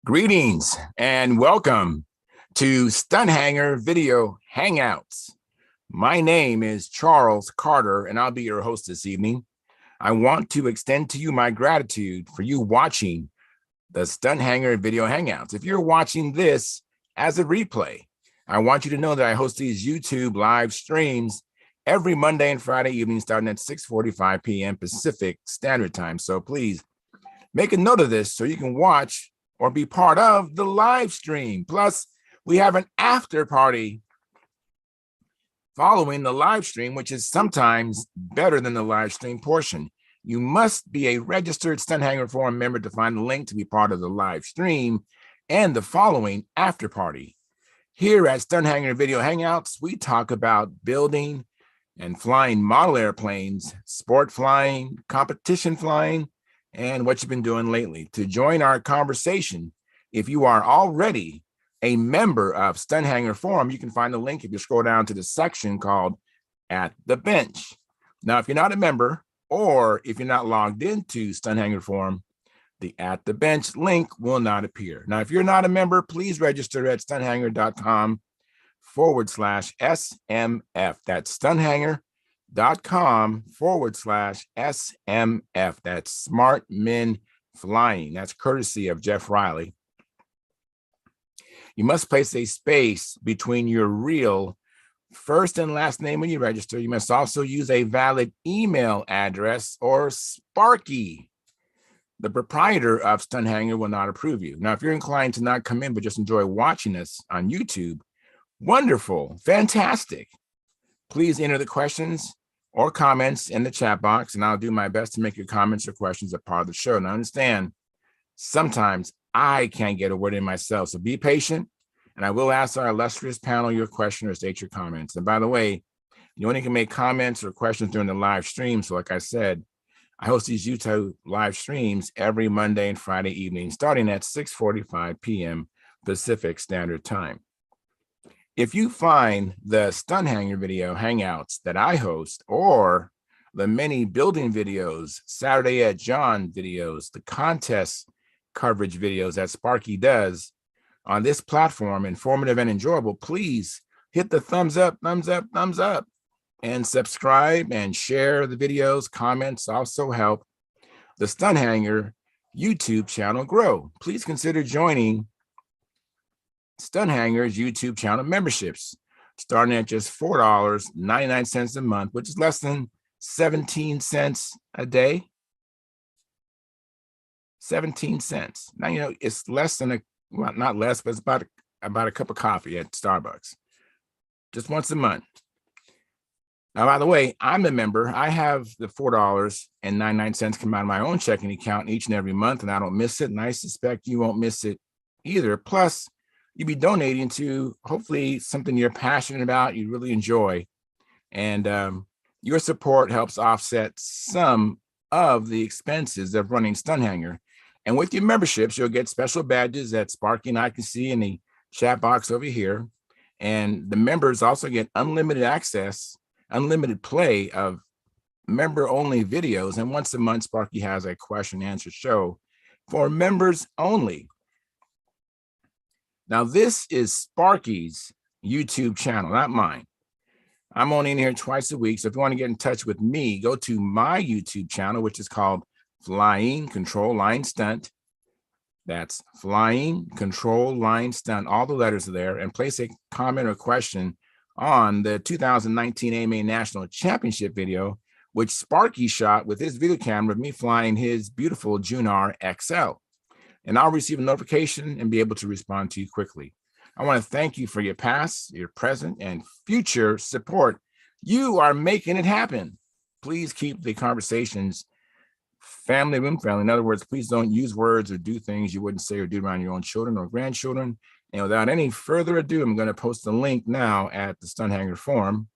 Greetings and welcome to Stunthangar Video Hangouts. My name is Charles Carter, and I'll be your host this evening. I want to extend to you my gratitude for you watching the Stunthangar Video Hangouts. If you're watching this as a replay, I want you to know that I host these YouTube live streams every Monday and Friday evening starting at 6:45 p.m. Pacific Standard Time. So please make a note of this so you can watch or be part of the live stream. Plus, we have an after party following the live stream, which is sometimes better than the live stream portion. You must be a registered Stunthangar Forum member to find the link to be part of the live stream and the following after party. Here at Stunthangar Video Hangouts, we talk about building and flying model airplanes, sport flying, competition flying, and what you've been doing lately. To join our conversation, if you are already a member of Stunthangar Forum, you can find the link if you scroll down to the section called At the Bench. Now, if you're not a member, or if you're not logged into Stunthangar Forum, the At the Bench link will not appear. Now, if you're not a member, please register at stunthangar.com/SMF. That's stunthangar.com/SMF. That's Smart Men Flying. That's courtesy of Jeff Riley. You must place a space between your real first and last name when you register. You must also use a valid email address, or Sparky. The proprietor of Stunthangar will not approve you. Now, if you're inclined to not come in but just enjoy watching us on YouTube, wonderful, fantastic. Please enter the questions or comments in the chat box, and I'll do my best to make your comments or questions a part of the show. Now, understand, sometimes I can't get a word in myself, so be patient, and I will ask our illustrious panel your question or state your comments. And by the way, you only can make comments or questions during the live stream. So like I said, I host these YouTube live streams every Monday and Friday evening, starting at 6:45 p.m. Pacific Standard Time. If you find the Stunthangar Video Hangouts that I host, or the many building videos, Saturday at John videos, the contest coverage videos that Sparky does on this platform, informative and enjoyable, please hit the thumbs up, and subscribe and share the videos. Comments also help the Stunthangar YouTube channel grow. Please consider joining Stunthangar's YouTube channel memberships, starting at just $4.99 a month, which is less than 17 cents a day. 17 cents. Now, you know, it's less than well, not less, but it's about a cup of coffee at Starbucks, just once a month. Now, by the way, I'm a member. I have the $4.99 come out of my own checking account each and every month, and I don't miss it. And I suspect you won't miss it either. Plus, you'll be donating to hopefully something you're passionate about, you really enjoy. And your support helps offset some of the expenses of running Stunthangar. And with your memberships, you'll get special badges that Sparky and I can see in the chat box over here. And the members also get unlimited access, unlimited play of member-only videos. And once a month, Sparky has a question and answer show for members only. Now, this is Sparky's YouTube channel, not mine. I'm only in here twice a week. So if you want to get in touch with me, go to my YouTube channel, which is called Flying Control Line Stunt. That's Flying Control Line Stunt. All the letters are there. And place a comment or question on the 2019 AMA National Championship video, which Sparky shot with his video camera of me flying his beautiful Junar XL. And I'll receive a notification and be able to respond to you quickly. I want to thank you for your past, your present, and future support. You are making it happen. Please keep the conversations family room friendly. In other words, please don't use words or do things you wouldn't say or do around your own children or grandchildren. And without any further ado, I'm going to post a link now at the Stunthangar Forum.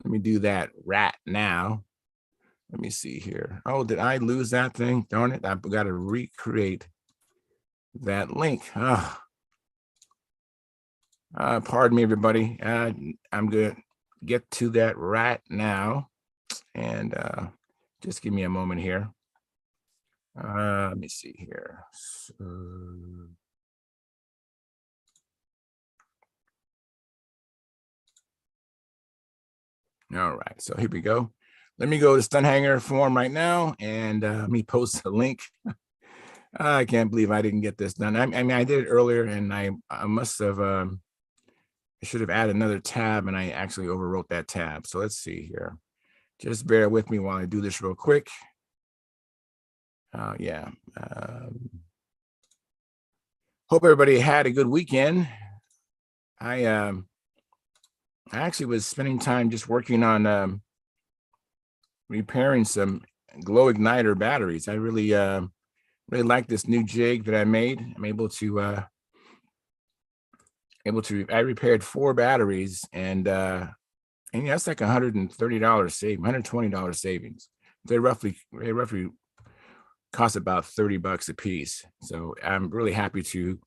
Let me do that right now. Let me see here. Oh, did I lose that thing? Darn it. I've got to recreate that link. Pardon me, everybody. I'm going to get to that right now. And just give me a moment here. Let me see here. So, all right, so here we go. Let me go to Stunthangar form right now, and let me post a link. I can't believe I didn't get this done. I mean, I did it earlier, and I must have. I should have added another tab, and I actually overwrote that tab. So let's see here. Just bear with me while I do this real quick. Yeah. Hope everybody had a good weekend. I actually was spending time just working on repairing some glow igniter batteries. I really like this new jig that I made. I'm able to I repaired 4 batteries, and that's like $130 savings, $120 savings. They roughly cost about $30 a piece. So I'm really happy to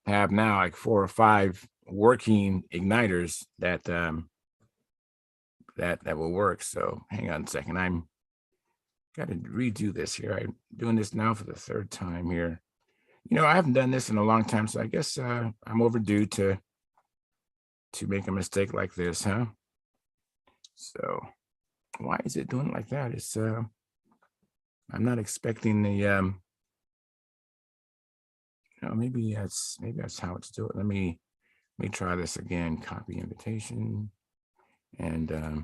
have now like 4 or 5 working igniters that that will work. So hang on a second. I'm got to redo this here. I'm doing this now for the 3rd time here. I haven't done this in a long time, so I guess I'm overdue to make a mistake like this, huh? So why is it doing it like that? It's I'm not expecting the maybe that's how it's doing. Let me try this again. Copy invitation, and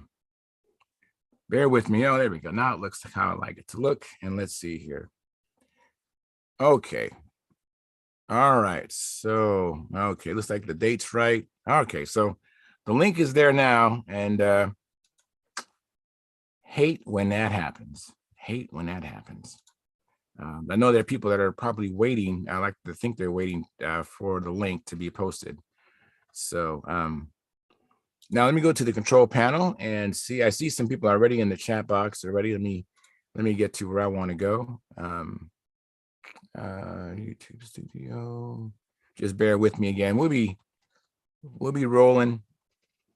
bear with me. Oh, there we go. Now it looks like how I like it to look. And let's see here. Okay. All right. So okay, looks like the date's right. Okay, so the link is there now, and hate when that happens. Hate when that happens. I know there are people that are probably waiting. I like to think they're waiting for the link to be posted. So now let me go to the control panel and see. I see some people already in the chat box already. Let me get to where I want to go. YouTube Studio. Just bear with me again. We'll be rolling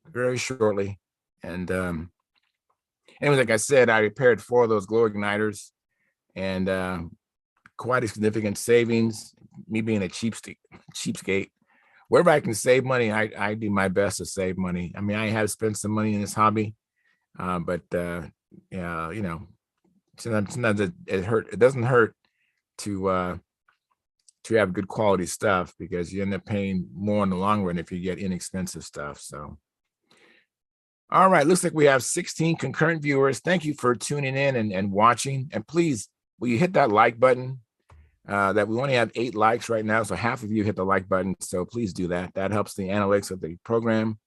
very shortly. And anyway, like I said, I repaired 4 of those glow igniters, and quite a significant savings. Me being a cheapskate, wherever I can save money, I do my best to save money. I mean, I have spent some money in this hobby, but yeah, sometimes it doesn't hurt to have good quality stuff, because you end up paying more in the long run if you get inexpensive stuff. So all right, looks like we have 16 concurrent viewers. Thank you for tuning in and watching. And please, will you hit that like button? That we only have 8 likes right now, so half of you hit the like button. So please do that. That helps the analytics of the program.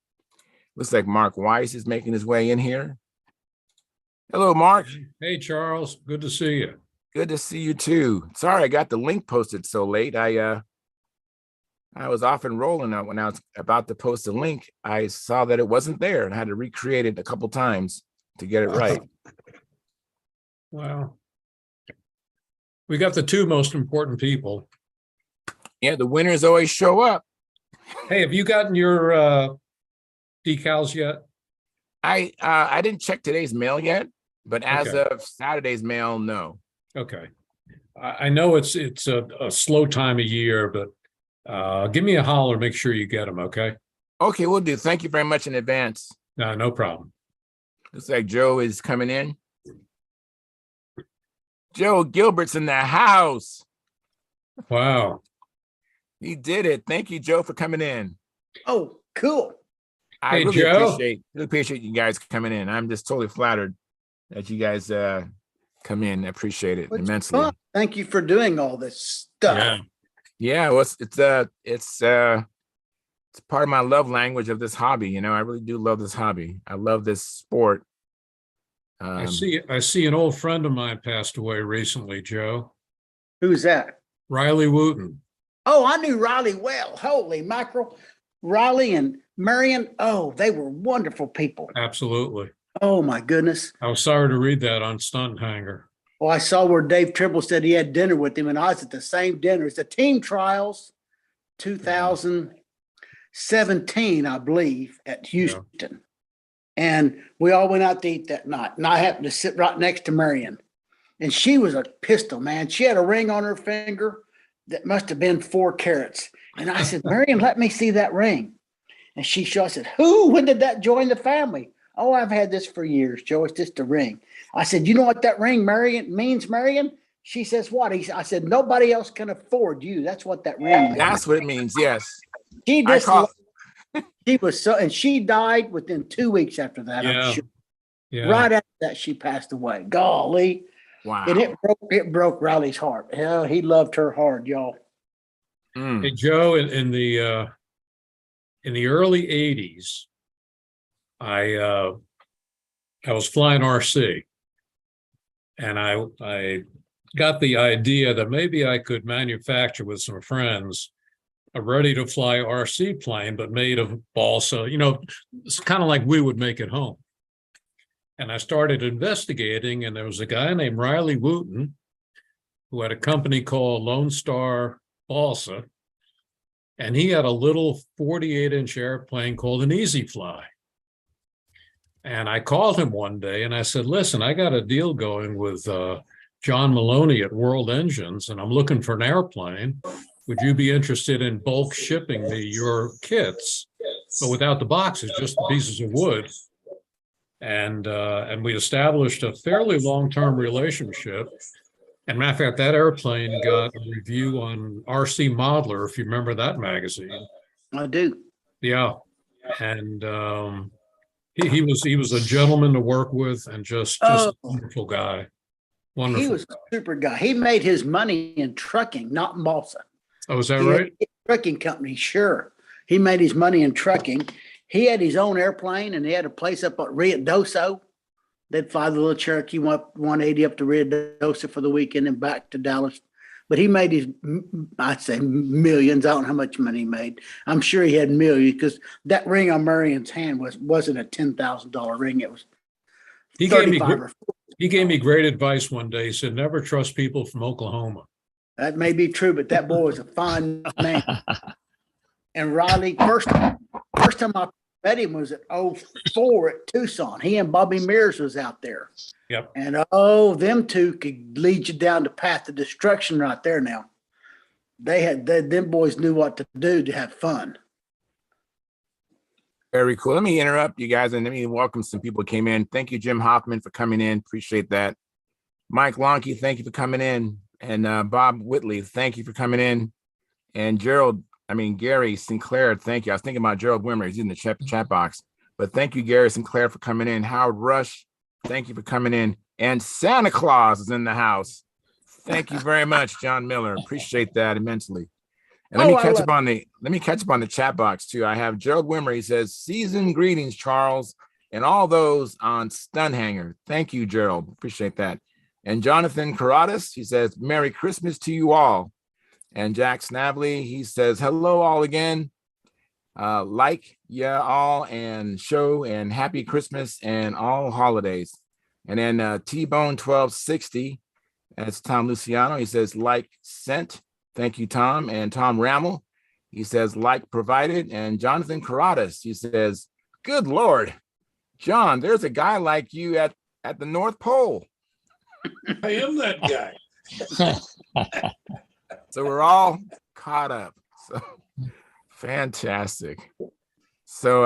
Looks like Mark Weiss is making his way in here. Hello, Mark. Hey, Charles. Good to see you. Good to see you too. Sorry, I got the link posted so late. I was off and rolling when I was about to post a link. I saw that it wasn't there and I had to recreate it a couple times to get it right. Well, we got the 2 most important people. Yeah, the winners always show up. Hey, have you gotten your decals yet? I didn't check today's mail yet, but as Okay. of Saturday's mail, no. Okay. I know it's a slow time of year, but give me a holler. Make sure you get them. Okay. Okay, we'll do. Thank you very much in advance. No problem. Looks like Joe is coming in. Joe Gilbert's in the house. Wow. He did it. Thank you, Joe, for coming in. Oh, cool. I Hey, really Joe. appreciate you guys coming in. I'm just totally flattered that you guys come in. I appreciate it immensely. Fun. Thank you for doing all this stuff. Yeah. Well, it's part of my love language of this hobby. I really do love this hobby. I love this sport. I see an old friend of mine passed away recently, Joe. Who's that? Riley Wooten. Oh, I knew Riley well. Holy mackerel. Riley and Marion. Oh, they were wonderful people. Absolutely. Oh, my goodness. I was sorry to read that on Stunthangar. Well, I saw where Dave Tribble said he had dinner with him, and I was at the same dinner. It's the Team Trials 2017, I believe, at Houston. And we all went out to eat that night. And I happened to sit right next to Marion. And she was a pistol, man. She had a ring on her finger that must have been 4 carats. And I said, Marion, let me see that ring. And she showed, I said, who? When did that join the family? Oh, I've had this for years, Joe. It's just a ring. I said, you know what that ring means, Marion? She says, what? I said, nobody else can afford you. That's what that ring means. That's what it means. Yes. She I just, call, she was so, and she died within 2 weeks after that. Yeah. I'm sure. Yeah. Right after that, she passed away. Golly. wow. And it broke Riley's heart. Hell, he loved her hard, y'all. Mm. Hey, Joe, in the early 80s, I was flying RC, and I got the idea that maybe I could manufacture with some friends a ready-to-fly RC plane, but made of balsa. You know, it's kind of like we would make at home. And I started investigating, and there was a guy named Riley Wooten who had a company called Lone Star Balsa, and he had a little 48-inch airplane called an Easy Fly. And I called him one day and I said, listen, I got a deal going with John Maloney at World Engines, and I'm looking for an airplane. Would you be interested in bulk shipping me your kits, but without the boxes, just the pieces of wood? And we established a fairly long-term relationship. And matter of fact, that airplane got a review on RC Modeler, if you remember that magazine. I do. Yeah. And he was a gentleman to work with, and just a wonderful guy. Wonderful. He was a super guy. He made his money in trucking, not in balsa. Oh, is that He had right? a trucking company, sure. He made his money in trucking. He had his own airplane, and he had a place up at Rio. They'd fly the little Cherokee 180 up to Rio for the weekend and back to Dallas. But he made his, I'd say millions. I don't know how much money he made. I'm sure he had millions, because that ring on Marion's hand wasn't a $10,000 ring. It was He gave me 35 or 40. he gave me great advice one day. He said, never trust people from Oklahoma. That may be true, but that boy was a fine man. And Riley, first time I met him was at 04 at Tucson. He and Bobby Mears was out there. Yep. And them two could lead you down the path of destruction right there now. Them boys knew what to do to have fun. Very cool. Let me interrupt you guys and let me welcome some people who came in. Thank you, Jim Hoffman, for coming in. Appreciate that. Mike Lonke, thank you for coming in. And Bob Whitley, thank you for coming in. And Gary Sinclair, thank you. I was thinking about Gerald Wimmer. He's in the chat box. But thank you, Gary Sinclair, for coming in. Howard Rush, thank you for coming in. And Santa Claus is in the house. Thank you very much, John Miller. Appreciate that immensely. And let me catch up on the chat box too. I have Gerald Wimmer. He says, season greetings, Charles, and all those on Stunthangar. Thank you, Gerald. Appreciate that. And Jonathan Caradas, he says, Merry Christmas to you all. And Jack Snavely, he says, hello all again. Like ya all and show and happy Christmas and all holidays. And then T-Bone 1260, that's Tom Luciano. He says, like sent. Thank you, Tom. And Tom Rammel, he says, like provided. And Jonathan Caradas, he says, good Lord, John, there's a guy like you at the North Pole. I am that guy. So we're all caught up. So fantastic. So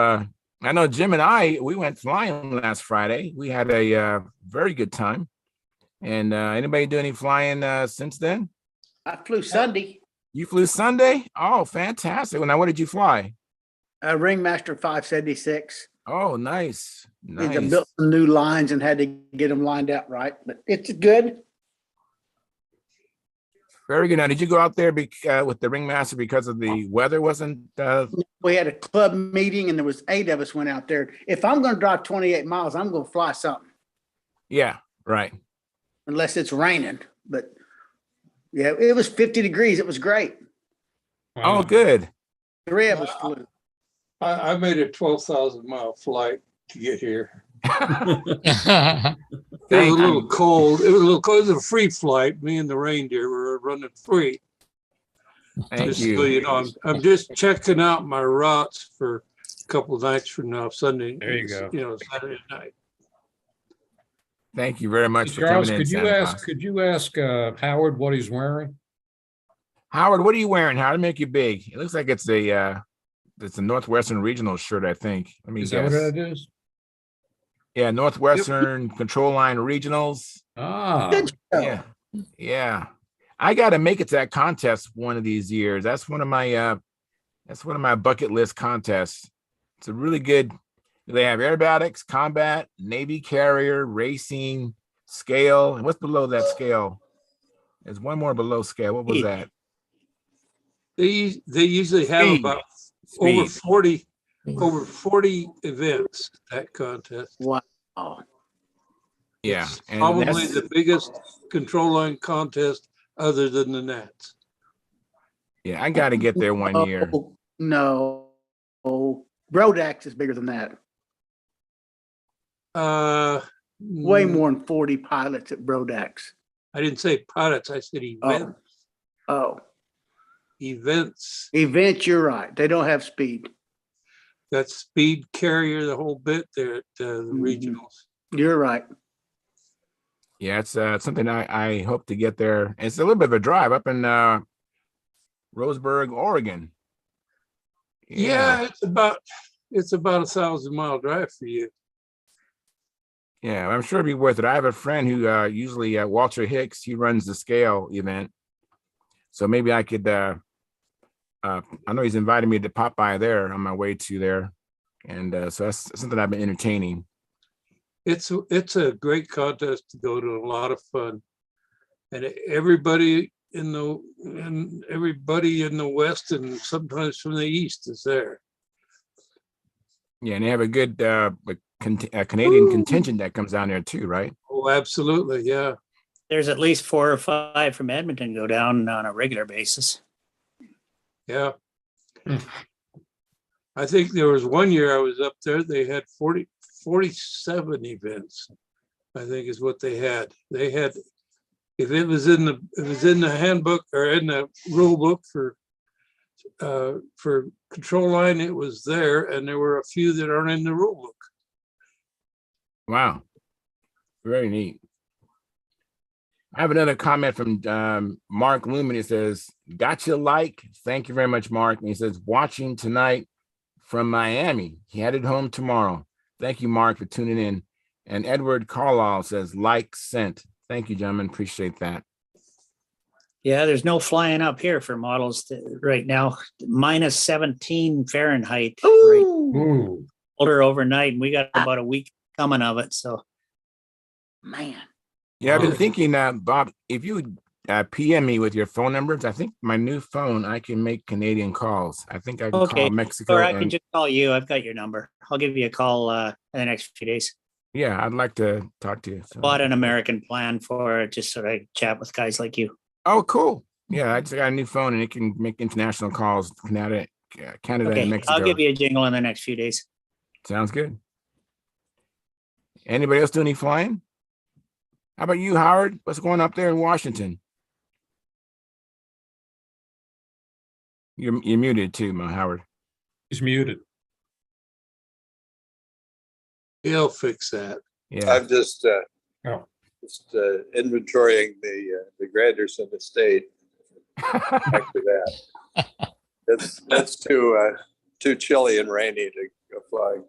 I know Jim and we went flying last Friday. We had a very good time. And anybody do any flying since then? I flew Sunday. You flew Sunday? Oh, fantastic. Well, now what did you fly? Ringmaster 576. Oh, nice. They built some new lines and had to get them lined out right, but it's good. Very good. Now, did you go out there with the ringmaster because of the weather wasn't? We had a club meeting and there was 8 of us went out there. If I'm going to drive 28 miles, I'm going to fly something. Yeah, right. Unless it's raining, but yeah, it was 50 degrees. It was great. Wow. Oh, good. 3 of us flew. I made a 12,000-mile flight to get here. It was a little cold. It was a free flight. Me and the reindeer were running free. Thank Just you. so you know, I'm just checking out my routes for a couple of nights from now, Sunday. There you go. Saturday night. Thank you very much for Charles, coming in, Santa Claus. could you ask Howard what he's wearing? Howard, what are you wearing? How to make you big? It looks like it's a Northwestern Regional shirt, I think. Let me Is guess. that what it is? Yeah, Northwestern Control Line Regionals. Ah, Good show. Yeah, yeah. I got to make it to that contest one of these years. That's one of my bucket list contests. It's a really good. They have aerobatics, combat, Navy carrier, racing, scale. And what's below that scale? There's one more below scale. What was that? They usually have Speed. about Speed. over 40 events, that contest. Wow. Yeah, It's and probably that's- the biggest control line contest other than the Nats. yeah, I got to get there one year. Oh, no. Rodax is bigger than that. Way more than 40 pilots at Rodax. I didn't say pilots, I said events. Oh, Events. events, you're right. They don't have speed. That speed carrier, the whole bit there at the Mhm. regionals. You're right. Yeah, it's something I hope to get there. It's a little bit of a drive up in Roseburg, Oregon. Yeah, it's about 1,000-mile drive for you. Yeah, I'm sure it'd be worth it. I have a friend who usually Walter Hicks, he runs the scale event. So maybe I could I know he's invited me to pop by there on my way to there. And so that's something I've been entertaining. It's a great contest to go to, a lot of fun. And everybody in the West and sometimes from the East is there. Yeah, and they have a good Canadian contingent that comes down there too, right? Oh, absolutely, yeah. There's at least 4 or 5 from Edmonton go down on a regular basis. Yeah. Hmm. I think there was one year I was up there, they had 47 events, I think is what they had. They had, if it was in the handbook or in the rule book for control line, it was there, and there were a few that aren't in the rule book. Wow. Very neat. I have another comment from Mark Lumen. It says, gotcha like. Thank you very much, Mark. And he says, watching tonight from Miami. He headed home tomorrow. Thank you, Mark, for tuning in. And Edward Carlisle says, like sent. Thank you, gentlemen. Appreciate that. Yeah, there's no flying up here for models right now. Minus 17 Fahrenheit. Right, Ooh, ooh, older overnight. And we got about a week coming of it. So man. Yeah, I've been Wow. thinking, Bob, if you would PM me with your phone numbers, I think my new phone, I can make Canadian calls. I think I can Okay. call Mexico. or I can And just call you. I've got your number. I'll give you a call in the next few days. yeah, I'd like to talk to you. So- Bought an American plan for it, just so I chat with guys like you. Oh, cool. Yeah, I just got a new phone and it can make international calls, Canada and Okay, Mexico. I'll give you a jingle in the next few days. Sounds good. Anybody else do any flying? How about you, Howard? What's going up there in Washington? You're muted too, Howard. he's muted. He'll fix that. Yeah. I'm just Oh. inventorying the Granderson estate. After that, that's too chilly and rainy to go flying.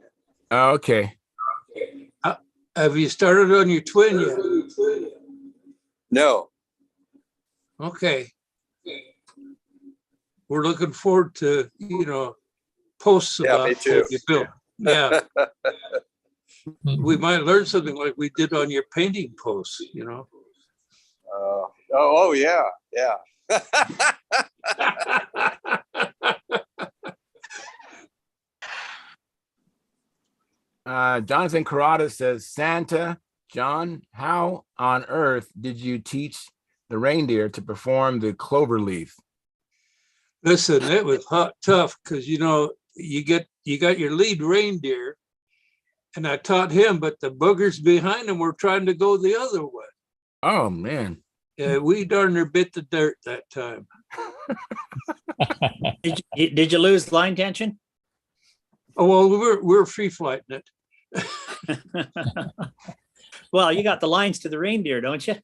Oh, okay. Have you started on your twin yet? No, Okay. We're looking forward to, posts Yeah, about me too. what you built. Yeah, we might learn something like we did on your painting posts, oh yeah, yeah. Jonathan Carrata says, Santa, John, how on earth did you teach the reindeer to perform the clover leaf? Listen, it was tough because, you got your lead reindeer and I taught him, but the boogers behind him were trying to go the other way. Oh, man. We darn near bit the dirt that time. Did you lose line tension? Oh, well, we're free flighting it. Well, you got the lines to the reindeer, don't you?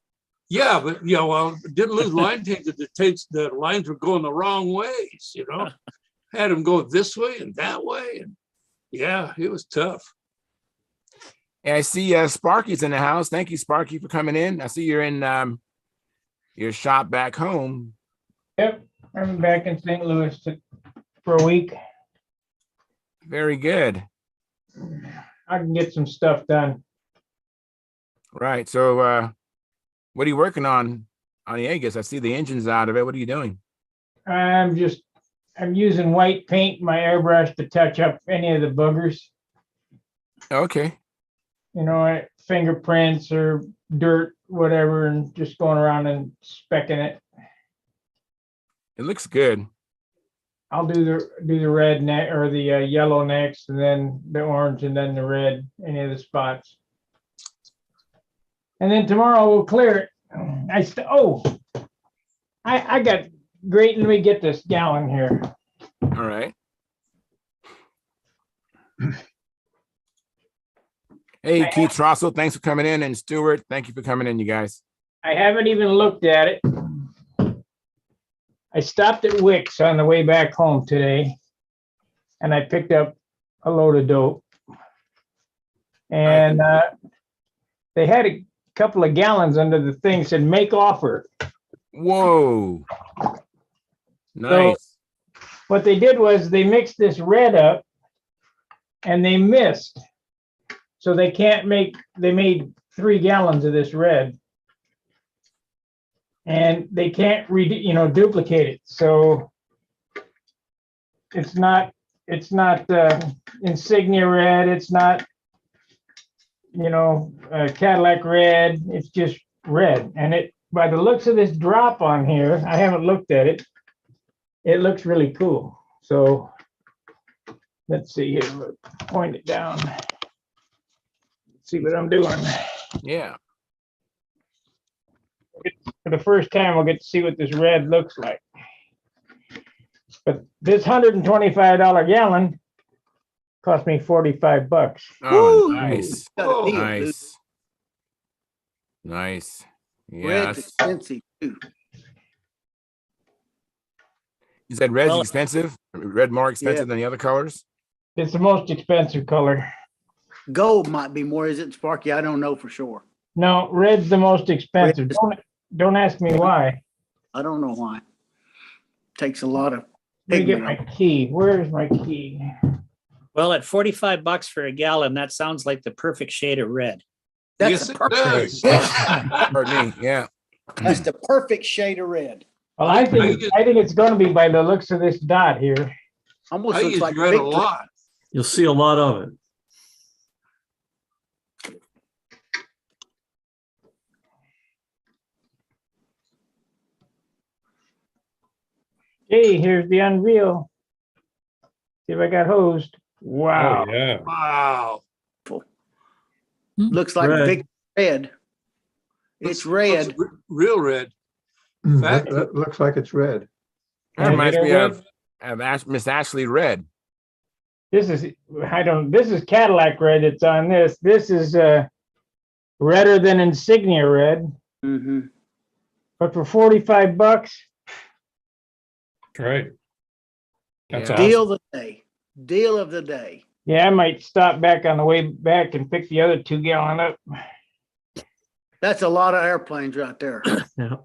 Yeah, but well, didn't lose line takes it. The lines were going the wrong ways, Had them go this way and that way. And yeah, it was tough. And I see Sparky's in the house. Thank you, Sparky, for coming in. I see you're in your shop back home. Yep, I'm back in St. Louis for a week. Very good. I can get some stuff done. Right. So what are you working on the Aegis? I see the engine's out of it. What are you doing? I'm using white paint, my airbrush, to touch up any of the boogers. Okay. Fingerprints or dirt, whatever, and just going around and specking it. It looks good. I'll do the red neck or the yellow next, and then the orange, and then the red, any of the spots. And then tomorrow we'll clear it. I got great. Let me get this gallon here. All right. Hey, Keith Russell, thanks for coming in. And Stuart, thank you for coming in, you guys. I haven't even looked at it. I stopped at Wick's on the way back home today, and I picked up a load of dope. And they had a couple of gallons under the thing, said make offer. Whoa. Nice. So what they did was they mixed this red up and they missed. So they made 3 gallons of this red. And they can't duplicate it. So it's not insignia red. It's not, Cadillac red. It's just red. And it, by the looks of this drop on here, I haven't looked at it. It looks really cool. So let's see here. Point it down. See what I'm doing. Yeah. For the first time, we'll get to see what this red looks like. But this $125 gallon cost me $45. Oh, Woo! nice. Got a deal, dude. Nice. Nice. Red's Yes. expensive too. You said red's Well- expensive? Red more expensive than the other colors? It's the most expensive color. Gold might be more, is it, Sparky? I don't know for sure. No, red's the most expensive. Red Don't ask me why. I don't know why. Takes a lot of Let me get pigment. my key. Where's my key? Well, at $45 for a gallon, that sounds like the perfect shade of red. That's Yes, the it perfect. does. Pardon me. Yeah. That's the perfect shade of red. Well, I think it's going to be by the looks of this dot here. Almost I looks use like red a Victory. lot. You'll see a lot of it. Hey, here's the unreal. See if I got hosed. Wow. Oh, yeah. Wow. Looks like Red. Victory red. It's red. Looks real red. Fact- That looks like it's red. That reminds me Red. of Miss Ashley Red. This is Cadillac red that's on this. This is redder than insignia red. Mm-hmm. But for $45, Great. That's Yeah. awesome. Deal of the day. Deal of the day. yeah, I might stop back on the way back and pick the other 2 gallon up. That's a lot of airplanes right there. Yeah.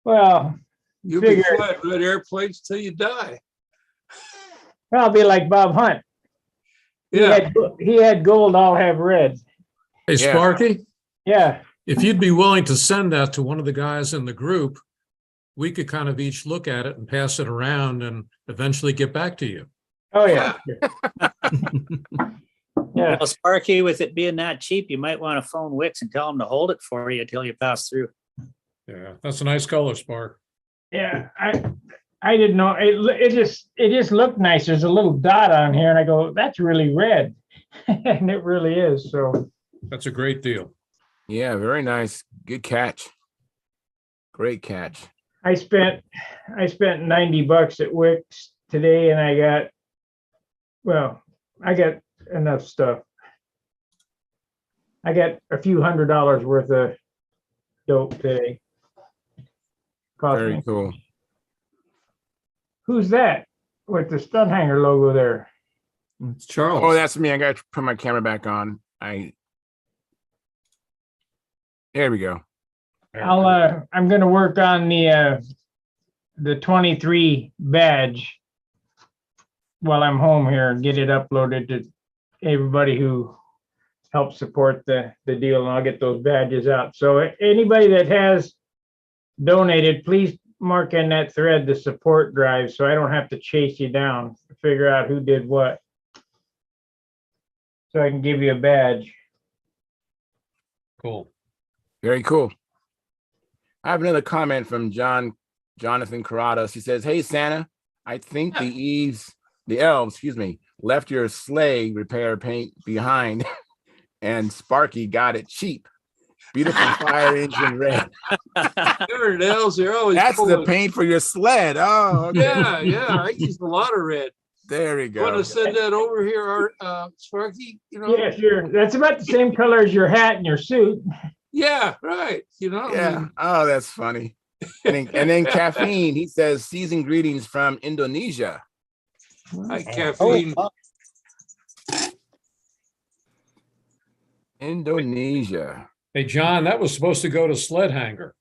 Well, You'll be figure flying red airplanes till you die. I'll be like Bob Hunt. Yeah. He had gold, I'll have red. Hey, Yeah. Sparky, Yeah. if you'd be willing to send that to one of the guys in the group, we could kind of each look at it and pass it around and eventually get back to you. Oh, yeah. Yeah. Well, Sparky, with it being that cheap, you might want to phone Wix and tell them to hold it for you until you pass through. Yeah, that's a nice color, Spark. Yeah. I didn't know. It just looked nice. There's a little dot on here, and I go, that's really red. And it really is. So That's a great deal. Yeah, very nice. Good catch. Great catch. I spent $90 at Wix today, and I got enough stuff. I got a few $100 worth of dope today. Cost Very me. cool. Who's that with the Stunthangar logo there? It's Charles. Oh, that's me. I got to put my camera back on. There we go. I'm gonna work on the 23 badge while I'm home here and get it uploaded to everybody who helps support the deal, and I'll get those badges out. So anybody that has donated, please mark in that thread the support drive so I don't have to chase you down to figure out who did what. So I can give you a badge. Cool. Very cool. I have another comment from Jonathan Corrados. He says, "Hey Santa, I think the elves, left your sleigh repair paint behind, and Sparky got it cheap. Beautiful fire engine red." There the elves are always. That's the pulling. paint for your sled. Oh, okay. Yeah. I used a lot of red. There we Want to go. send that over here, Sparky? Yeah, sure. That's about the same color as your hat and your suit. Yeah, right. Yeah. Oh, that's funny. And then Caffeine, he says, "Season greetings from Indonesia." Hi, Caffeine. Indonesia. Hey, John, that was supposed to go to Stunthangar.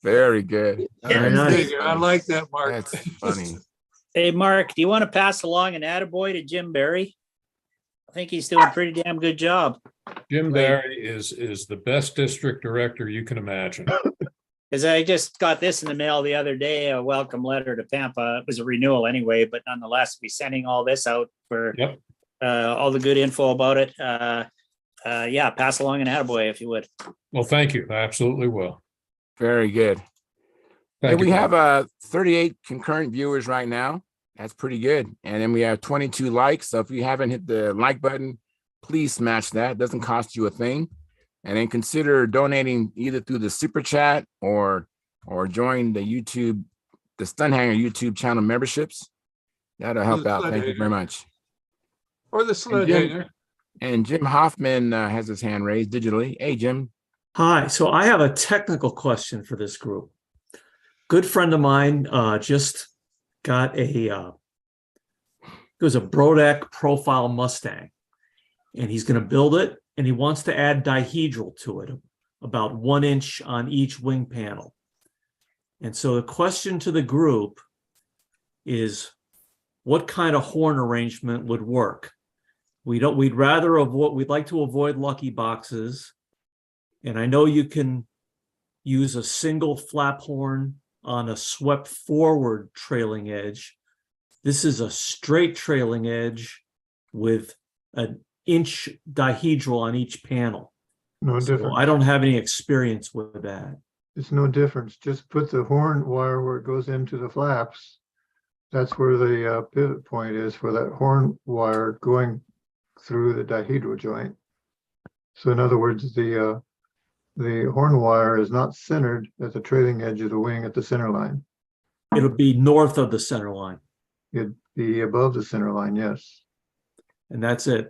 Very good. Very nice. I like that, Mark. That's funny. Hey, Mark, do you want to pass along an attaboy to Jim Barry? I think he's doing a pretty damn good job. Jim Barry is the best district director you can imagine. Because I just got this in the mail the other day, a welcome letter to Pampa. It was a renewal anyway, but nonetheless, we'll be sending all this out for Yep. all the good info about it. Yeah, pass along an attaboy if you would. Well, thank you. I absolutely will. Very good. Thank And we you. have 38 concurrent viewers right now. That's pretty good. And then we have 22 likes. So if you haven't hit the like button, please smash that. It doesn't cost you a thing. And then consider donating either through the super chat or join the Stunthangar YouTube channel memberships. That'll help out. Thank you very much. Or the sled hanger. And Jim Hoffman has his hand raised digitally. Hey, Jim. Hi. So I have a technical question for this group. Good friend of mine just got it was a Brodeck profile Mustang, and he's going to build it, and he wants to add dihedral to it, about 1 inch on each wing panel. And so the question to the group is, what kind of horn arrangement would work? We'd like to avoid lucky boxes. And I know you can use a single flap horn on a swept forward trailing edge. This is a straight trailing edge with an inch dihedral on each panel. No So difference. I don't have any experience with that. It's no difference. Just put the horn wire where it goes into the flaps. That's where the pivot point is for that horn wire going through the dihedral joint. So in other words, the horn wire is not centered at the trailing edge of the wing at the center line. It'll be north of the center line, It'd be above the center line, yes. and that's it.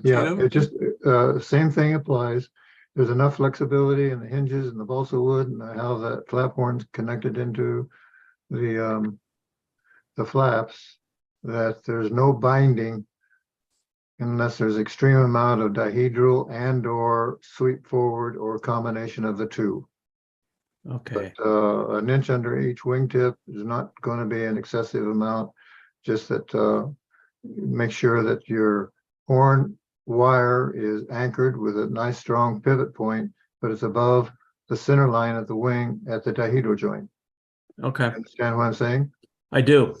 Yeah, it just, same thing applies. There's enough flexibility in the hinges and the balsa wood and how that flap horn's connected into the flaps, that there's no binding unless there's extreme amount of dihedral and or sweep forward or combination of the two. Okay. But an inch under each wingtip is not going to be an excessive amount. Just that make sure that your horn wire is anchored with a nice strong pivot point, but it's above the center line of the wing at the dihedral joint. Okay. Understand what I'm saying? I do.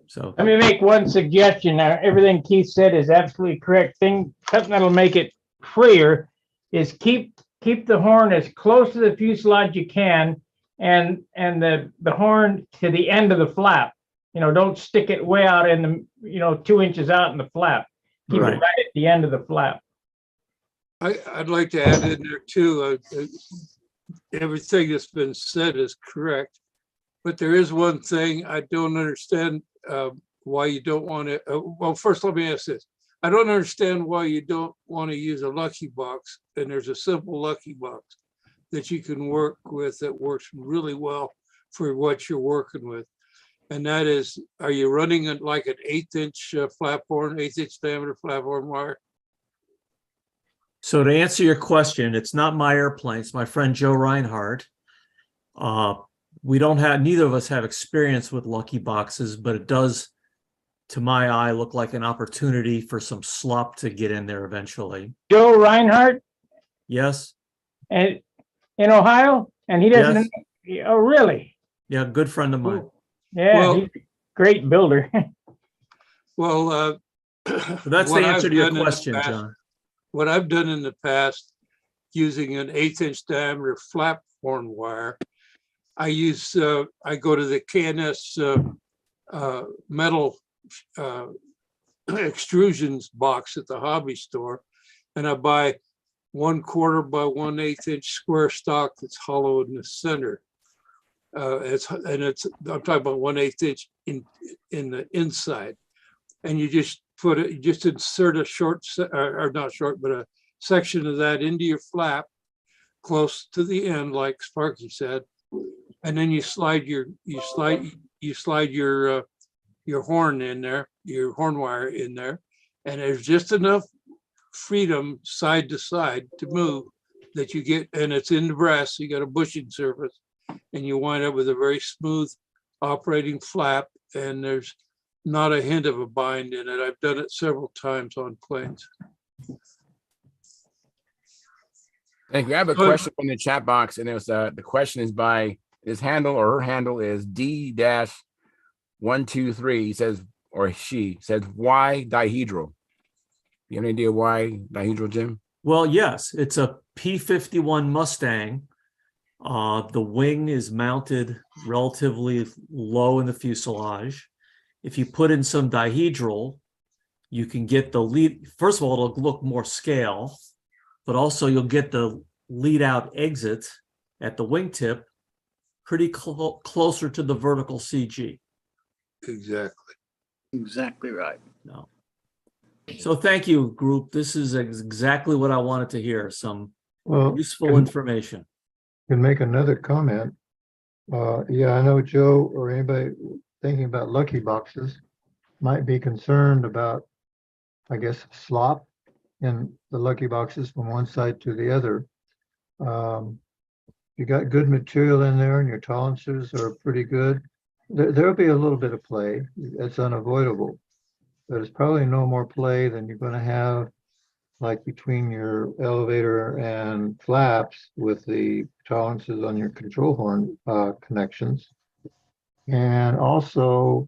So Let me make one suggestion. Now, everything Keith said is absolutely correct. Something that'll make it freer is keep the horn as close to the fuselage you can, and the horn to the end of the flap. Don't stick it way out in the 2 inches out in the flap. Keep it right at the end of the flap. I'd like to add in there too, everything that's been said is correct, but there is one thing I don't understand. why you don't want to, well, first let me ask this. I don't understand why you don't want to use a lucky box, and there's a simple lucky box that you can work with that works really well for what you're working with. And that is, are you running it like an 1/8" flat-horn, 1/8" diameter flat-horn wire? So to answer your question, it's not my airplane, it's my friend Joe Reinhardt. We don't have, neither of us have experience with lucky boxes, but it does, to my eye, look like an opportunity for some slop to get in there eventually. Joe Reinhardt Yes, and in Ohio, and he doesn't. Oh, really? yeah, good friend of mine. Yeah, Well- he's a great builder. Well, So that's the what answer I've to your done in the question, past- John. What I've done in the past, using an 1/8" diameter flat-horn wire, I go to the KNS metal extrusions box at the hobby store, and I buy 1/4 by 1/8" square stock that's hollow in the center. I'm talking about 1/8" in the inside, and you just insert a short, or not short, but a section of that into your flap close to the end, like Sparky said, and then you slide your horn in there, your horn wire in there, and there's just enough freedom side to side to move that you get, and it's in the brass, so you got a bushing surface, and you wind up with a very smooth operating flap, and there's not a hint of a bind in it. I've done it several times on planes. Thank you. I have a Good. question from the chat box, and it's the question is by his handle, or her handle is D-123. He says, or she says, why dihedral? You have any idea why dihedral, Jim? Well, yes, it's a P-51 Mustang. The wing is mounted relatively low in the fuselage. If you put in some dihedral, you can get the lead. First of all, it'll look more scale, but also you'll get the lead out exit at the wingtip pretty closer to the vertical CG. Exactly. Exactly right. No. So thank you, group. This is exactly what I wanted to hear. Some Well, useful information. can make another comment. Yeah, I know Joe or anybody thinking about lucky boxes might be concerned about, I guess, slop in the lucky boxes from one side to the other. You got good material in there and your tolerances are pretty good. There'll be a little bit of play. It's unavoidable. But it's probably no more play than you're going to have like between your elevator and flaps with the tolerances on your control horn connections. And also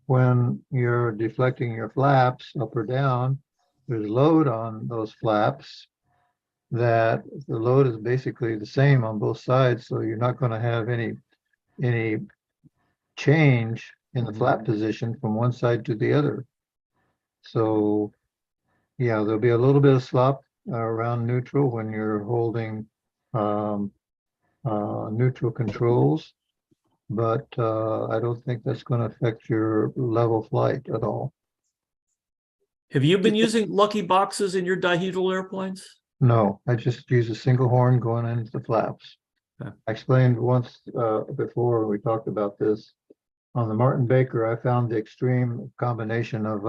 when you're deflecting your flaps up or down, there's load on those flaps that the load is basically the same on both sides. So you're not going to have any change in the flap position from one side to the other. So yeah, there'll be a little bit of slop around neutral when you're holding neutral controls, but I don't think that's going to affect your level flight at all. Have you been using lucky boxes in your dihedral airplanes? No, I just use a single horn going into the flaps. Okay. I explained once before we talked about this. On the Martin Baker, I found the extreme combination of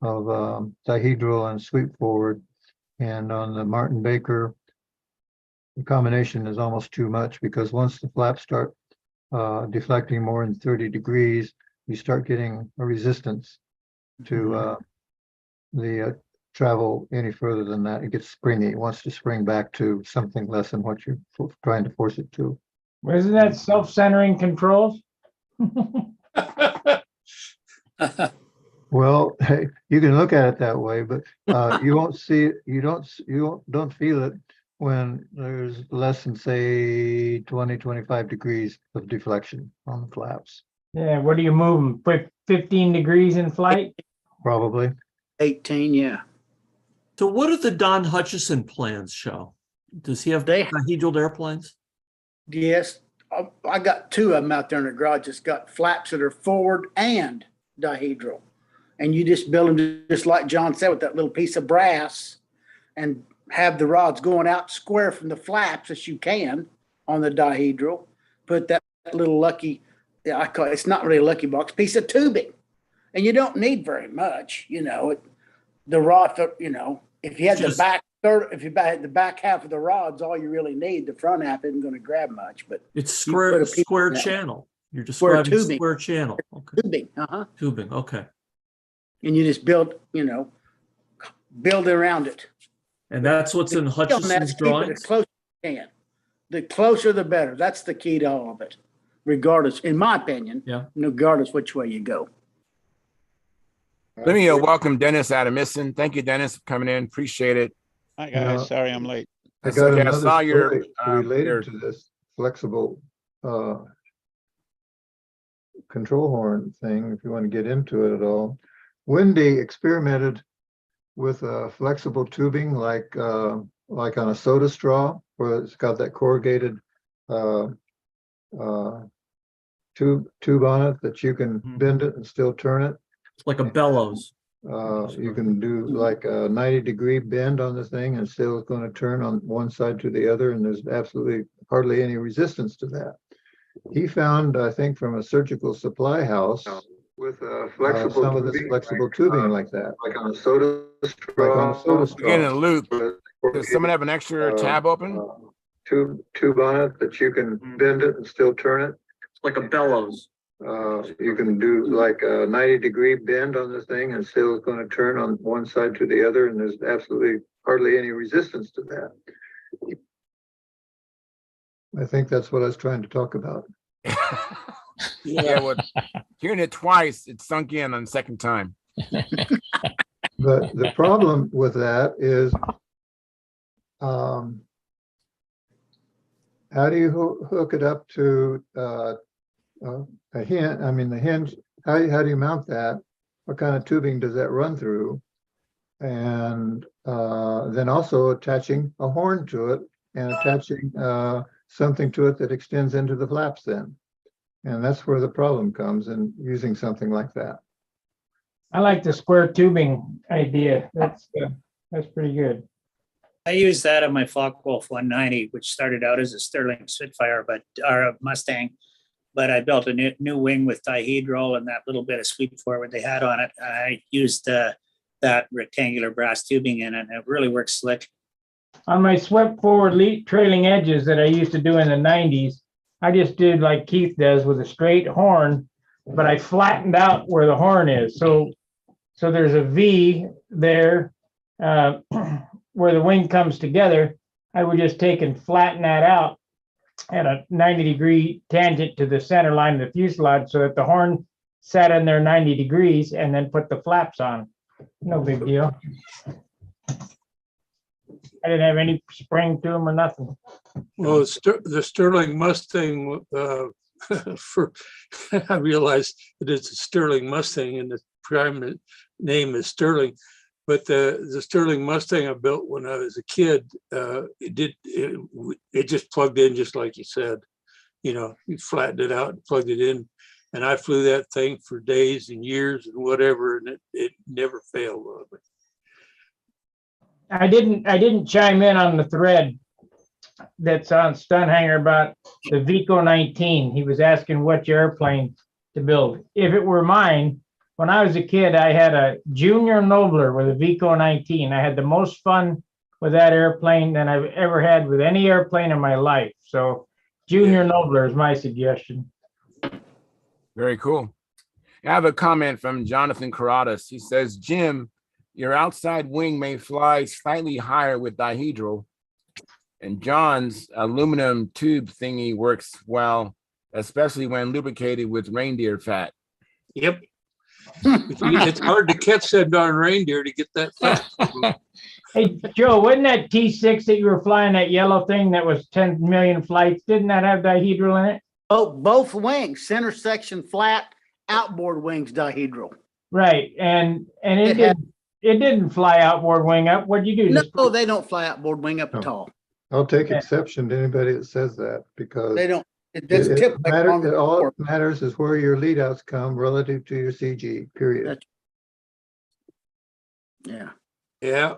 dihedral and sweep forward. And on the Martin Baker, the combination is almost too much because once the flaps start deflecting more than 30 degrees, you start getting a resistance to the travel any further than that. It gets springy. It wants to spring back to something less than what you're trying to force it to. Isn't that self-centering controls? Well, hey, you can look at it that way, but you won't see it. You don't feel it when there's less than say 20, 25 degrees of deflection on the flaps. Yeah, what do you move them? 15 degrees in flight? Probably. 18, yeah. So what do the Don Hutchison plans show? Does he have They- dihedral airplanes? Yes, I got two of them out there in the garage. It's got flaps that are forward and dihedral. And you just build them just like John said, with that little piece of brass, and have the rods going out square from the flaps as you can on the dihedral. Put that little lucky, I call it, it's not really a lucky box, piece of tubing. And you don't need very much, the rod, if you had the back third, if you had the back half of the rods, all you really need, the front half isn't going to grab much, but It's square channel. You're describing tubing. square channel. Okay. tubing, Tubing, okay. and you just build around it. And that's what's in Hutchison's Keep it drawings? as close as you can. The closer, the better. That's the key to all of it, regardless, in my opinion. Yeah. Regardless which way you go. Let me welcome Dennis Adamison. Thank you, Dennis, for coming in. Appreciate it. Hi, guys. Sorry I'm late. I That's got okay. I another saw your, story your- related to this flexible control horn thing, if you want to get into it at all. Wendy experimented with flexible tubing like on a soda straw, where it's got that corrugated tube on it that you can bend it and still turn it. It's like a bellows. You can do like a 90-degree bend on the thing and still it's going to turn on one side to the other, and there's absolutely hardly any resistance to that. He found, I think, from a surgical supply house with flexible some of this flexible tubing like that, like on a soda straw. Like on a soda straw. Again, in Luke, does someone have an extra tab open? Tube on it that you can bend it and still turn it. It's like a bellows. You can do like a 90-degree bend on the thing and still it's going to turn on one side to the other, and there's absolutely hardly any resistance to that. I think that's what I was trying to talk about. Yeah, well, hearing it twice, it sunk in on the second time. But the problem with that is, how do you hook it up to a hinge? I mean, the hinge, how do you mount that? What kind of tubing does that run through? And then also attaching a horn to it and attaching something to it that extends into the flaps then. And that's where the problem comes in using something like that. I like the square tubing idea. That's pretty good. I used that on my Focke-Wulf 190, which started out as a Sterling Spitfire, or a Mustang. But I built a new wing with dihedral and that little bit of sweep forward they had on it. I used that rectangular brass tubing in it, and it really works slick. On my swept forward trailing edges that I used to do in the 90s, I just did like Keith does with a straight horn, but I flattened out where the horn is. So there's a V there where the wing comes together. I would just take and flatten that out at a 90-degree tangent to the center line of the fuselage so that the horn sat in there 90 degrees, and then put the flaps on. No big deal. I didn't have any spring to them or nothing. Well, the Sterling Mustang, I realized that it's a Sterling Mustang and the prime name is Sterling. But the Sterling Mustang I built when I was a kid, it just plugged in just like you said. You flattened it out and plugged it in. And I flew that thing for days and years and whatever, and it never failed. I didn't chime in on the thread that's on Stunthangar about the Vico 19. He was asking which airplane to build. If it were mine, when I was a kid, I had a Junior Nobler with a Vico 19. I had the most fun with that airplane than I've ever had with any airplane in my life. So Junior Nobler is my suggestion. Very cool. I have a comment from Jonathan Caradas. He says, Jim, your outside wing may fly slightly higher with dihedral, and John's aluminum tube thingy works well, especially when lubricated with reindeer fat. Yep. It's hard to catch that darn reindeer to get that fast. Hey, Joe, wasn't that T6 that you were flying, that yellow thing that was 10 million flights? Didn't that have dihedral in it? Oh, both wings, center section flat, outboard wings dihedral. Right, and it didn't fly outboard wing up. What'd you do? No, they don't fly outboard wing up at all. I'll take exception to anybody that says that, because They don't. That's typically on the All floor. it matters is where your lead outs come relative to your CG, period. Yeah. Yeah.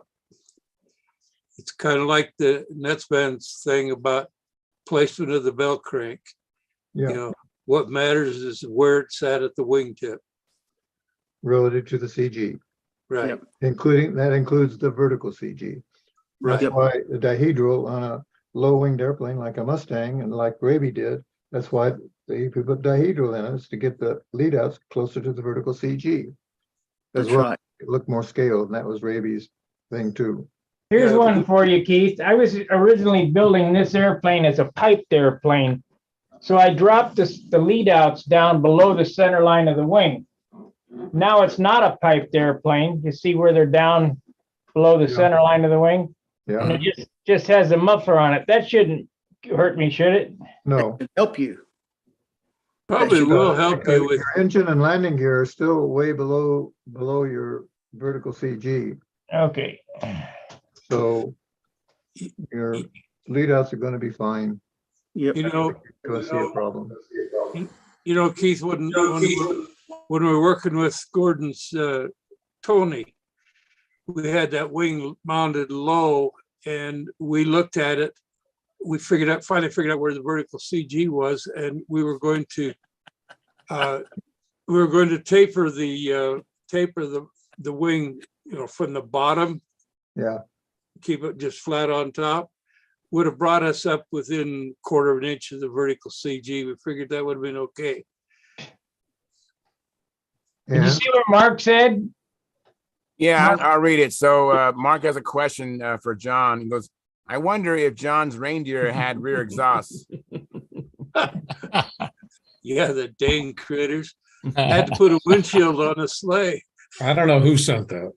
It's kind of like the Netsman's thing about placement of the bell crank. Yeah, You know, what matters is where it's at the wingtip. relative to the CG, Right. Yep. that includes the vertical CG. That's Right. why the dihedral on a low-winged airplane like a Mustang and like Raby did, that's why they put dihedral in it, is to get the lead outs closer to the vertical CG. That's As well, right. it looked more scaled, and that was Raby's thing too. Here's Yeah. one for you, Keith. I was originally building this airplane as a piped airplane. So I dropped the lead outs down below the center line of the wing. Now it's not a piped airplane. You see where they're down below the Yeah. center line of the wing? And Yeah, it just has a muffler on it. That shouldn't hurt me, should it? no. To help you. Probably will help Because you with, your engine and landing gear are still way below your vertical CG. Okay. So your lead outs are going to be fine. Yep. you know, Go see a problem. Keith, when we were working with Gordon's Tony, we had that wing mounted low and we looked at it. We finally figured out where the vertical CG was, and we were going to taper the wing, from the bottom, Yeah, keep it just flat on top. Would have brought us up within quarter of an inch of the vertical CG. We figured that would have been okay. Did you and see what Mark said? Yeah, I'll read it. So Mark has a question for John. He goes, I wonder if John's reindeer had rear exhausts. Yeah, the dang critters. Had to put a windshield on a sleigh, I don't know who sent that.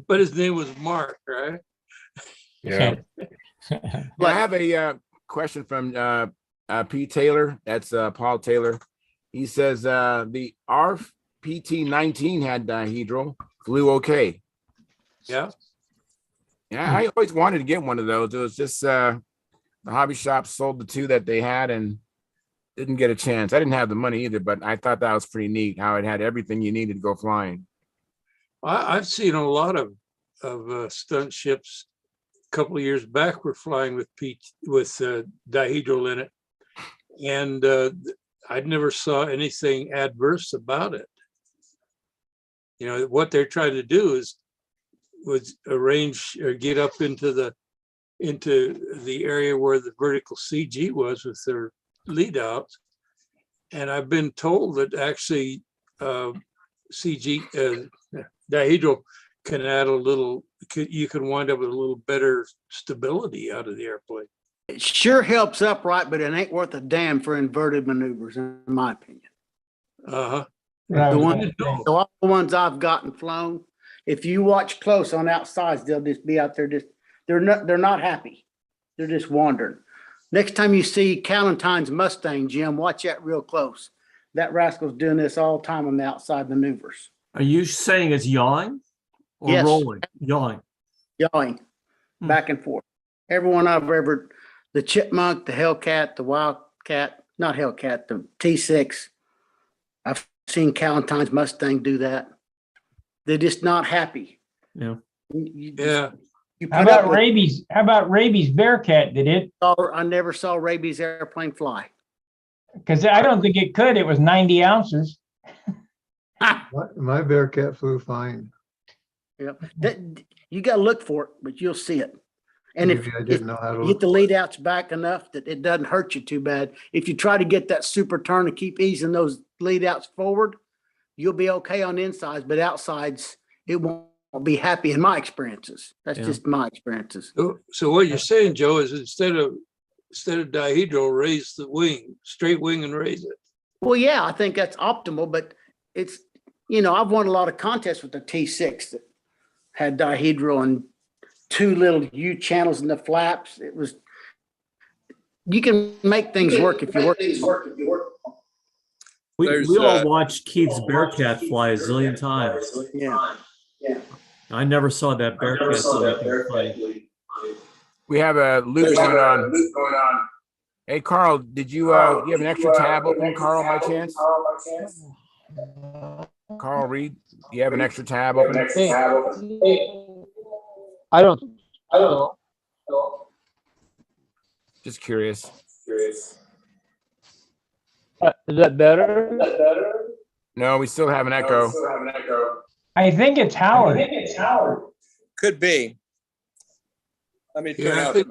but his name was Mark, right? Yeah. Well, I have a question from P. Taylor. That's Paul Taylor. He says the ARF PT-19 had dihedral, flew okay. Yeah. Yeah, I always wanted to get one of those. It was just the hobby shop sold the two that they had and didn't get a chance. I didn't have the money either, but I thought that was pretty neat how it had everything you needed to go flying. I've seen a lot of stunt ships a couple of years back were flying with dihedral in it. And I never saw anything adverse about it. What they're trying to do was arrange or get up into the area where the vertical CG was with their lead out. And I've been told that actually CG dihedral can add you can wind up with a little better stability out of the airplane. It sure helps upright, but it ain't worth a damn for inverted maneuvers, in my opinion. Uh-huh. So all the ones I've gotten flown, if you watch close on outsides, they'll just be out there they're not happy. They're just wandering. Next time you see Callentine's Mustang, Jim, watch that real close. That rascal's doing this all the time on the outside maneuvers. Are you saying it's yawing or Yes. rolling? Yawing. Yawing back and forth. Everyone I've ever, the Chipmunk, the Hellcat, the Wildcat, not Hellcat, the T6. I've seen Callentine's Mustang do that. They're just not happy. Yeah. Yeah. How about Raby's? How about Raby's Bearcat? Did it? I never saw Raby's airplane fly. Because I don't think it could. It was 90 ounces. my Bearcat flew fine. Yep. You got to look for it, but you'll see it. And Maybe if I didn't know how to you look get the lead outs back enough that it doesn't hurt you too bad, if you try to get that super turn and keep easing those lead outs forward, you'll be okay on insides, but outsides, it won't be happy in my experiences. That's just my experiences. So what you're saying, Joe, is instead of dihedral, raise the wing, straight wing and raise it. Well, yeah, I think that's optimal, but it's, I've won a lot of contests with the T6 that had dihedral and two little U channels in the flaps. You can make things work if you work. We all watched Keith's Bearcat fly a zillion times. Yeah. I never saw that Bearcat do anything funny. We have a loop going on. Hey, Carl, did you you have an extra tab open, Carl, by chance? Carl Reed, you have an extra tab open? I don't. Just curious. Is that better? No, we still have an echo. I think it's Howard. Could be. Let me turn Yeah, I out. think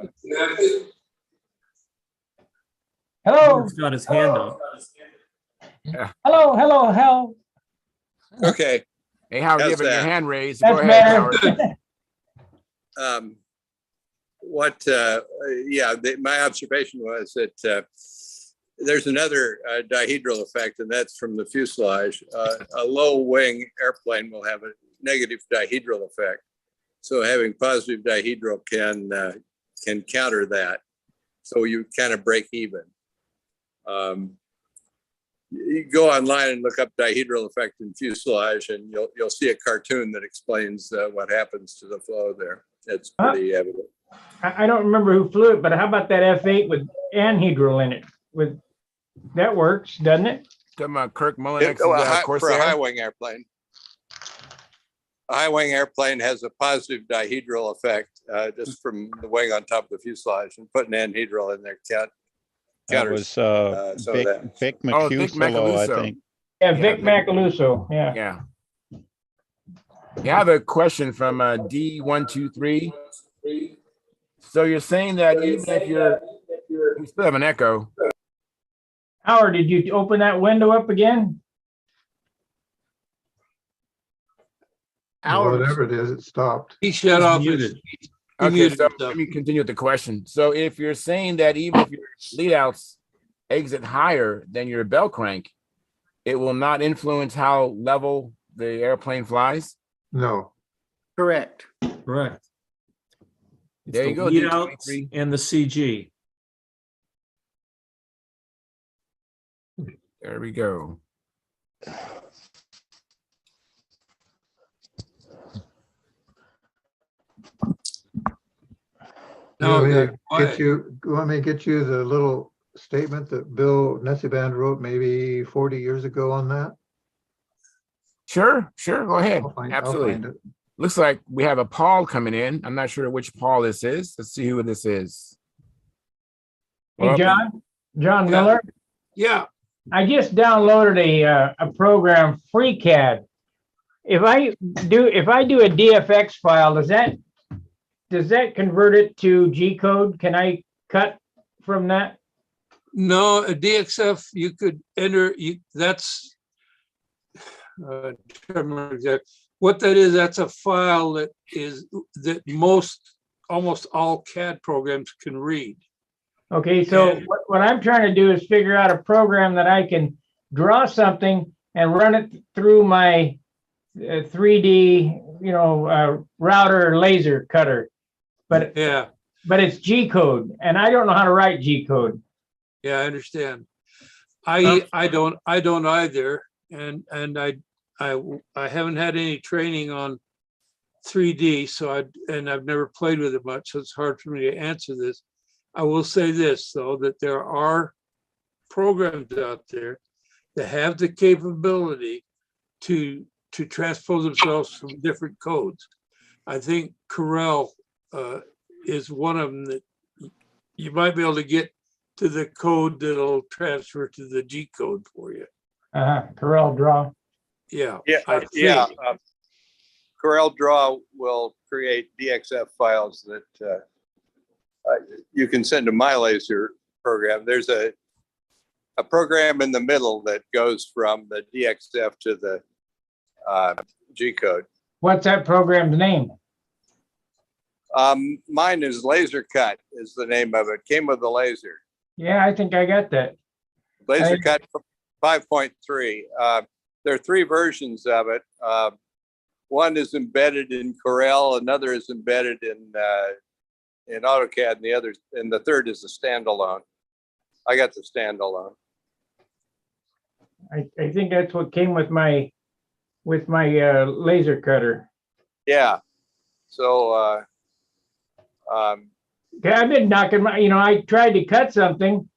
Hello, He's got his hand up. hello. Okay. Hey, Howard, you How's have your that? hand raised. That's Go ahead, better. Howard. My observation was that there's another dihedral effect, and that's from the fuselage. A low wing airplane will have a negative dihedral effect. So having positive dihedral can counter that. So you kind of break even. You go online and look up dihedral effect in fuselage, and you'll see a cartoon that explains what happens to the flow there. It's pretty evident. I don't remember who flew it, but how about that F8 with anhedral in it? That works, doesn't it? Talking about Kirk Mullenix's For a Corsair. high wing airplane. A high wing airplane has a positive dihedral effect just from the wing on top of the fuselage, and putting anhedral in there That counters was some of that. Vic Oh, Vic Macuso, I Macaluso. think. Yeah, Yeah, Vic Macaluso, yeah. Yeah. Yeah, I have a question from D123. So you're saying that even if you still have an echo. Howard, did you open that window up again? Whatever it is, it stopped. he shut off his. muted. he Okay, muted so himself. let me continue with the question. So if you're saying that even if your lead outs exit higher than your bell crank, it will not influence how level the airplane flies? No. Correct. Correct. It's There the you go, lead outs D23. and the CG. There we go. No, You that quiet. want me to get you the little statement that Bill Netzeband wrote maybe 40 years ago on that? Sure, go ahead. I'll find Absolutely. it. Looks like we have a Paul coming in. I'm not sure which Paul this is. Let's see who this is. Hey, Well, John Yeah. Miller, Yeah, I just downloaded a program, FreeCAD. If I do a DFX file, does that convert it to G code? Can I cut from that? no, a DXF, you could enter, that's, trying to remember exactly. What that is, that's a file that almost all CAD programs can read. Okay, so And- what I'm trying to do is figure out a program that I can draw something and run it through my 3D, router laser cutter. But it's G code, and I don't know how to write G code. Yeah, I understand. I don't either, and I haven't had any training on 3D, so I've never played with it much, so it's hard for me to answer this. I will say this, though, that there are programs out there that have the capability to transpose themselves from different codes. I think Corel is one of them that you might be able to get to the code that'll transfer to the G code for you. Corel Draw. Yeah. Yeah, yeah. Corel Draw will create DXF files that you can send to my laser program. There's a program in the middle that goes from the DXF to the G code. What's that program's name? Mine is Laser Cut is the name of it. Came with the laser. Yeah, I think I got that. Laser Cut 5.3. There are 3 versions of it. One is embedded in Corel, another is embedded in AutoCAD, and the third is the standalone. I got the standalone. I think that's what came with my laser cutter. Yeah. So I've been knocking I tried to cut something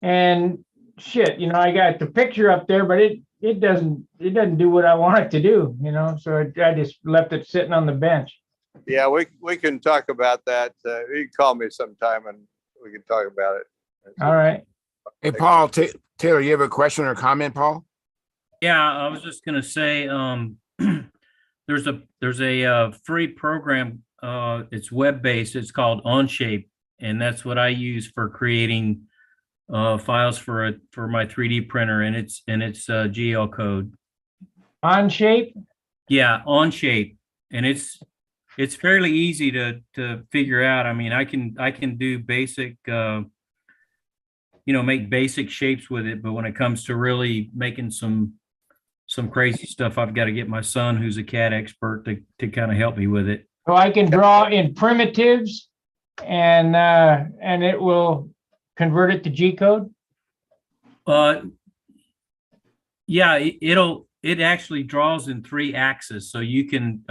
And shit, I got the picture up there, but it doesn't do what I want it to do, so I just left it sitting on the bench. Yeah, we can talk about that. You can call me sometime and we can talk about it. All right. Hey, Paul, Taylor, you have a question or comment, Paul? Yeah, I was just gonna say, there's a free program. It's web-based. It's called Onshape, and that's what I use for creating files for my 3D printer, and it's GL code. Onshape? Yeah, Onshape, and it's fairly easy to figure out. I mean, I can do basic, make basic shapes with it, but when it comes to really making some crazy stuff, I've got to get my son, who's a CAD expert, to kind of help me with it. So I can draw in primitives and it will convert it to G code? Yeah, it actually draws in 3 axes. So you can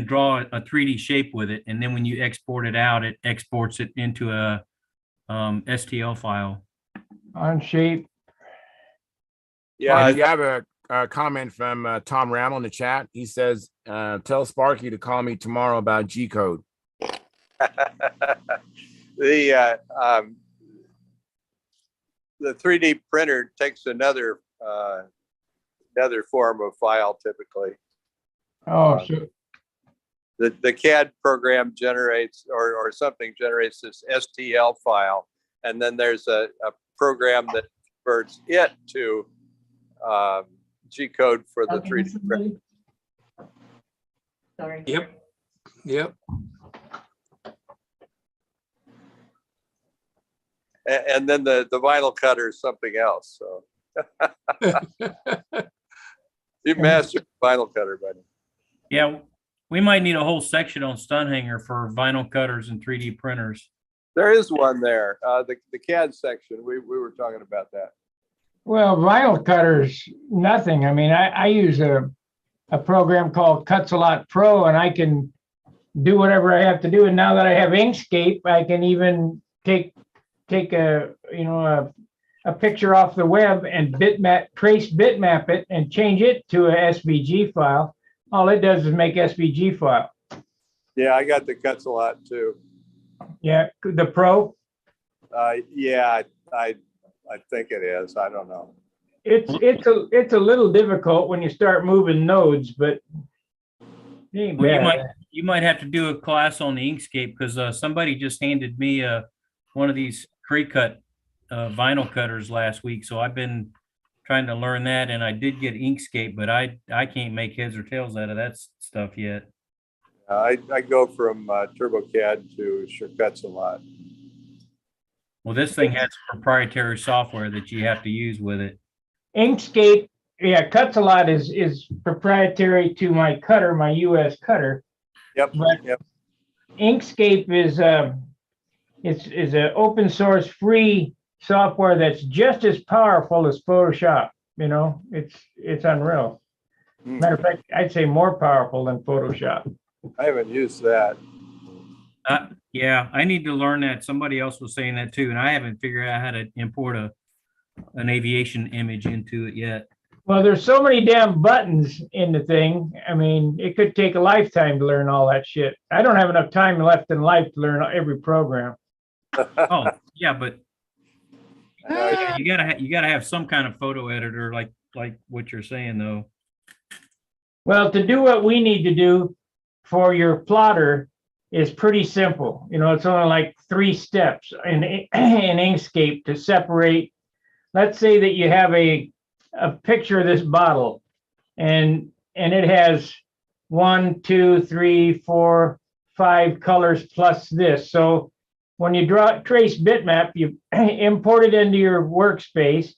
draw a 3D shape with it, and then when you export it out, it exports it into a STL file. Onshape. Yeah, You have a comment from Tom Rammel in the chat. He says, tell Sparky to call me tomorrow about G code. the 3D printer takes another form of file typically. Oh, sure. The CAD program generates or something generates this STL file, and then there's a program that converts it to G code for the 3D printer. Sorry. Yep. And then the vinyl cutter is something else. So you mastered vinyl cutter, buddy. Yeah, we might need a whole section on Stunthangar for vinyl cutters and 3D printers. There is one there. The CAD section. We were talking about that. Well, vinyl cutters, nothing. I mean, I use a program called Cuts-A-Lot Pro, and I can do whatever I have to do. And now that I have Inkscape, I can even take a picture off the web and trace bitmap it and change it to a SVG file. All it does is make SVG file. Yeah, I got the Cuts-A-Lot too. Yeah, the Pro. Yeah, I think it is. I don't know. It's a little difficult when you start moving nodes, but it ain't bad. You might have to do a class on the Inkscape, because somebody just handed me one of these pre-cut vinyl cutters last week. So I've been trying to learn that, and I did get Inkscape, but I can't make heads or tails out of that stuff yet. I go from TurboCAD to Cuts-A-Lot. Well, this thing has proprietary software that you have to use with it. Inkscape, yeah, Cuts-A-Lot is proprietary to my cutter, my US cutter. Yep. But Inkscape is an open source free software that's just as powerful as Photoshop. It's unreal. Matter of fact, I'd say more powerful than Photoshop. I haven't used that. Yeah, I need to learn that. Somebody else was saying that too, and I haven't figured out how to import an aviation image into it yet. Well, there's so many damn buttons in the thing. I mean, it could take a lifetime to learn all that shit. I don't have enough time left in life to learn every program. Oh, yeah, but you gotta have some kind of photo editor, like what you're saying, though. Well, to do what we need to do for your plotter is pretty simple. It's only like 3 steps in Inkscape to separate. Let's say that you have a picture of this bottle, and it has 1, 2, 3, 4, 5 colors plus this. So when you trace bitmap, you import it into your workspace,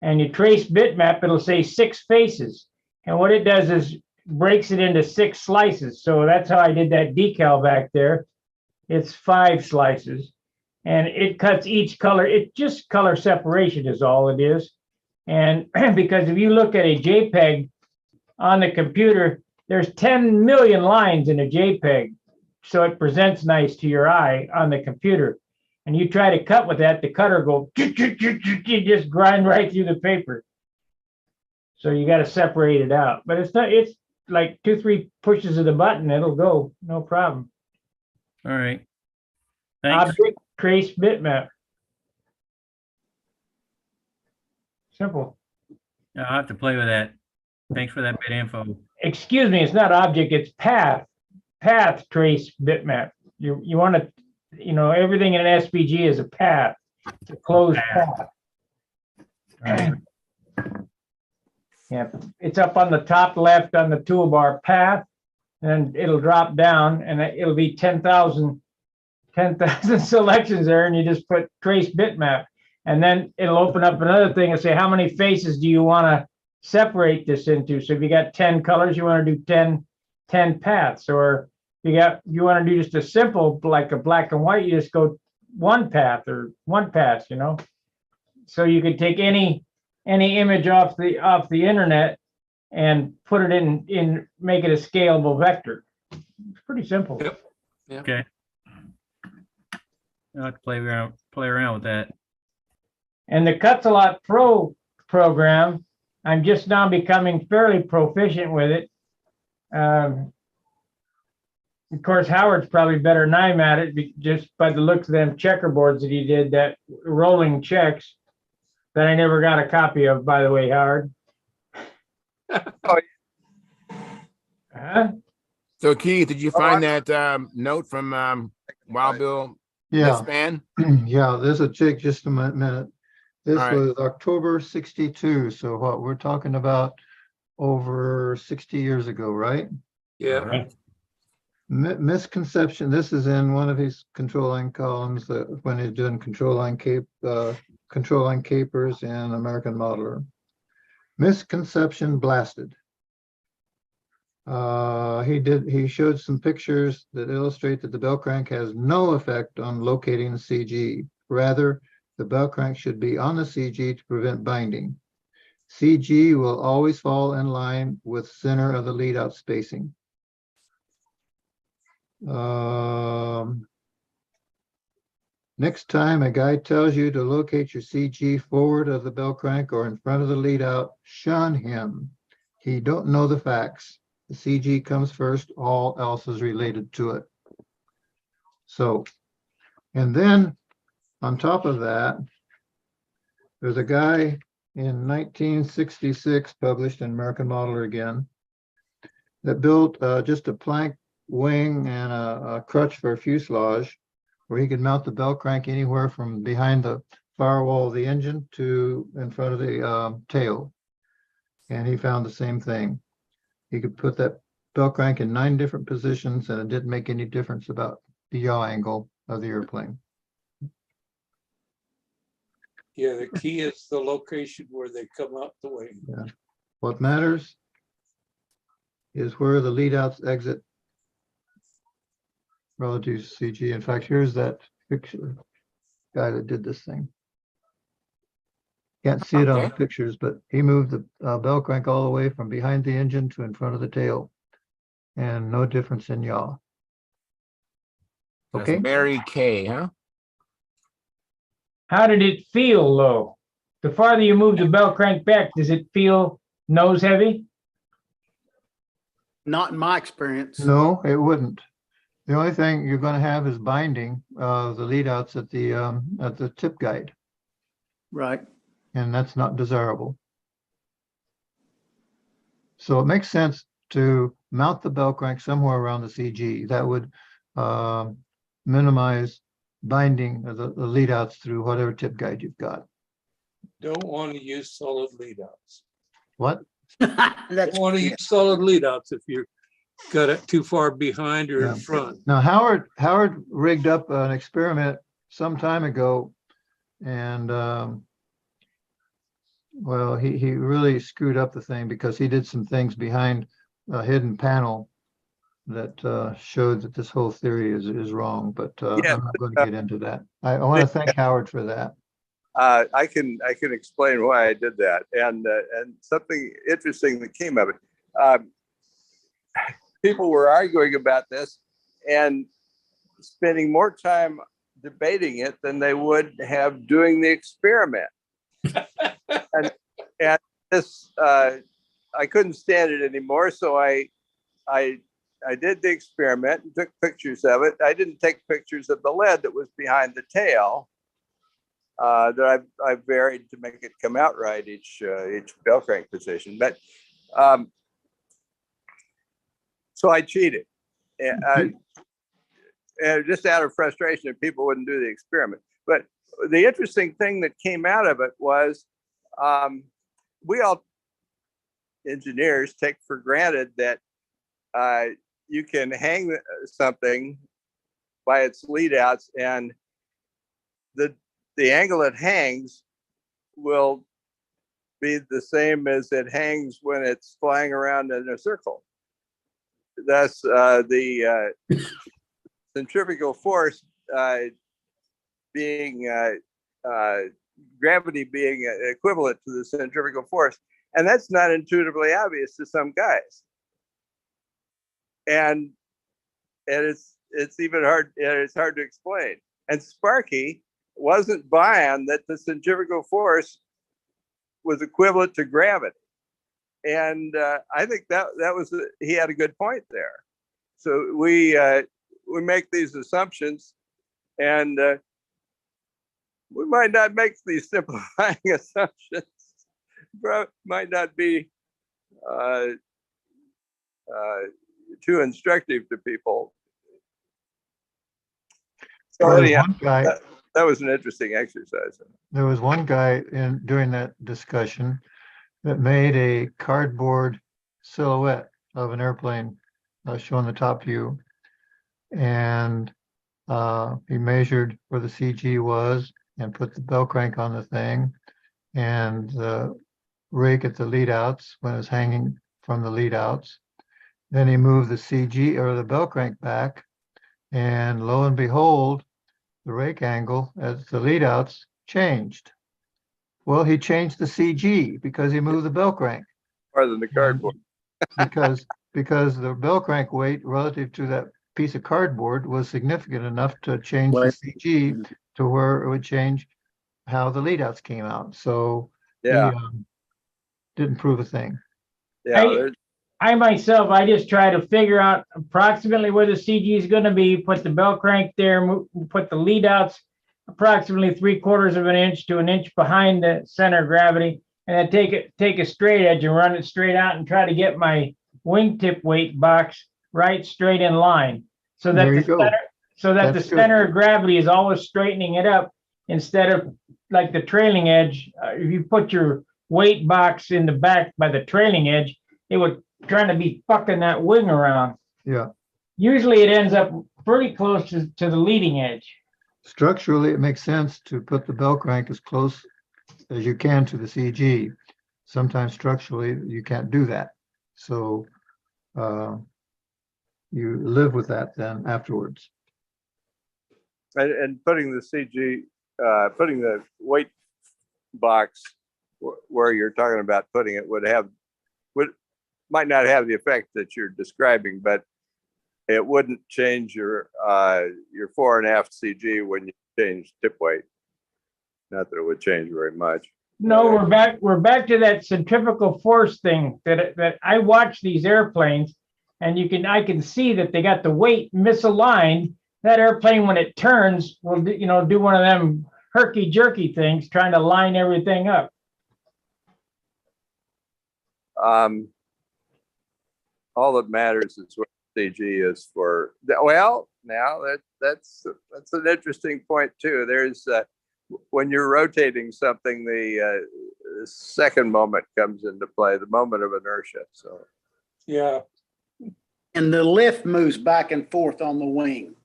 and you trace bitmap, it'll say 6 faces. And what it does is breaks it into 6 slices. So that's how I did that decal back there. It's 5 slices, and it cuts each color. It just color separation is all it is. And because if you look at a JPEG on the computer, there's 10 million lines in a JPEG. So it presents nice to your eye on the computer. and you try to cut with that, the cutter go, you just grind right through the paper. So you got to separate it out. But it's like 2-3 pushes of the button, it'll go, no problem. All right. Thanks. Object trace bitmap. Simple. I'll have to play with that. Thanks for that bit of info. Excuse me, it's not object, it's path trace bitmap. You want to, everything in an SVG is a path. It's a closed path. Right. Yeah, it's up on the top left on the toolbar, path, and it'll drop down, and it'll be 10,000 selections there, and you just put trace bitmap, and then it'll open up another thing and say, how many faces do you want to separate this into? So if you got 10 colors, you want to do 10 paths, or you want to do just a simple, like a black and white, you just go one path or one pass, So you could take any image off the internet and put it in make it a scalable vector. It's pretty simple. Yep. Okay. I'll have to play around with that. And the Cuts-A-Lot Pro program, I'm just now becoming fairly proficient with it. Of course, Howard's probably better than I'm at it, just by the looks of them checkerboards that he did, that rolling checks that I never got a copy of, by the way, Howard. So Keith, did you find that note from Wild Bill? Yeah. Span? Yeah, there's a check, just a minute. This All right. was October 62. So what we're talking about over 60 years ago, right? Yeah. Misconception. This is in one of his control line columns when he's doing control line capers in American Modeler. Misconception blasted. He showed some pictures that illustrate that the bell crank has no effect on locating the CG. Rather, the bell crank should be on the CG to prevent binding. CG will always fall in line with center of the lead out spacing. Next time a guy tells you to locate your CG forward of the bell crank or in front of the lead out, shun him. He don't know the facts. The CG comes first, all else is related to it. So, and then on top of that, there's a guy in 1966 published in American Modeler again that built just a plank wing and a crutch for a fuselage where he could mount the bell crank anywhere from behind the firewall of the engine to in front of the tail. And he found the same thing. He could put that bell crank in 9 different positions and it didn't make any difference about the yaw angle of the airplane. Yeah, the key is the location where they come out the wing. Yeah. What matters is where the lead outs exit relative to CG. In fact, here's that picture guy that did this thing. Can't see it on the pictures, but he moved the bell crank all the way from behind the engine to in front of the tail, and no difference in yaw. Okay. That's Mary Kay, huh? How did it feel, though? The farther you move the bell crank back, does it feel nose heavy? Not in my experience. No, it wouldn't. The only thing you're going to have is binding of the lead outs at the tip guide. Right. And that's not desirable. So it makes sense to mount the bell crank somewhere around the CG. That would minimize binding of the lead outs through whatever tip guide you've got. Don't want to use solid lead outs. What? That's Don't want to use solid lead outs if you're got it too far behind or in front. Now Howard rigged up an experiment some time ago, and well, he really screwed up the thing because he did some things behind a hidden panel that showed that this whole theory is wrong. But Yeah, I'm not going to get into that. I want to thank Howard for that. I can explain why I did that, and something interesting that came of it. People were arguing about this and spending more time debating it than they would have doing the experiment. and this, I couldn't stand it anymore. So I did the experiment and took pictures of it. I didn't take pictures of the lead that was behind the tail that I varied to make it come out right each bell crank position. But so I cheated, and just out of frustration that people wouldn't do the experiment. But the interesting thing that came out of it was we all engineers take for granted that you can hang something by its lead outs, and the angle it hangs will be the same as it hangs when it's flying around in a circle. Thus, the centrifugal force being gravity being equivalent to the centrifugal force, and that's not intuitively obvious to some guys. And it's even hard. It's hard to explain. And Sparky wasn't buying that the centrifugal force was equivalent to gravity. And I think that was he had a good point there. So we make these assumptions, and we might not make these simplifying assumptions. Might not be too instructive to people. So anyhow, that was an interesting exercise. There was one guy during that discussion that made a cardboard silhouette of an airplane showing the top view, and he measured where the CG was and put the bell crank on the thing and the rake at the lead outs when it was hanging from the lead outs. Then he moved the CG or the bell crank back, and lo and behold, the rake angle at the lead outs changed. Well, he changed the CG because he moved the bell crank. Rather than the cardboard. because the bell crank weight relative to that piece of cardboard was significant enough to change the CG to where it would change how the lead outs came out. So yeah, he didn't prove a thing. Yeah. I myself, I just try to figure out approximately where the CG is going to be, put the bell crank there, put the lead outs approximately 3/4 of an inch to an inch behind the center of gravity, and then take a straight edge and run it straight out and try to get my wingtip weight box right straight in line, so that the center of gravity is always straightening it up instead of like the trailing edge. If you put your weight box in the back by the trailing edge, it would trying to be fucking that wing around. Yeah. Usually it ends up pretty close to the leading edge. Structurally, it makes sense to put the bell crank as close as you can to the CG. Sometimes structurally, you can't do that. So you live with that then afterwards. And putting the CG, putting the weight box where you're talking about putting it might not have the effect that you're describing, but it wouldn't change your 4.5 CG when you change tip weight. Not that it would change very much. No, we're back to that centrifugal force thing that I watch these airplanes, and I can see that they got the weight misaligned. That airplane, when it turns, will do one of them herky jerky things, trying to line everything up. All that matters is what CG is for. Well, now that's an interesting point too. There's when you're rotating something, the second moment comes into play, the moment of inertia. So yeah, and the lift moves back and forth on the wing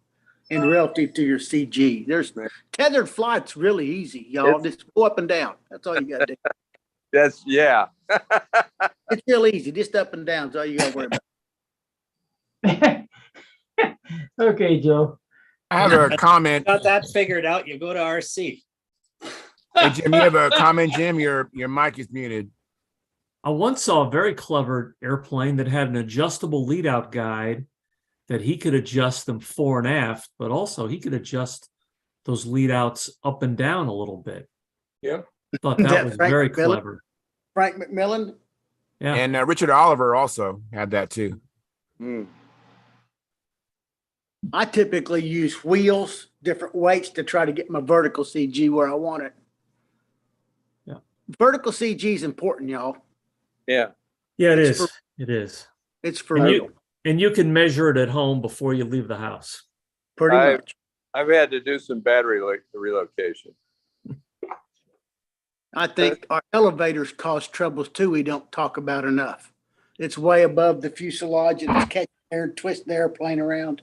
in relative to your CG. There's tethered flight's really easy, y'all. Just go up and down. That's all you got to do. Yeah. It's real easy. Just up and down. That's all you got to worry about. Okay, Joe. I have a comment. Got that figured out. You go to RC. Hey, Jim, you have a comment, Jim? Your mic is muted. I once saw a very clever airplane that had an adjustable lead out guide that he could adjust them fore and aft, but also he could adjust those lead outs up and down a little bit. Yep. Thought that That was Frank very McMillan? clever. Frank McMillan. Yeah. And Richard Oliver also had that too. I typically use wheels, different weights to try to get my vertical CG where I want it. Yeah. Vertical CG is important, y'all. Yeah. Yeah, it It's is. It is. It's for And real, you can measure it at home before you leave the house. pretty much. I've had to do some battery relocation. I think our elevators cause troubles too. We don't talk about enough. It's way above the fuselage and it's catching air and twisting the airplane around.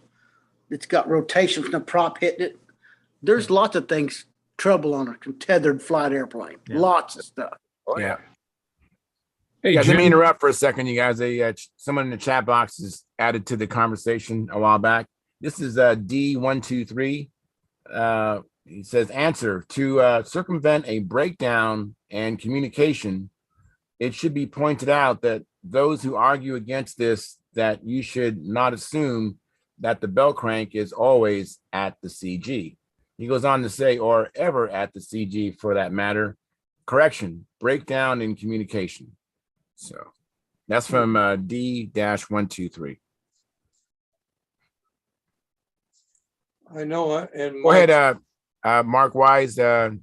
It's got rotation from the prop hitting it. There's lots of things, trouble on a tethered flight airplane. Yeah. Lots of stuff. Oh, Yeah. Hey, Guys, let me Jim, interrupt for a second, you guys. Someone in the chat box is added to the conversation a while back. This is D123. He says, answer to circumvent a breakdown and communication. It should be pointed out that those who argue against this, that you should not assume that the bell crank is always at the CG. He goes on to say, or ever at the CG for that matter. Correction, breakdown in communication. So that's from D-123. I know, and Go ahead, Mark Wise. Go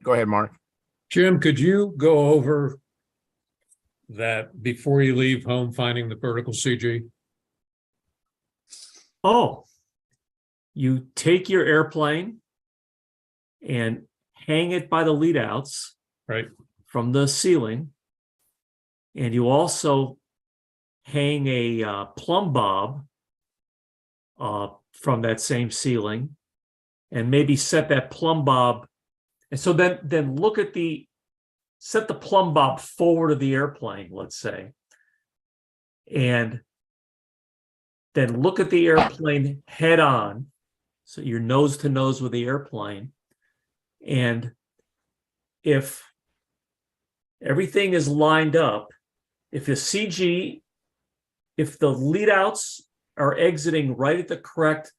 ahead, Mark. Jim, could you go over that before you leave home, finding the vertical CG? Oh, you take your airplane and hang it by the lead outs Right. from the ceiling. And you also hang a plumb bob from that same ceiling and maybe set that plumb bob. And so then look at set the plumb bob forward of the airplane, let's say. And then look at the airplane head on. So you're nose to nose with the airplane. And if everything is lined up, if the lead outs are exiting right at the correct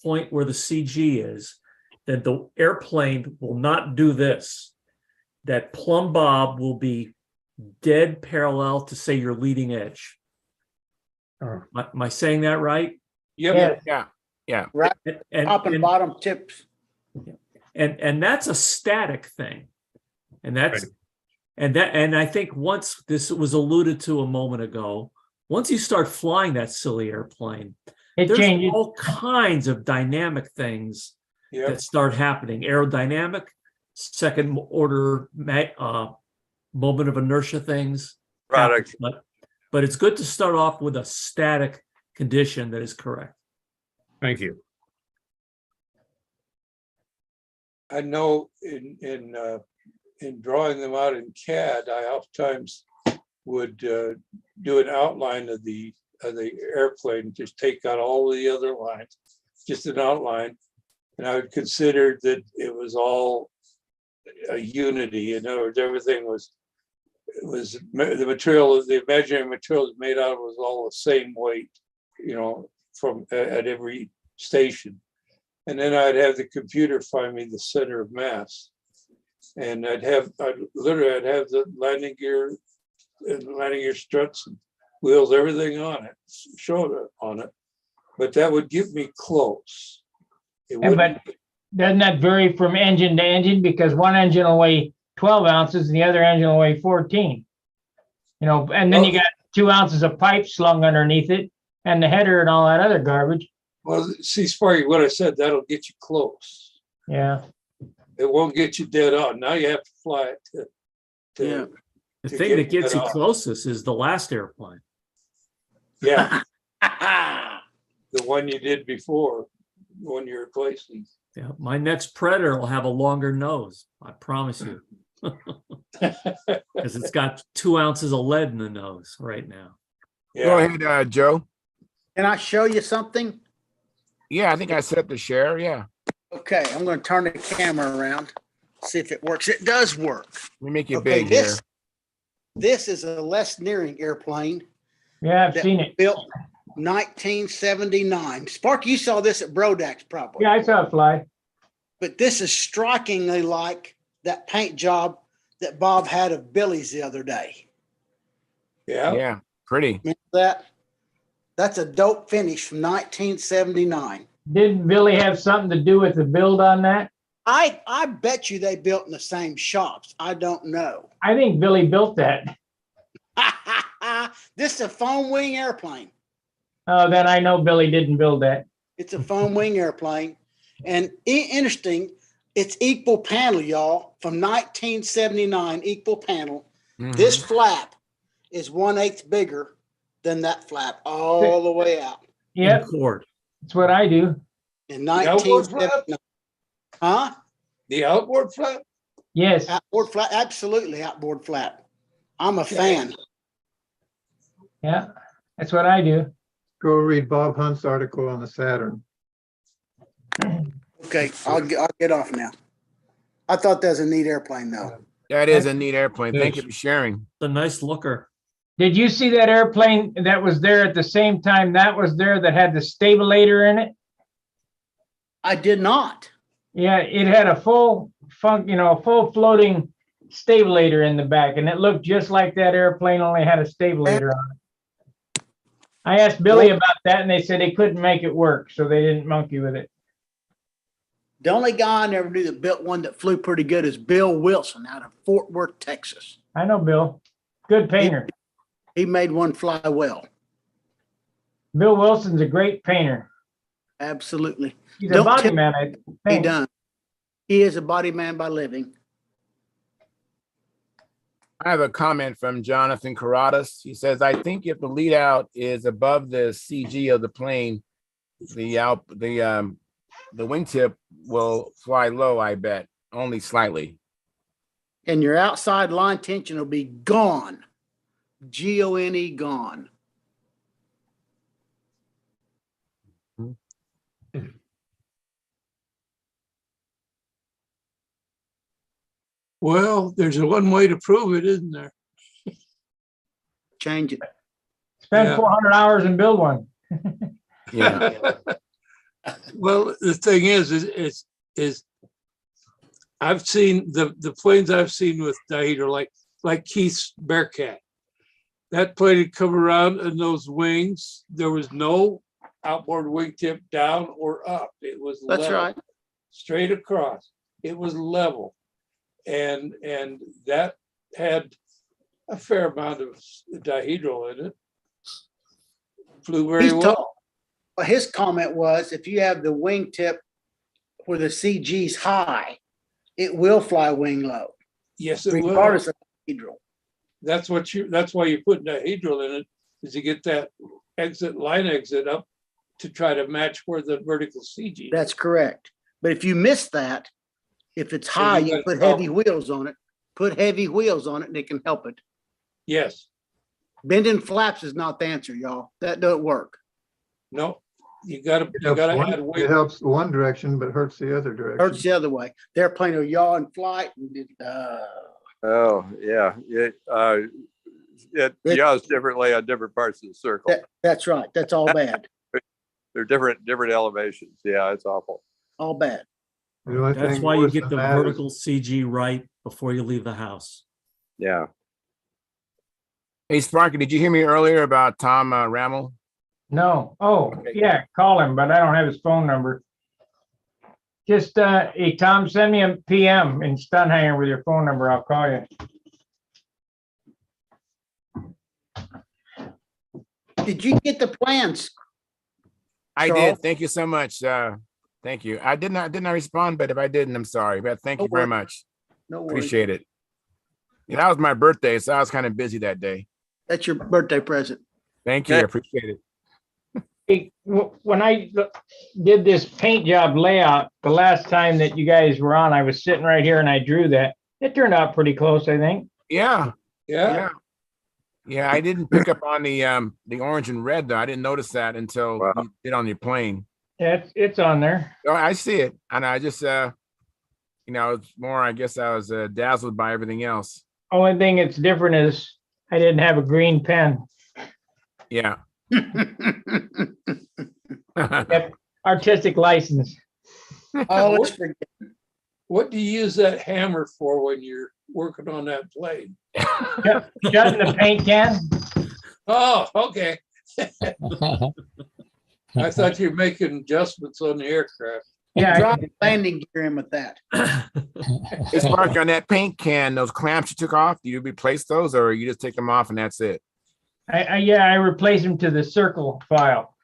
point where the CG is, then the airplane will not do this. That plumb bob will be dead parallel to, say, your leading edge. Am I saying that right? yep, Yeah. Right. And, Top and bottom tips. and that's a static thing. And that's and I think once this was alluded to a moment ago, once you start flying that silly airplane, It there's changes. all kinds of dynamic things yep. that start happening. Aerodynamic, second order moment of inertia things. Product. But it's good to start off with a static condition that is correct. Thank you. I know in drawing them out in CAD, I oftentimes would do an outline of the airplane, just take out all the other lines, just an outline, and I would consider that it was all a unity. In other words, everything was the material, the imaginary material it was made out of was all the same weight, from at every station. And then I'd have the computer find me the center of mass. And I'd have the landing gear struts and wheels, everything on it, showed it on it. But that would get me close. But doesn't that vary from engine to engine? Because one engine will weigh 12 ounces and the other engine will weigh 14. And then you got 2 ounces of pipe slung underneath it and the header and all that other garbage. Well, see, Sparky, what I said, that'll get you close. Yeah. It won't get you dead on. Now you have to fly it Yeah. The to thing get that gets that you off. closest is the last airplane. Yeah, the one you did before, the one you're replacing. Yeah, my next Predator will have a longer nose. I promise you. Because it's got 2 ounces of lead in the nose right now. Go Yeah, ahead, Joe. Can I show you something? Yeah, I think I set up the share. Yeah. Okay, I'm going to turn the camera around, see if it works. It does work. Let me make it Okay, big here. this is a Les Nearing airplane Yeah, I've that seen was it. built 1979. Spark, you saw this at Brodak's probably. Yeah, I saw it fly. but this is strikingly like that paint job that Bob had of Billy's the other day. Yeah. Yeah, pretty. Remember that? That's a dope finish from 1979. Didn't Billy have something to do with the build on that? I bet you they built in the same shops. I don't know. I think Billy built that. This is a foam wing airplane. Oh, then I know Billy didn't build that. It's a foam wing airplane. And interesting, it's equal panel, y'all, from 1979, equal panel. Mhm. This flap is 1/8 bigger than that flap all the way out. Yep, Cord. that's what I do. In outboard flap? 1979. Huh? The outboard flap? Yes. Outboard flap, absolutely outboard flap. I'm a fan. Yeah, that's what I do. Go read Bob Hunt's article on the Saturn. Okay, I'll get off now. I thought that was a neat airplane though. That is a neat airplane. Thank you Yes. for sharing. The nice looker. Did you see that airplane that was there at the same time that was there that had the stabilator in it? I did not. Yeah, it had a full full floating stabilator in the back, and it looked just like that airplane, only had a stabilator on it. I asked Billy about that, and they said they couldn't make it work, so they didn't monkey with it. The only guy I never knew that built one that flew pretty good is Bill Wilson out of Fort Worth, Texas. I know Bill, good painter. He made one fly well. Bill Wilson's a great painter. Absolutely. He's a Don't body tell- man, I He think. done. He is a body man by living. I have a comment from Jonathan Carradas. He says, I think if the lead out is above the CG of the plane, the wingtip will fly low, I bet, only slightly. And your outside line tension will be gone. Gone, gone. Well, there's a one way to prove it, isn't there? Change it. Spend Yeah. 400 hours and build one. Yeah. Well, the thing is I've seen the planes I've seen with dihedral, like Keith's Bearcat. That plane had come around and those wings, there was no outboard wingtip down or up. It was That's level, right. straight across. It was level. And that had a fair amount of dihedral in it. Flew very He's well. Well, his comment was, if you have the wingtip where the CG's high, it will fly wing low, Yes, it will. regardless of dihedral. That's why you put dihedral in it, is to get that line exit up to try to match where the vertical CG. That's correct. But if you miss that, if it's So high, you you got put a heavy problem. wheels on it. Put heavy wheels on it and it can help it. Yes, Bending flaps is not the answer, y'all. That doesn't work. no, you gotta add It weight. helps one direction, but hurts the other direction. Hurts the other way. They're playing a yaw in flight. Oh, yeah. It yaws differently on different parts of the circle. That's right. That's all bad. They're different elevations. Yeah, it's awful. All bad. The only That's thing why you worse get than the that is- vertical CG right before you leave the house. Yeah. Hey, Sparky, did you hear me earlier about Tom Rammel? No. Oh, yeah, call him, but I don't have his phone number. Just, hey, Tom, send me a PM in Stunthangar with your phone number. I'll call you. Did you get the plans? I Charles? did. Thank you so much. Thank you. I did not respond, but if I didn't, I'm sorry. But thank you very much. No worries. Appreciate it. Yeah, that was my birthday, so I was kind of busy that day. That's your birthday present. Thank you. I appreciate it. Hey, when I did this paint job layout, the last time that you guys were on, I was sitting right here and I drew that. It turned out pretty close, I think. Yeah. Yeah, Yeah, I didn't pick up on the orange and red though. I didn't notice that until Wow. you did on your plane. Yeah, it's on there. Oh, I see it. And I just it's more, I guess I was dazzled by everything else. Only thing that's different is I didn't have a green pen. Yeah. Artistic license. Oh, let's forget. What do you use that hammer for when you're working on that blade? Shutting the paint can. Oh, okay. I thought you were making adjustments on the aircraft. Yeah. Drop landing gear in with that. It's Mark, on that paint can, those clamps you took off, do you replace those or you just take them off and that's it? I replace them to the circle file.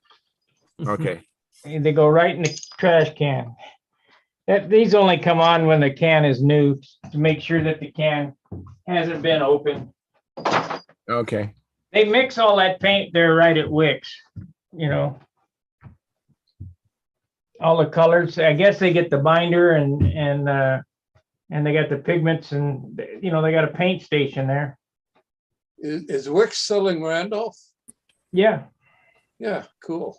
Okay. And they go right in the trash can. These only come on when the can is new to make sure that the can hasn't been opened. Okay. They mix all that paint there right at Wix, you know. All the colors. I guess they get the binder and they got the pigments and you know they got a paint station there. Is Wix selling Randolph? Yeah, Yeah, cool.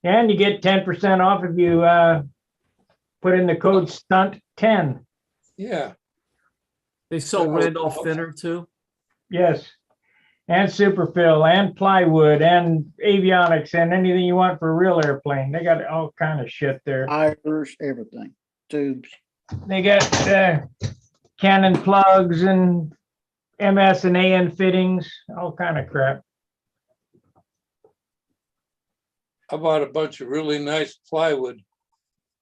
and you get 10% off if you put in the code STUNT10. Yeah. They sell Randolph thinner too. Yes, and superfill and plywood and avionics and anything you want for a real airplane. They got all kind of shit there. Tires, everything, tubes. They got Canon plugs and MS and AN fittings, all kind of crap. I bought a bunch of really nice plywood.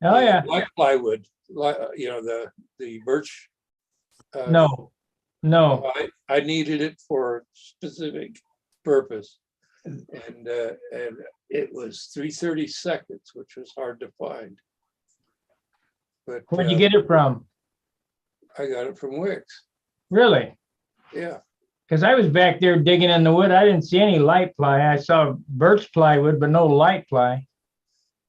Oh yeah. Like plywood, like the birch. No. I needed it for a specific purpose, and it was 3/32, which was hard to find. But Where'd you get it from? I got it from Wix. Really? Yeah. Because I was back there digging in the wood. I didn't see any light ply. I saw birch plywood, but no light ply.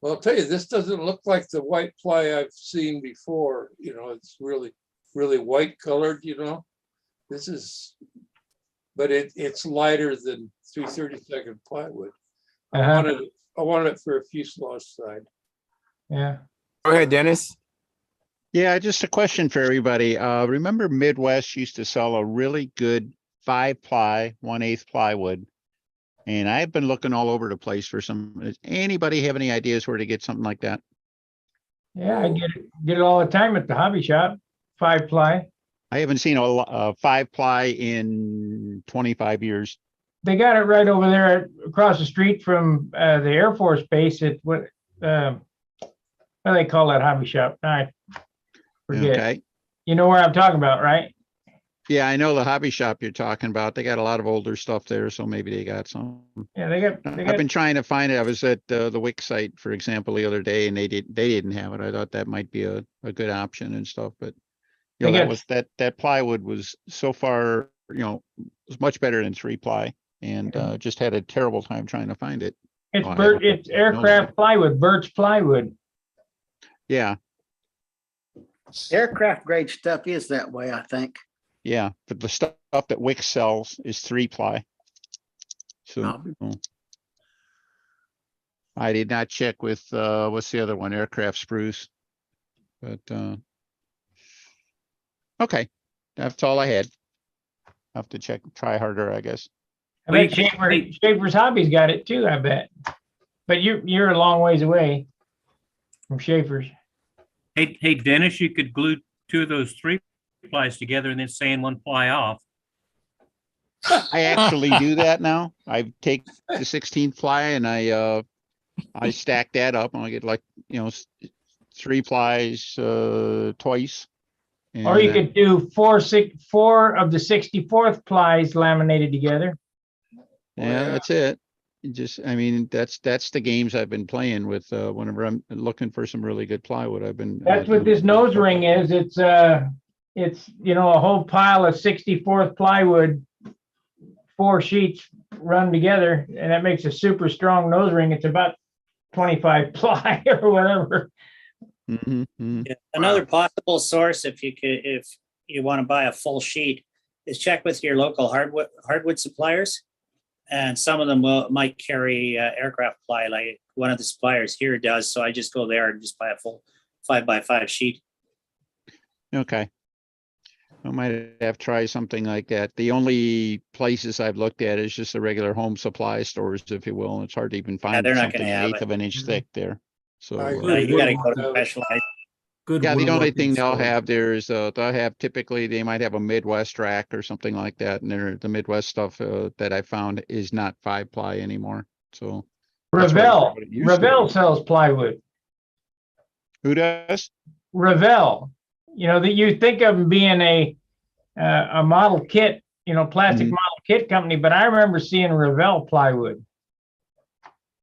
Well, I'll tell you, this doesn't look like the white ply I've seen before. You know, it's really, really white colored, you know. This is, but it's lighter than 3/32 plywood. I wanted it for a fuselage side. Yeah. Go ahead, Dennis. Yeah, just a question for everybody. Remember Midwest used to sell a really good 5-ply, 1/8 plywood. And I've been looking all over the place for some. Does anybody have any ideas where to get something like that? Yeah, I get it all the time at the hobby shop. 5-ply. I haven't seen a 5-ply in 25 years. They got it right over there across the street from the Air Force Base at what do they call that hobby shop? I forget. Okay. You know where I'm talking about, right? Yeah, I know the hobby shop you're talking about. They got a lot of older stuff there, so maybe they got some. Yeah, they got. I've been trying to find it. I was at the Wix site, for example, the other day, and they didn't have it. I thought that might be a good option and stuff, but you know, that plywood was so far, you know, was much better than 3-ply, and just had a terrible time trying to find it. It's aircraft plywood, birch plywood. Yeah. Aircraft grade stuff is that way, I think. Yeah, but the stuff that Wix sells is 3-ply. So I did not check with what's the other one, Aircraft Spruce. But okay, that's all I had. I have to try harder, I guess. I bet Schaefer's Hobby's got it too, I bet. But you're a long ways away from Schaefer's. Hey, Dennis, you could glue 2 of those 3-plies together and then sand 1 ply off. I actually do that now. I take the 16th ply and I stack that up and I get, like, you know, 3 plies twice. Or you could do 4 of the 64th plies laminated together. Yeah, that's it. I mean, that's the games I've been playing with whenever I'm looking for some really good plywood. That's what this nose ring is. It's you know, a whole pile of 64th plywood, 4 sheets run together, and that makes a super strong nose ring. It's about 25 ply or whatever. Yeah. Another possible source, if you want to buy a full sheet, is check with your local hardwood suppliers, and some of them might carry aircraft ply, like one of the suppliers here does. So I just go there and just buy a full 5x5 sheet. Okay. I might have tried something like that. The only places I've looked at is just the regular home supply stores, if you will. And it's hard to even find they're not something gonna an have 1/8 of an inch thick there. So, I No, agree. you gotta go to specialized. good. Yeah, the only woodworking thing they'll store. have there is, they'll have typically, they might have a Midwest rack or something like that. And the Midwest stuff, that I found is not 5-ply anymore. So that's Ravel, what it used to Ravel be. sells plywood. Who does? Ravel, you know, that you think of them being a model kit, you know, plastic Mhm. model kit company, but I remember seeing Ravel plywood.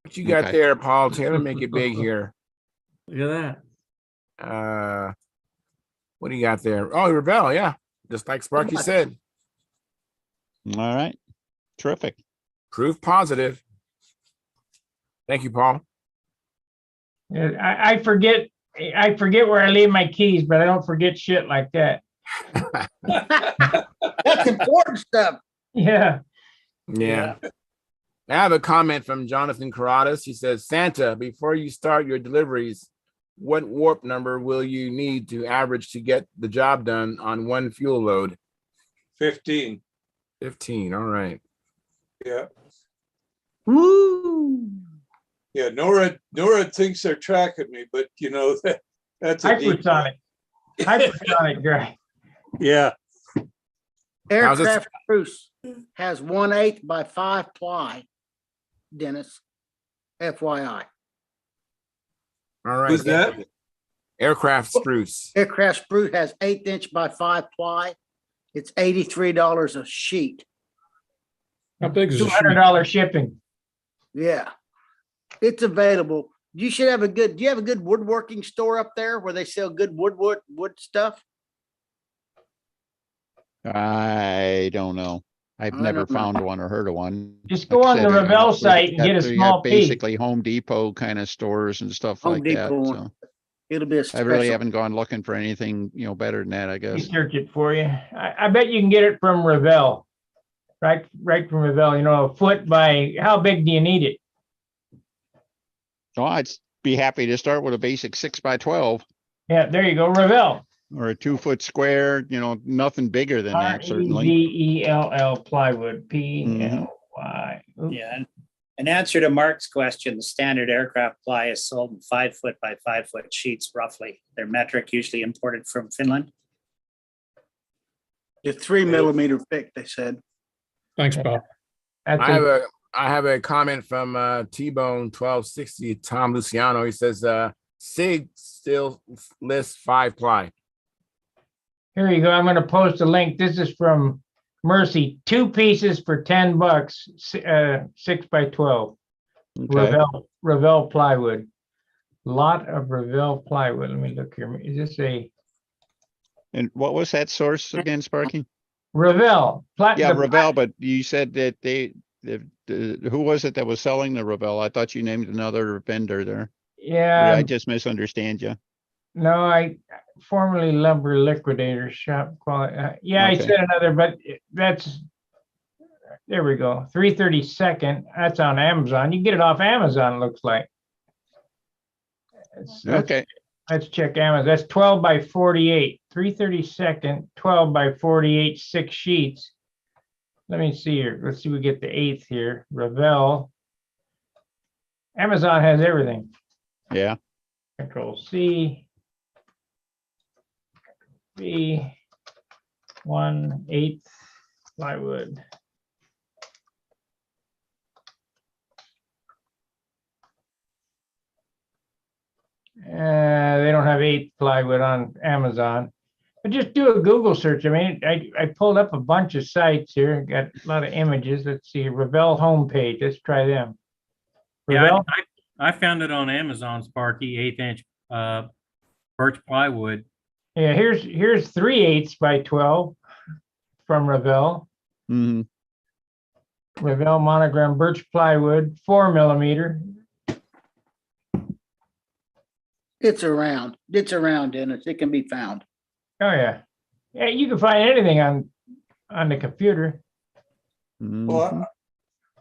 What you got Okay. there, Paul Taylor? Make it big here. Look at that. What do you got there? Oh, Rebel, yeah. Just like Sparky said. All right. Terrific. Proof positive. Thank you, Paul. Yeah, I forget where I leave my keys, but I don't forget shit like that. That's important stuff. Yeah. Yeah. I have a comment from Jonathan Carradas. He says, Santa, before you start your deliveries, what warp number will you need to average to get the job done on one fuel load? 15. 15. All right. Yeah. Woo. Yeah. Nora thinks they're tracking me, but you know, that's a deep. Hypersonic. Hypersonic drive. Yeah. How's this- Aircraft Spruce has 1/8 by 5-ply, Dennis. FYI. All right. Who's that? Aircraft spruce. Aircraft Spruce has 1/8 by 5-ply. It's $83 a sheet. How big is the sheet? $200 shipping. Yeah. It's available. Do you have a good woodworking store up there where they sell good wood stuff? I don't know. I've I never don't know. found one or heard of one. Just go Like I on the said, Ravel we site and got- get a we small got piece. basically Home Depot kind of stores and stuff Home like that. Depot. So It'll be a I special. really haven't gone looking for anything, better than that, I guess. Research it for you. I bet you can get it from Ravel. Right from Ravel, you know, a foot by, how big do you need it? So I'd be happy to start with a basic 6x12 Yeah, there you go, Ravel. or a 2-foot square, nothing bigger than that, certainly. Revell plywood, PLY. Oops. Yeah. And in answer to Mark's question, the standard aircraft ply is sold in 5-foot by 5-foot sheets roughly. They're metric, usually imported from Finland. The 3mm thick, they said. Thanks, Bob. That's I have a comment from T-Bone 1260, Tom Luciano. He says, SIG still lists 5-ply. Here you go. I'm going to post a link. This is from Mercy. 2 pieces for $10, 6x12. Okay. Ravel plywood. Lot of Ravel plywood. Let me look here. Is this a And what was that source again, Sparky? Ravel? Yeah, Ravel, but you said that who was it that was selling the Ravel? I thought you named another vendor there. Or did Yeah. I just misunderstand you? No, I formerly Lumber Liquidator Shop quality. Yeah, I Okay. said another, but that's, there we go. 332nd. That's on Amazon. You can get it off Amazon, it looks like. Okay. Let's check Amazon. That's 12 by 48. 332nd, 12 by 48, 6 sheets. Let me see here. Let's see, we get the 8th here. Ravel. Amazon has everything. Yeah. Control C. B. 1/8 plywood. They don't have 8 plywood on Amazon. But just do a Google search. I mean, I pulled up a bunch of sites here, got a lot of images. Let's see, Ravel homepage. Let's try them. Yeah, Ravel? I found it on Amazon, Sparky, 1/8 birch plywood. Yeah, here's 3/8 by 12 from Ravel. Mhm. Ravel monogram birch plywood, 4mm. It's around, Dennis. It can be found. Oh yeah. Yeah, you can find anything on the computer. Mhm. Well,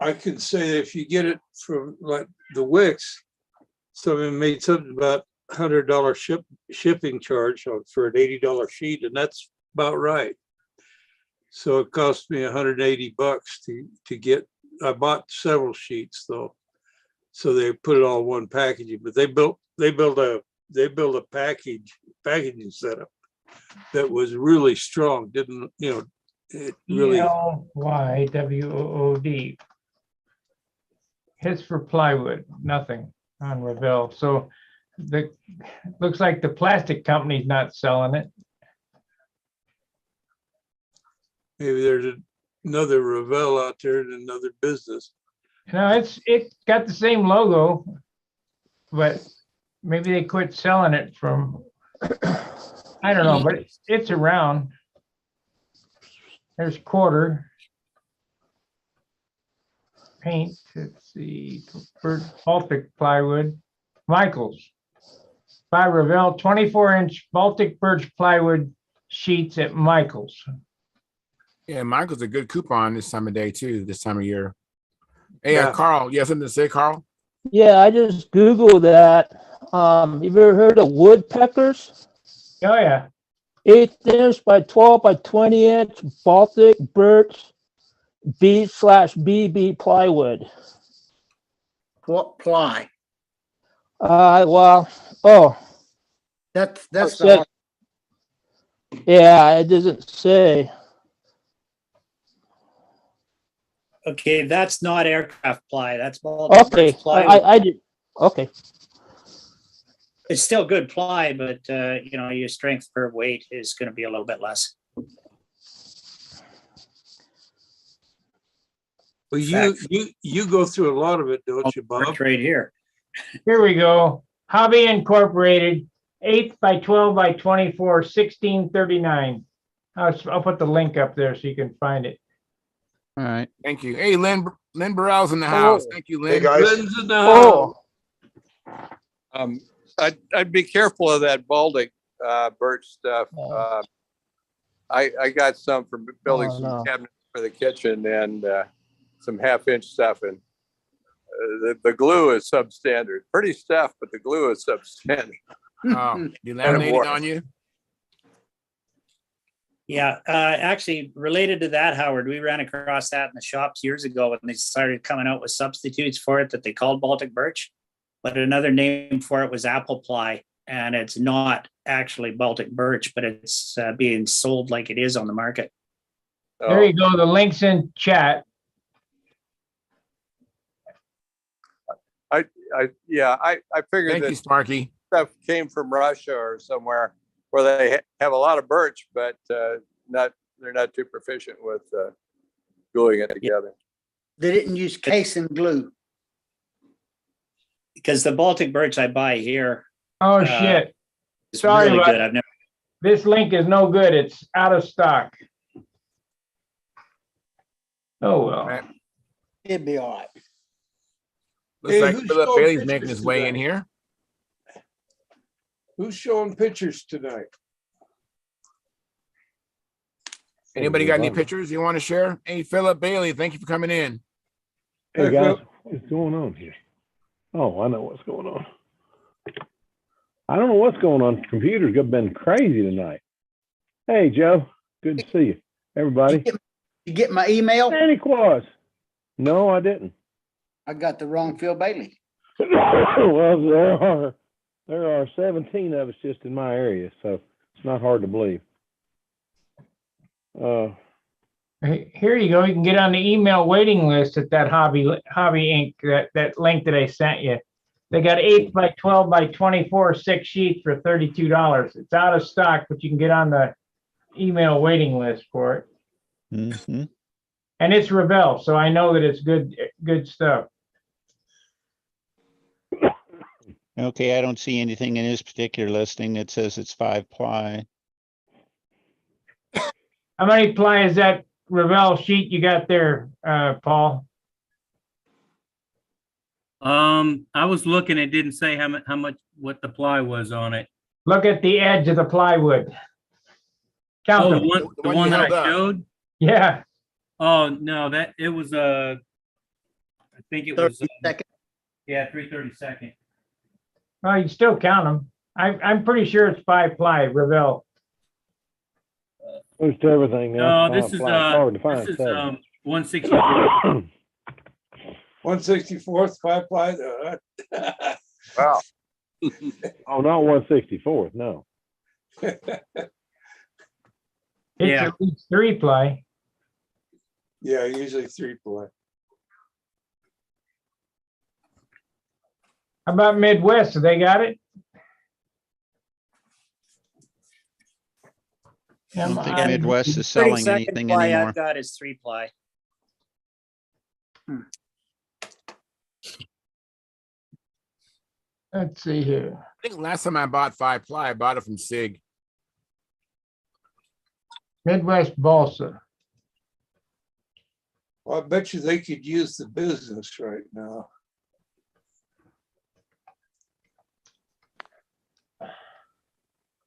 I can say if you get it from like the Wix, someone made something about $100 shipping charge for an $80 sheet, and that's about right. So it cost me $180 to get. I bought several sheets though, So they put it all in one packaging, but they built a packaging setup that was really strong. Didn't, it really, ELYWOOD. Hits for plywood, nothing on Revell. So looks like the plastic company's not selling it. maybe there's another Revell out there in another business. No, it got the same logo, but maybe they quit selling it from, I don't know, but it's around. There's quarter. Paint, let's see, Baltic plywood, Michaels. By Revell, 24-inch Baltic birch plywood sheets at Michaels. Yeah, Michael's a good coupon this time of day too, this time of year. Hey, Yeah. Carl, you have something to say, Carl? Yeah, I just Googled that. You've ever heard of woodpeckers? Oh, yeah. 1/8 by 12 by 20-inch Baltic birch B/BB plywood. What ply? Well, That's it the hard. yeah, it doesn't say. Okay, that's not aircraft ply. That's Baltic Okay, birch plywood. I did. Okay. It's still good ply, but your strength per weight is going to be a little bit less. Well, you go through a lot of it, don't you, Bob? Right here. Here we go. Hobby Incorporated, 8 by 12 by 24, 1639. I'll put the link up there so you can find it. All right. Thank you. Hey, Lynn Burrell's in the house. Thank you, Lynn. Hey, guys. Lynn's in the house. I'd be careful of that Baltic birch stuff. I got some from building some cabinets for the kitchen and some 1/2-inch stuff, and the glue is substandard. Pretty stuff, but the glue is substandard. Oh, you laminating on you? Yeah, actually related to that, Howard, we ran across that in the shops years ago when they started coming out with substitutes for it that they called Baltic birch, but another name for it was apple ply, and it's not actually Baltic birch, but it's being sold like it is on the market. There you go. The link's in chat. I figured Thank that you, Sparky. stuff came from Russia or somewhere where they have a lot of birch, but they're not too proficient with gluing it together. They didn't use case and glue. Because the Baltic birch I buy here Oh, shit. is Sorry really about good. I've never. This link is no good. It's out of stock. Oh, well. It'd be all right. Looks Hey, like who's Philip showing Bailey's making pictures his way in today? here. Who's showing pictures tonight? Anybody got any pictures you want to share? Hey, Philip Bailey, thank you for coming in. Hey, guys, what's going on here? Oh, I know what's going on. I don't know what's going on. Computers have been crazy tonight. Hey, Joe. Good to see you. Everybody. You get my email? Danny Claus. No, I didn't. I got the wrong Phil Bailey. Well, there are 17 of us just in my area, so it's not hard to believe. Here you go. You can get on the email waiting list at that Hobby Inc. That link that I sent you. They got 8 by 12 by 24 6 sheets for $32. It's out of stock, but you can get on the email waiting list for it. Mm-hmm. And it's Revell, so I know that it's good stuff. Okay, I don't see anything in this particular listing that says it's 5-ply. How many ply is that Revell sheet you got there, Paul? I was looking, it didn't say how much, what the ply was on it. Look at the edge of the plywood. Count Oh, them. the one that I showed? Yeah. Oh, no, it was I think it was, 32nd. yeah, 3/32. Well, you still count them. I'm pretty sure it's 5-ply Revell. Close to everything now. No, this is, hard to find. this is 7. 164. 164th, 5 ply. Wow. Oh, not 164th, no. It's Yeah. at least 3-ply. Yeah, usually 3 ply. How about Midwest? Have they got it? I don't think Yeah. Midwest is selling 32nd anything ply anymore. I've got is 3-ply. Let's see here. I think last time I bought 5-ply, I bought it from Sig. Midwest balsa. Well, I bet you they could use the business right now.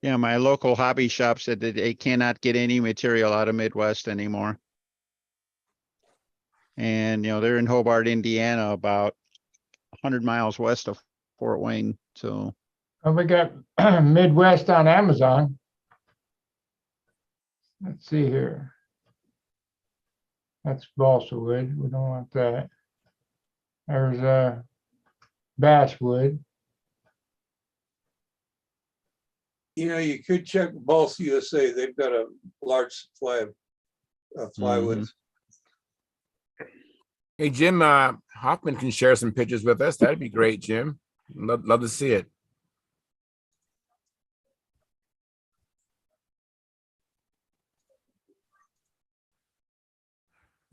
Yeah, my local hobby shop said that they cannot get any material out of Midwest anymore. And, they're in Hobart, Indiana, about 100 miles west of Fort Wayne. So, Well, we got Midwest on Amazon. Let's see here. That's balsa wood. We don't want that. There's basswood. You could check Balsa USA. They've got a large supply of plywood. Hey, Jim Hoffman can share some pictures with us. That'd be great, Jim. Love to see it.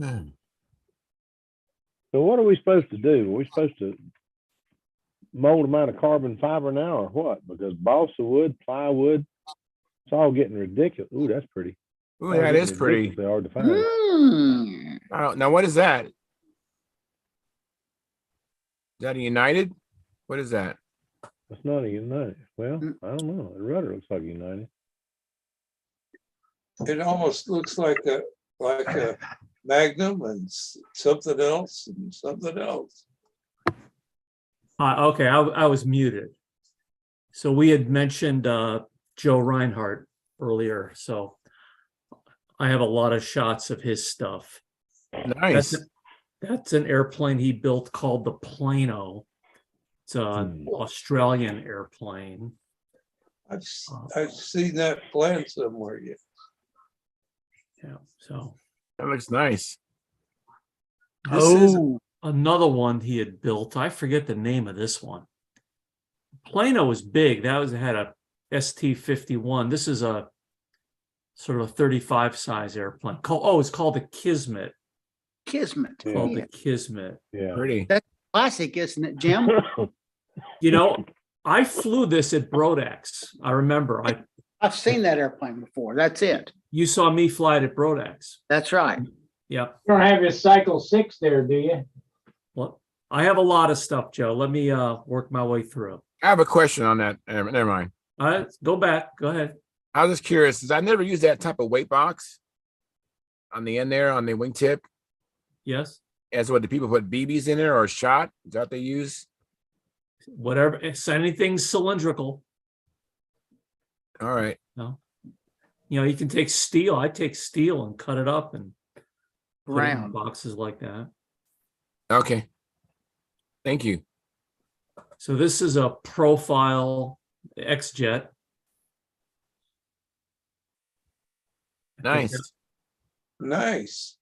So what are we supposed to do? Are we supposed to mold them out of carbon fiber now or what? Because balsa wood, plywood, it's all getting ridiculous. Ooh, that's pretty. Oh, yeah, it is pretty. Ridiculously hard to find. Now, what is that? Is that a United? What is that? It's not a United. Well, I don't know. The rudder looks like a United. It almost looks like a Magnum and something else and something else. Okay, I was muted. So we had mentioned Joe Reinhardt earlier, so I have a lot of shots of his stuff. Nice. That's an airplane he built called the Plano. It's an Australian airplane. I've seen that plan somewhere. Yeah. Yeah, so That looks nice. this is another one he had built. I forget the name of this one. Plano was big. That had a ST-51. This is a sort of a 35 size airplane. It's called the Kismet. Kismet. Called the Kismet. Yeah. Pretty. That's classic, isn't it, Jim? I flew this at Brodex. I remember. I've seen that airplane before. That's it. You saw me fly it at Brodex. That's right. Yeah. You don't have your Cycle 6 there, do you? Well, I have a lot of stuff, Joe. Let me work my way through. I have a question on that. Never mind. Go back. Go ahead. I was just curious, because I never used that type of weight box on the end there, on the wingtip. Yes. As what, do people put BBs in there or shot? Is that what they use? Whatever. It's anything cylindrical. All right. No. You can take steel. I take steel and cut it up and put it in boxes like that. Okay. Thank you. So this is a profile X-Jet. Nice. Nice.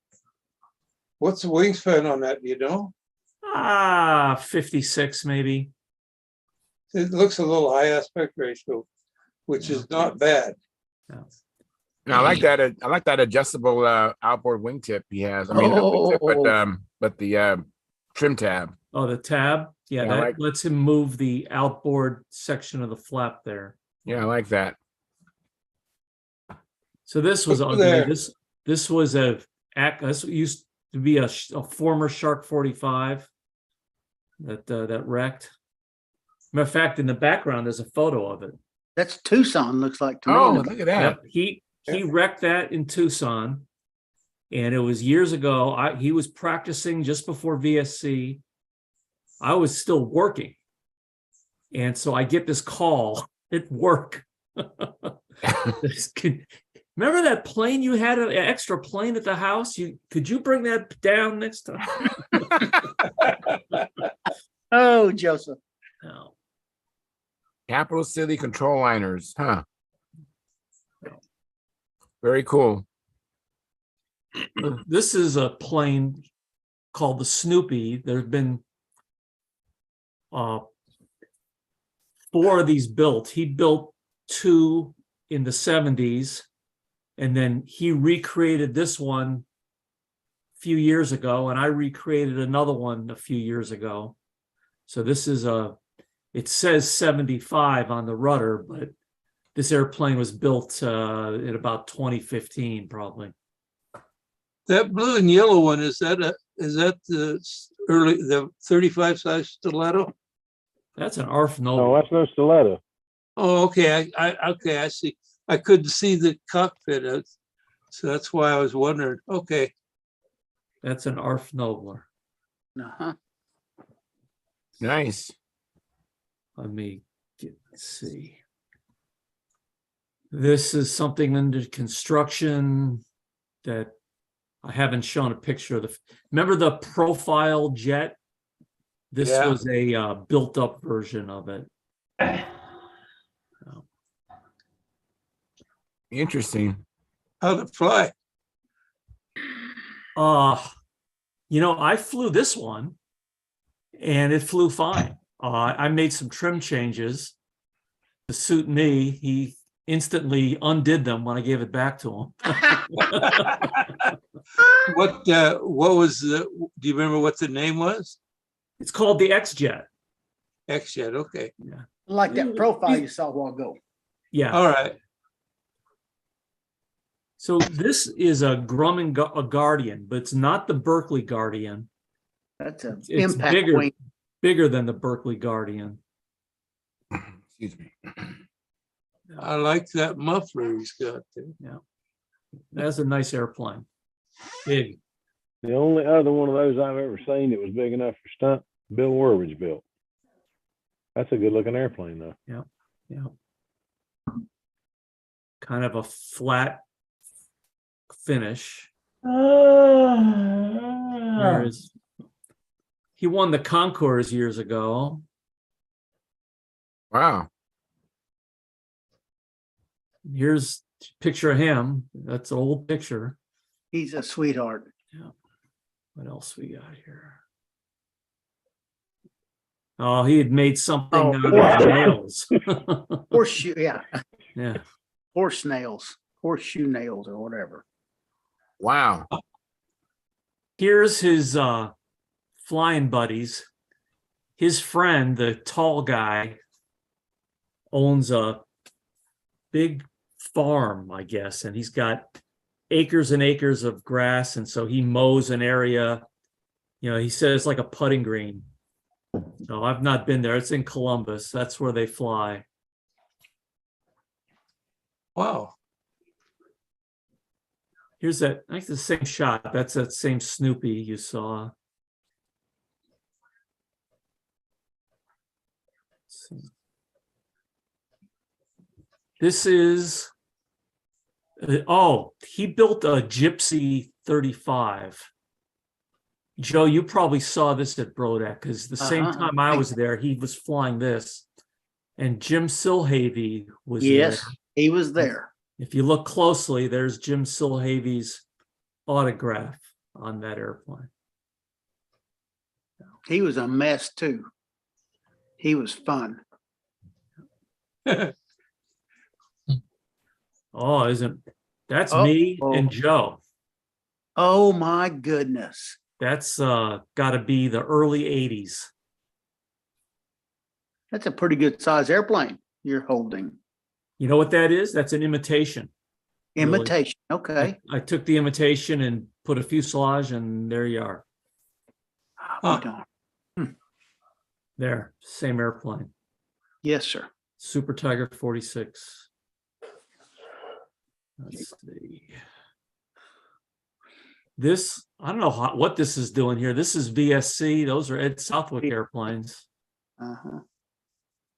What's the wingspan on that? Do you know? 56 maybe. It looks a little high aspect ratio, which is not bad. Yeah. Now, I like that. I like that adjustable outboard wingtip he has. I mean, not wingtip, but the trim tab. Oh, the tab. Yeah, Yeah, that lets him move the outboard section of the flap there. Yeah, I like that. So this was Look ugly. there. This was this used to be a former Shark 45 that wrecked. Matter of fact, in the background, there's a photo of it. That's Tucson, looks like to me. Oh, look at that. Yep. He wrecked that in Tucson, and it was years ago. He was practicing just before VSC. I was still working, and so I get this call at work. Remember that plane you had, an extra plane at the house? Could you bring that down next time? Oh, Joseph. No. Capital City control liners, huh? Very cool. This is a plane called the Snoopy. There's been 4 of these built. He built 2 in the 70s, and then he recreated this one a few years ago, and I recreated another one a few years ago. So this is it says 75 on the rudder, but this airplane was built in about 2015, probably. That blue and yellow one, is that the 35 size stiletto? That's an ARF No, Nova. that's no stiletto. Oh, okay. I see. I couldn't see the cockpit, so that's why I was wondering. Okay. That's an ARF Nobler. Uh-huh. Nice. Let me see. This is something under construction that I haven't shown a picture of. Remember the profile jet? This Yeah. was a built up version of it. Interesting. How'd it fly? I flew this one and it flew fine. I made some trim changes to suit me. He instantly undid them when I gave it back to him. What was do you remember what the name was? It's called the X-Jet. X-Jet, okay. Yeah. Like that profile you saw a while ago. Yeah. All right. So this is a Grumman Guardian, but it's not the Berkeley Guardian. That's an It's impact bigger, wing. bigger than the Berkeley Guardian. Excuse me. I like that muffler he's got there. Yeah. That's a nice airplane. Big. The only other one of those I've ever seen that was big enough for stunt, Bill Worridge built. That's a good looking airplane though. Yeah. Yeah. Kind of a flat finish. Whereas he won the Concours years ago. Wow. Here's a picture of him. That's an old picture. He's a sweetheart. Yeah. What else we got here? Oh, he had made something out of nails. Horseshoe, yeah. Yeah. Horse nails, horseshoe nails or whatever. Wow. Here's his flying buddies. His friend, the tall guy, owns a big farm, I guess, and he's got acres and acres of grass, and so he mows an area. He says like a putting green. No, I've not been there. It's in Columbus. That's where they fly. Wow. Here's that. I think the same shot. That's that same Snoopy you saw. This is. He built a Gypsy 35. Joe, you probably saw this at Brodeck because the same time I was there, he was flying this. And Jim Silhavy was there. He was there. If you look closely, there's Jim Silhavy's autograph on that airplane. He was a mess too. He was fun. That's me and Joe. Oh my goodness. That's got to be the early 80s. That's a pretty good size airplane you're holding. You know what that is? That's an imitation. Imitation. Really. Okay. I took the imitation and put a fuselage, and there you are. There, same airplane. Yes, sir. Super Tiger 46. Let's see. This, I don't know what this is doing here. This is VSC. Those are Ed Southwick airplanes. Uh-huh.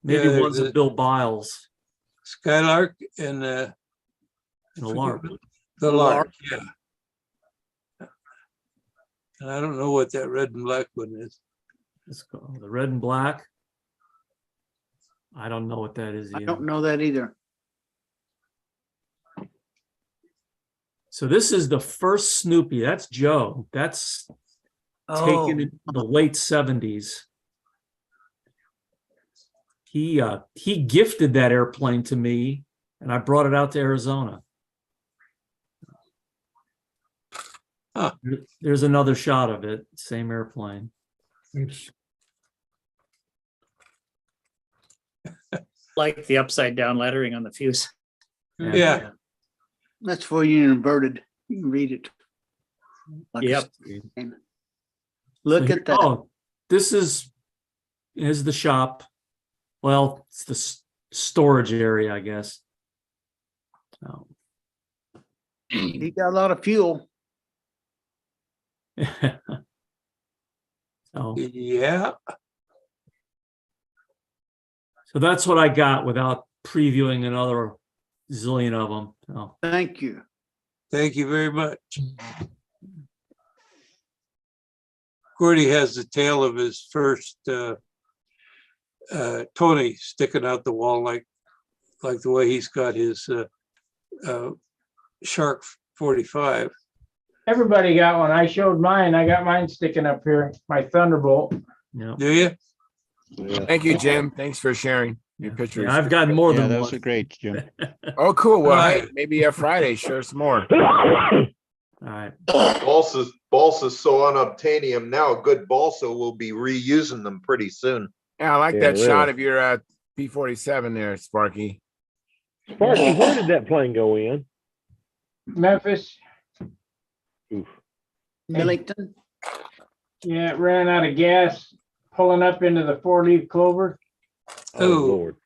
Maybe one's a Bill Biles. Skylark and a Lark. The Lark, yeah. And I don't know what that red and black one is. Let's go. The red and black. I don't know what that is I either. don't know that either. So this is the first Snoopy. That's Joe. That's taken in the late 70s. He gifted that airplane to me, and I brought it out to Arizona. Huh. There's another shot of it. Same airplane. Like the upside down lettering on the fuse. Yeah. That's for you inverted. You can read it. Like a Yep. stand. Look So at that. Oh, this is the shop. Well, it's the storage area, I guess. Oh. He got a lot of fuel. So, Yeah. so that's what I got without previewing another zillion of them. So, Thank you. Thank you very much. Gordy has the tail of his first Tony sticking out the wall like the way he's got his Shark 45. Everybody got one. I showed mine. I got mine sticking up here, my Thunderbolt. yeah. Do you? Yeah. Thank you, Jim. Thanks for sharing your pictures. Yeah, I've gotten more Yeah, than those one. are great, Jim. Oh, cool. Well, Right. hey, maybe Friday, share some more. All right. Balsa's so unobtainium now. A good balsa will be reusing them pretty soon. Yeah, I like Yeah, that shot really. of your P-47 there, Sparky. Sparky, where did that plane go in? Memphis, Oof. Millington. yeah, it ran out of gas pulling up into the 4-leaf clover. Oh, Oh. Lord.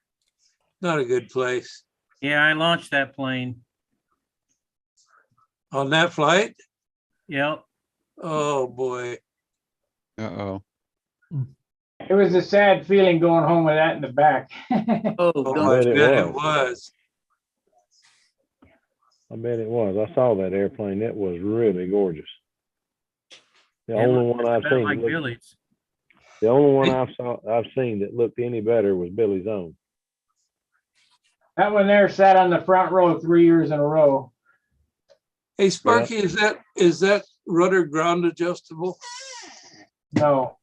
Not a good place. Yeah, I launched that plane. On that flight? Yep. Oh, boy. Uh-oh. It was a sad feeling going home with that in the back. Oh, Oh, don't- I bet it bet it was. was. I bet it was. I saw that airplane. It was really gorgeous. The It only looked one I've about seen. like that looked- Billy's. the only one I've seen that looked any better was Billy's own. That one there sat on the front row 3 years in a row. Hey, Sparky, is that rudder ground adjustable? No,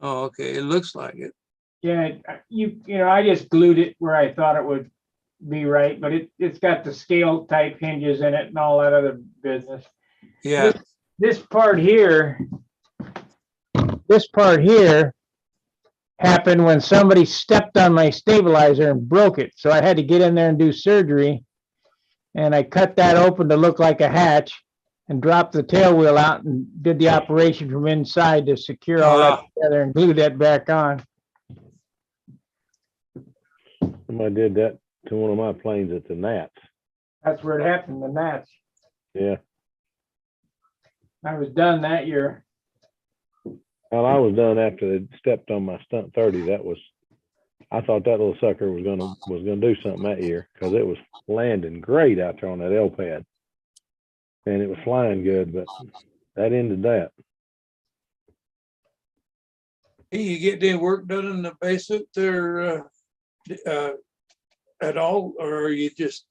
Oh, okay. It looks like it. yeah, you know, I just glued it where I thought it would be right, but it's got the scale type hinges in it and all that other business. Yeah. This part here happened when somebody stepped on my stabilizer and broke it. So I had to get in there and do surgery. And I cut that open to look like a hatch and dropped the tail wheel out and did the operation from inside to secure all that together and glue that back on. Somebody did that to one of my planes at the Nats. That's where it happened, the Nats. Yeah. I was done that year. Well, I was done after they stepped on my Stunt 30. I thought that little sucker was gonna do something that year because it was landing great out there on that L pad, and it was flying good. But that ended that. Hey, you get any work done in the basement there at all, or are you just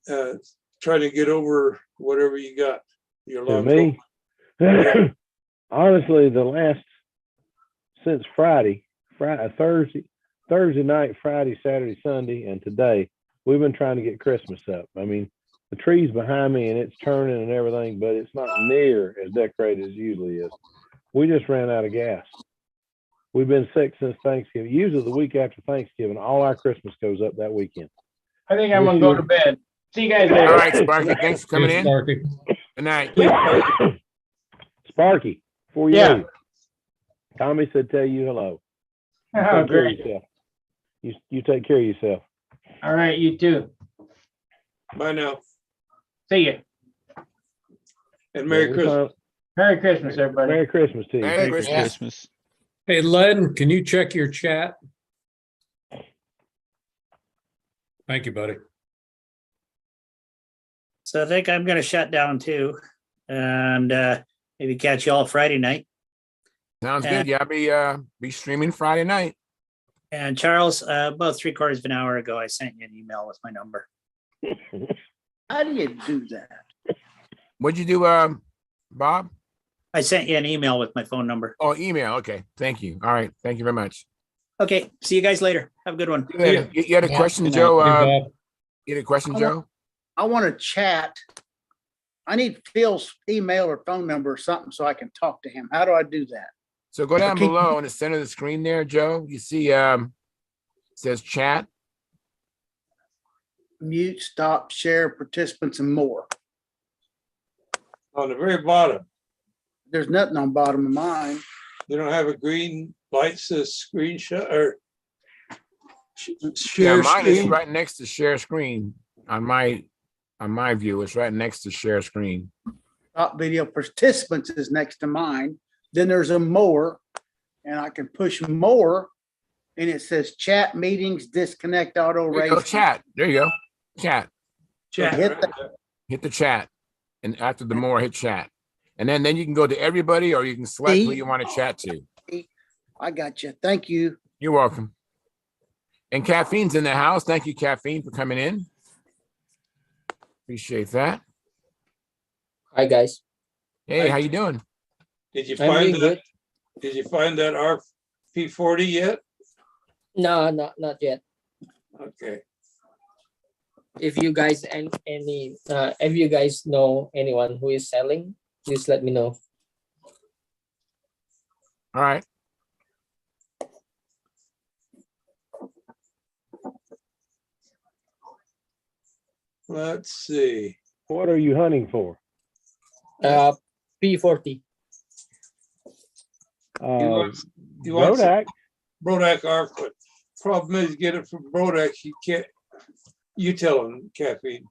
trying to get over whatever you got? Your To long me, honestly, since Thursday night, Friday, Saturday, Sunday, and today, we've been trying to get Christmas up. I mean, the tree's behind me and it's turning and everything, but it's not near as decorated as it usually is. We just ran out of gas. We've been sick since Thanksgiving. Usually the week after Thanksgiving, all our Christmas goes up that weekend. I think I'm gonna go to bed. See you guys later. All right, Sparky. Thanks for coming Hey, in. Sparky. Good night. Sparky, before you Yeah. leave, Tommy said tell you hello. Oh, Take care of great. yourself. You take care of yourself. All right, you too. Bye now, See you. and Merry Christmas. Merry Christmas, everybody. Merry Christmas to you. Merry Merry Christmas. Christmas. Hey, Len, can you check your chat? Thank you, buddy. So I think I'm gonna shut down too. And Maybe catch you all Friday night. Sounds good. Yeah, I'll be streaming Friday night. And Charles, about 3/4 of an hour ago, I sent you an email with my number. How do you do that? What'd you do, Bob? I sent you an email with my phone number. Oh, email. Okay. Thank you. All right. Thank you very much. Okay. See you guys later. Have a good one. You had a question, Joe? You had a question, Joe? I want to chat. I need Phil's email or phone number or something so I can talk to him. How do I do that? So go down below in the center of the screen there, Joe. You see it says chat. Mute, stop, share, participants, and more. On the very bottom, There's nothing on bottom of mine. you don't have a green light says screenshot or Yeah, share mine is screen. right next to share screen on my view. It's right next to share screen. Top video participants is next to mine. Then there's a more, and I can push more, and it says chat meetings, disconnect, auto There you go, raise. chat. There you go. Chat. Chat. Hit the- Hit the chat. And after the more, hit chat. And then you can go to everybody or you can select who you want to chat to. I got you. Thank you. You're welcome. And Caffeine's in the house. Thank you, Caffeine, for coming in. Appreciate that. Hi guys. Hey, how you doing? Did you I'm find doing that? good. Did you find that RP40 yet? No, not yet. Okay. If you guys if you guys know anyone who is selling, please let me know. All right. Let's see. What are you hunting for? P40. You want Brodak. Brodak Arquid. Problem is, get it from Brodak. You can't. You tell him, Caffeine.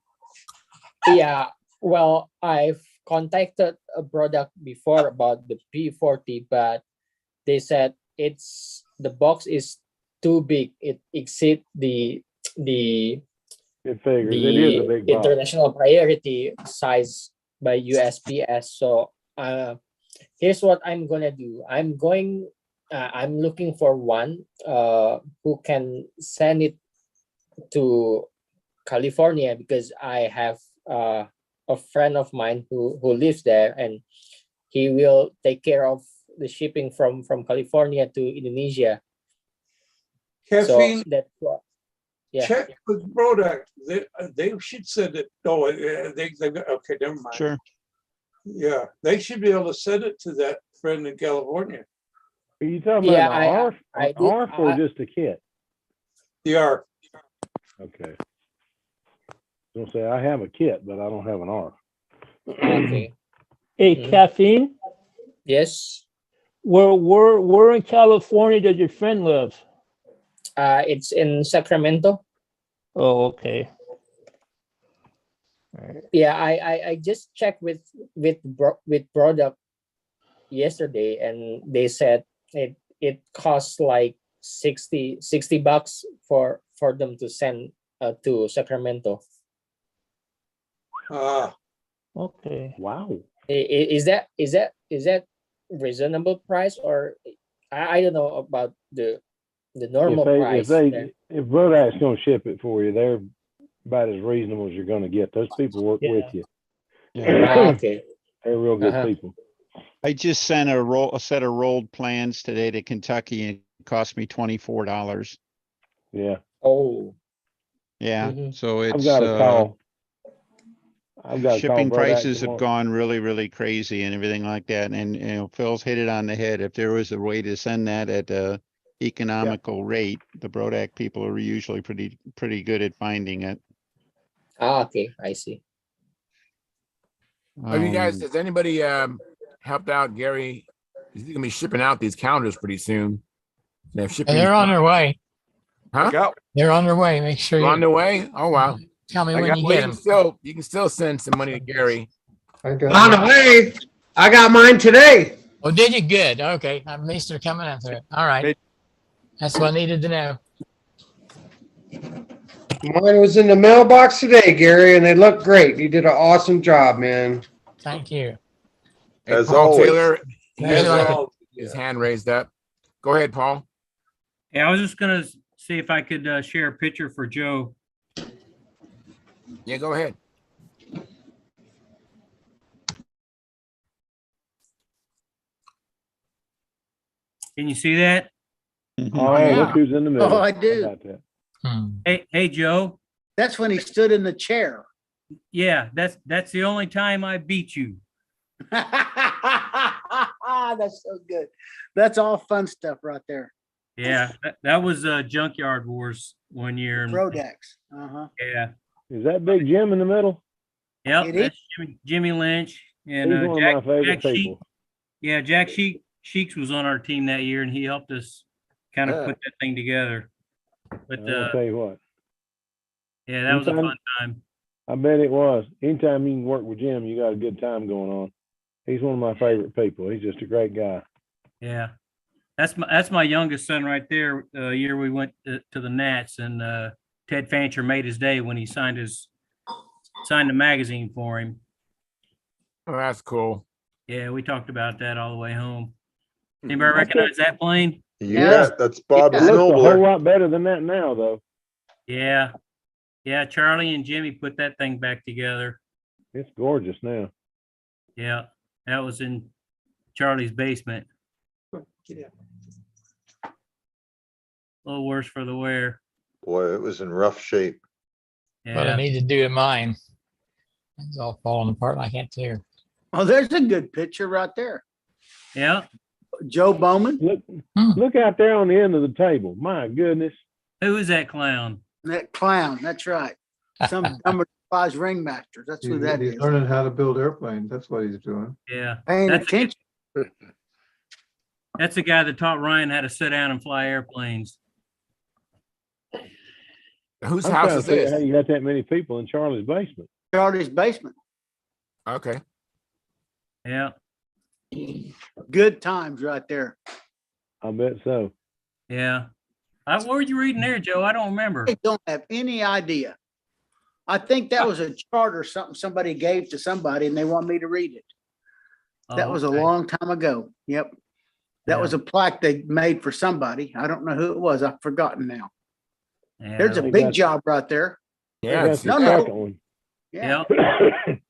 Yeah, well, I've contacted a product before about the P40, but they said the box is too big. It exceeds It figures it is a big box. international priority size by USPS. So here's what I'm gonna do. I'm looking for one who can send it to California because I have a friend of mine who lives there, and he will take care of the shipping from California to Indonesia. Caffeine. So that's what. Yeah. Check with Brodak. They should send it. No, okay, never mind. Sure. Yeah, they should be able to send it to that friend in California. Are you talking about an ARF or just a kit? The ARF. Okay. Don't say I have a kit, but I don't have an ARF. Okay. Hey, Caffeine, Yes. where in California does your friend live? It's in Sacramento. Oh, okay. Yeah, I just checked with product yesterday, and they said it costs like $60 for them to send to Sacramento. Okay. Wow. Is that reasonable price, or I don't know about the normal price? If Brodak's gonna ship it for you, they're about as reasonable as you're gonna get. Those people work with you. Yeah. Okay. They're real good people. I just sent a set of rolled plans today to Kentucky and it cost me $24. Yeah. Oh. Yeah. So it's I've got a call. shipping prices have gone really, really crazy and everything like that. And you know, Phil's hit it on the head. If there was a way to send that at a economical rate, the Brodak people are usually pretty good at finding it. Okay, I see. Have you guys, has anybody helped out Gary? He's gonna be shipping out these calendars pretty soon. They're on their way. Huh? They're on their way. Make sure They're you on their way. Oh wow! tell me when you get them. You can still send some money to Gary. On the way. I got mine today. Oh, did you? Good. Okay. At least they're coming after it. All right. That's what I needed to know. Mine was in the mailbox today, Gary, and they look great. You did an awesome job, man. Thank you. Hey, As Paul always. Taylor, he As has always. his hand raised up. Go ahead, Paul. Yeah, I was just gonna see if I could share a picture for Joe. Yeah, go ahead. Can you see that? Oh, yeah. look who's in the middle. Oh, I How do. about that? Hey, Joe. That's when he stood in the chair. Yeah, that's the only time I beat you. That's so good. That's all fun stuff right there. Yeah, that was Junkyard Wars one year. Prodex. Uh-huh. Yeah. Is that Big Jim in the middle? Yep, It that's Jimmy Lynch and He's one of my favorite Sheik. people. Yeah, Jack Sheeks was on our team that year, and he helped us kind of put that thing together. But I'll tell you what. yeah, that was a fun time. I bet it was. Anytime you can work with Jim, you got a good time going on. He's one of my favorite people. He's just a great guy. Yeah, that's my youngest son right there. Year we went to the Nats, and Ted Fancher made his day when he signed the magazine for him. Oh, that's cool. Yeah, we talked about that all the way home. Anybody recognize that plane? Yeah, that's Bob It looks a whole Snowbler. lot better than that now, though. Yeah. Yeah, Charlie and Jimmy put that thing back together. It's gorgeous now. Yeah, that was in Charlie's basement. A little worse for the wear. Boy, it was in rough shape. What I need to do to mine. It's all falling apart. I can't tear. Oh, there's a good picture right there. Yeah. Joe Bowman. Look out there on the end of the table. My goodness. Who is that clown? That clown. That's right. Some dumber spies ringmaster. That's who that He's is. learning how to build airplanes. That's what he's doing. Yeah. Paying That's attention. the guy that taught Ryan how to sit down and fly airplanes. Whose I'm house trying is to figure out this? how you got that many people in Charlie's basement. Charlie's basement. Okay. Yeah. Good times right there. I bet so. Yeah. What were you reading there, Joe? I don't remember. I don't have any idea. I think that was a chart or something somebody gave to somebody and they want me to read it. That was a long time ago. Yep. That was a plaque they made for somebody. I don't know who it was. I've forgotten now. Yeah, There's a big job right there. Yeah, it's, No, no. Yeah. it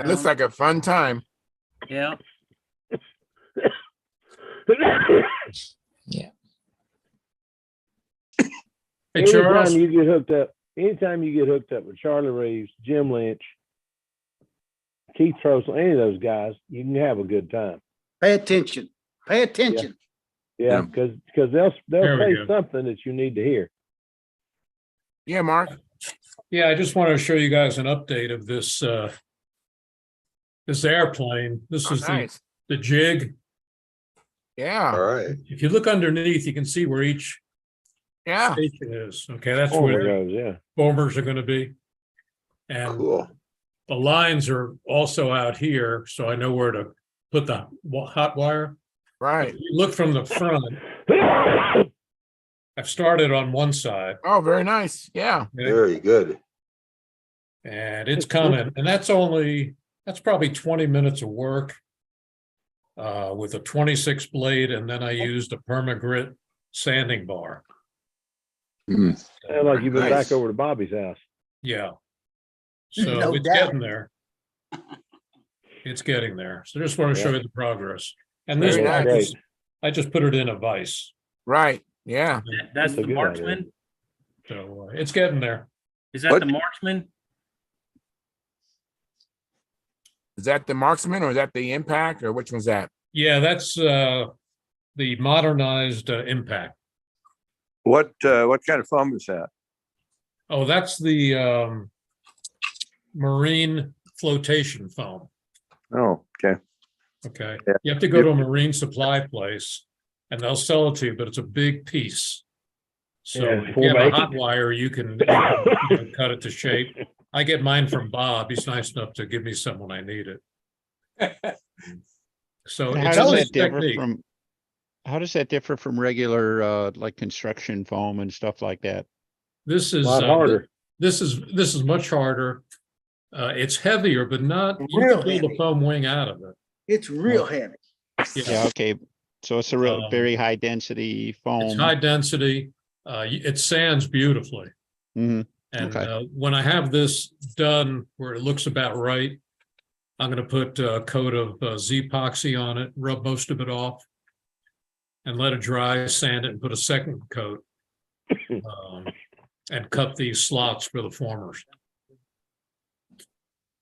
looks like a fun time. Yeah. Yeah. Hey, Charles. anytime you get hooked up with Charlie Reeves, Jim Lynch, Keith Trossel, any of those guys, you can have a good time. Pay attention. Pay attention. Yeah, because they'll There we say go. something that you need to hear. Yeah, Mark. Yeah, I just want to show you guys an update of this this airplane. This is nice. the jig. Yeah. All right. If you look underneath, you can see where each Yeah. station is. Okay, that's Oh, where it the goes, yeah. bombers are going to be. And Cool. the lines are also out here, so I know where to put the hot wire. Right. If you look from the front, I've started on one side. Oh, very nice. Yeah. Very good. And it's coming. And that's probably 20 minutes of work with a 26 blade. And then I used a permagrit sanding bar. Sound like you've been Nice. back over to Bobby's house. Yeah. So No it's doubt. getting there. It's getting there. So just want to show you the progress. And this Very one, nice. I just put it in a vise. Right. Yeah. That's a the good marksman. So it's getting there. Is that What? the marksman? Is that the marksman or is that the impact or which one's that? Yeah, that's the modernized impact. What kind of foam is that? Oh, that's the marine flotation foam. Oh, okay. Okay. Yeah. You have to go to a marine supply place and they'll sell it to you, but it's a big piece. So Yeah, if full you have a bacon. hot wire, you can cut it to shape. I get mine from Bob. He's nice enough to give me some when I need it. So How it's does always that differ technique. from? How does that differ from regular like construction foam and stuff like that? This A is lot harder. This is much harder. It's heavier, but not, you Real can pull the heavy. foam wing out of it. It's real heavy. Yeah, okay. So it's a real, Um, very high density It's foam. high density. It sands beautifully. Mhm. And Okay. when I have this done where it looks about right, I'm going to put a coat of Z-epoxy on it, rub most of it off, and let it dry, sand it, and put a second coat, and cut these slots for the formers.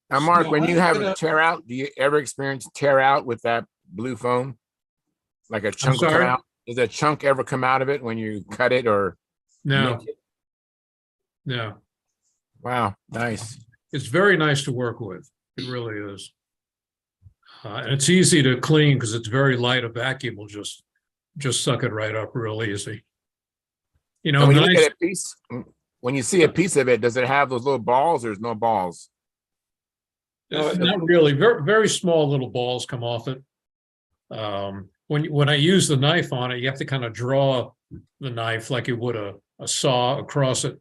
Now, Mark, So when you I'm have gonna- a tear out, do you ever experience tear out with that blue foam? Like a chunk will come sorry? out? Does a chunk ever come out of it when you cut it or No, nick it? no. Wow, nice. It's very nice to work with. It really is. And it's easy to clean because it's very light. A vacuum will just suck it right up real easy. You know, And when you look nice. at a piece, when you see a piece of it, does it have those little balls or there's no balls? Not really. Very, very small little balls come off it. When I use the knife on it, you have to kind of draw the knife like you would a saw across it,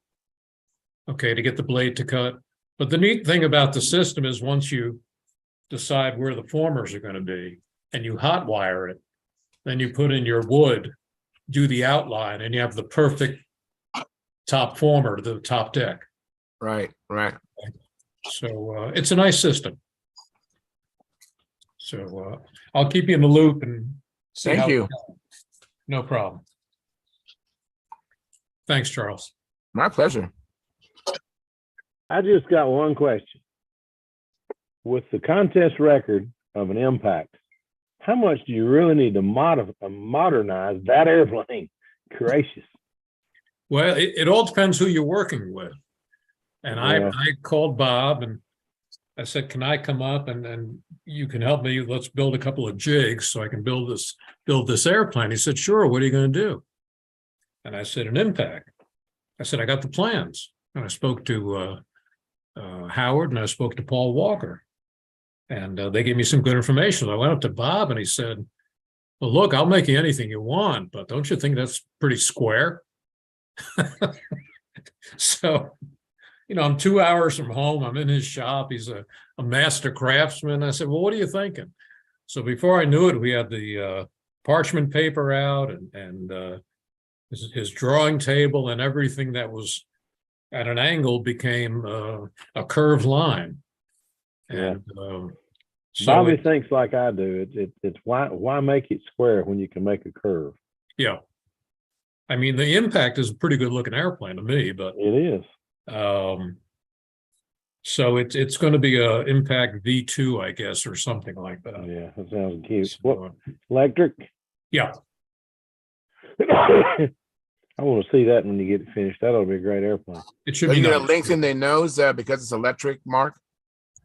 okay, to get the blade to cut. But the neat thing about the system is once you decide where the formers are going to be and you hot wire it, then you put in your wood, do the outline, and you have the perfect top former, the top deck. Right, right. So it's a nice system. So I'll keep you in the loop and see Thank how you. it's going. No problem. Thanks, Charles. My pleasure. I just got one question. With the contest record of an impact, how much do you really need to modernize that airplane? Gracious. Well, it all depends who you're working with. And Yeah. I called Bob and I said, can I come up and you can help me? Let's build a couple of jigs so I can build this airplane. He said, sure. What are you going to do? And I said, an impact. I said, I got the plans. And I spoke to Howard and I spoke to Paul Walker. And they gave me some good information. I went up to Bob and he said, well, look, I'll make you anything you want, but don't you think that's pretty square? So, you know, I'm 2 hours from home. I'm in his shop. He's a master craftsman. I said, well, what are you thinking? So before I knew it, we had the parchment paper out and his drawing table and everything that was at an angle became a curved line. And so Bobby thinks like I do. It's why make it square when you can make a curve? yeah. I mean, the Impact is a pretty good looking airplane to me, but it is. So it's going to be a Impact V2, I guess, or something like that. Yeah, that sounds cute. So, What, electric? Yeah. I want to see that when you get it finished. That'll be a great airplane. It should Are be you going nice. to lengthen the nose because it's electric, Mark?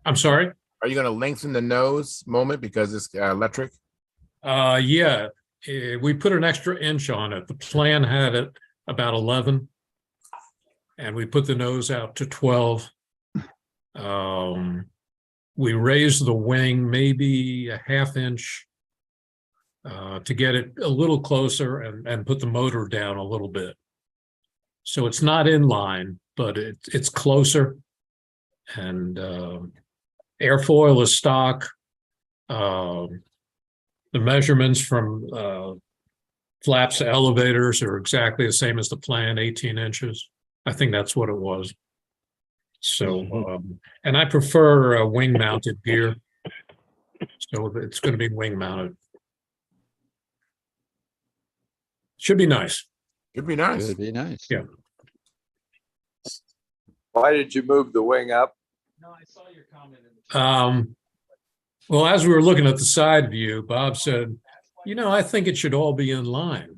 I'm sorry? Are you going to lengthen the nose moment because it's electric? Yeah. We put an extra inch on it. The plan had it about 11, and we put the nose out to 12. We raised the wing maybe a half inch to get it a little closer and put the motor down a little bit. So it's not in line, but it's closer. And airfoil is stock. The measurements from flaps to elevators are exactly the same as the plan, 18 inches. I think that's what it was. So, and I prefer wing mounted gear. So it's going to be wing mounted. Should be nice. Should be nice. Should be nice. Yeah. Why did you move the wing up? Well, as we were looking at the side view, Bob said, you know, I think it should all be in line.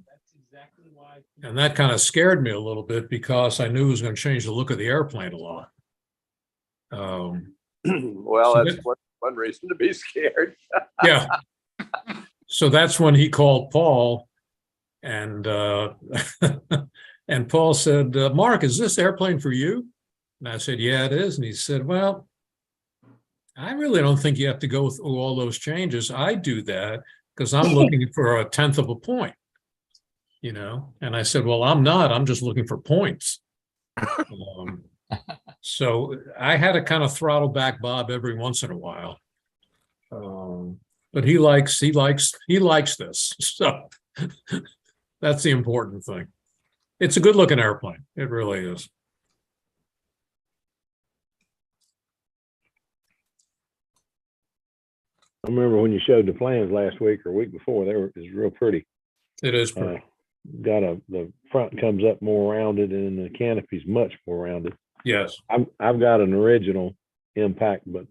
And that kind of scared me a little bit because I knew it was going to change the look of the airplane a lot. Well, So that's one reason to be scared. Yeah. So that's when he called Paul and and Paul said, Mark, is this airplane for you? And I said, yeah, it is. And he said, well, I really don't think you have to go through all those changes. I do that because I'm looking for 1/10 of a point, you know? And I said, well, I'm not. I'm just looking for points. So I had to kind of throttle back Bob every once in a while. But he likes this. So that's the important thing. It's a good looking airplane. It really is. I remember when you showed the plans last week or week before, it was real pretty. It is pretty. The front comes up more rounded and the canopy's much more rounded. Yes. I've got an original impact, but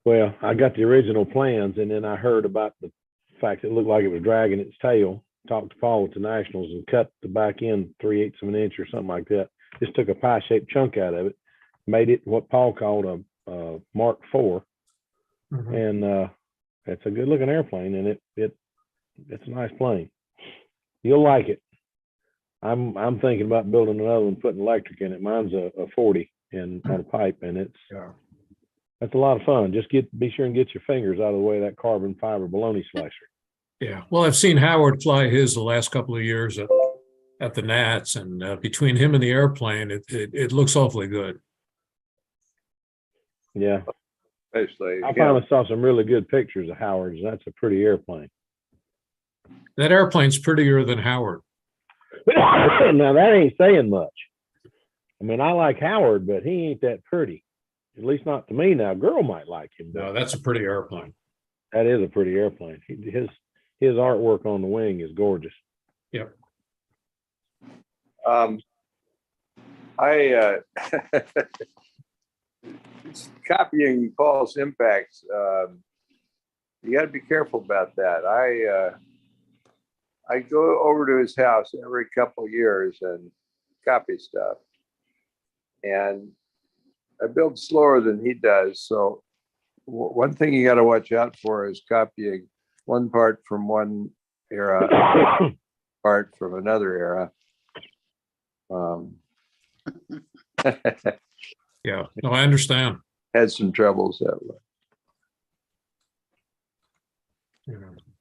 well, I got the original plans and then I heard about the fact it looked like it was dragging its tail. Talked to Paul at the Nationals and cut the back end 3/8 of an inch or something like that. Just took a pie-shaped chunk out of it, made it what Paul called a Mark IV. Mm-hmm. And it's a good looking airplane and it's a nice plane. You'll like it. I'm thinking about building another one, putting electric in it. Mine's a 40 and on a pipe, and that's a lot of fun. Just be sure and get your fingers out of the way of that carbon fiber baloney slicer. Yeah. Well, I've seen Howard fly his the last couple of years at the Nats, and between him and the airplane, it looks awfully good. Yeah. Especially, I finally saw some really good pictures of Howard's. That's a pretty airplane. That airplane's prettier than Howard. Now that ain't saying much. I mean, I like Howard, but he ain't that pretty. At least not to me. Now, a girl might like him. No, that's a pretty airplane. That is a pretty airplane. His artwork on the wing is gorgeous. Yep. Copying Paul's impacts, you got to be careful about that. I go over to his house every couple of years and copy stuff, and I build slower than he does. So one thing you got to watch out for is copying one part from one era, part from another era. Yeah, no, I understand. Had some troubles that way.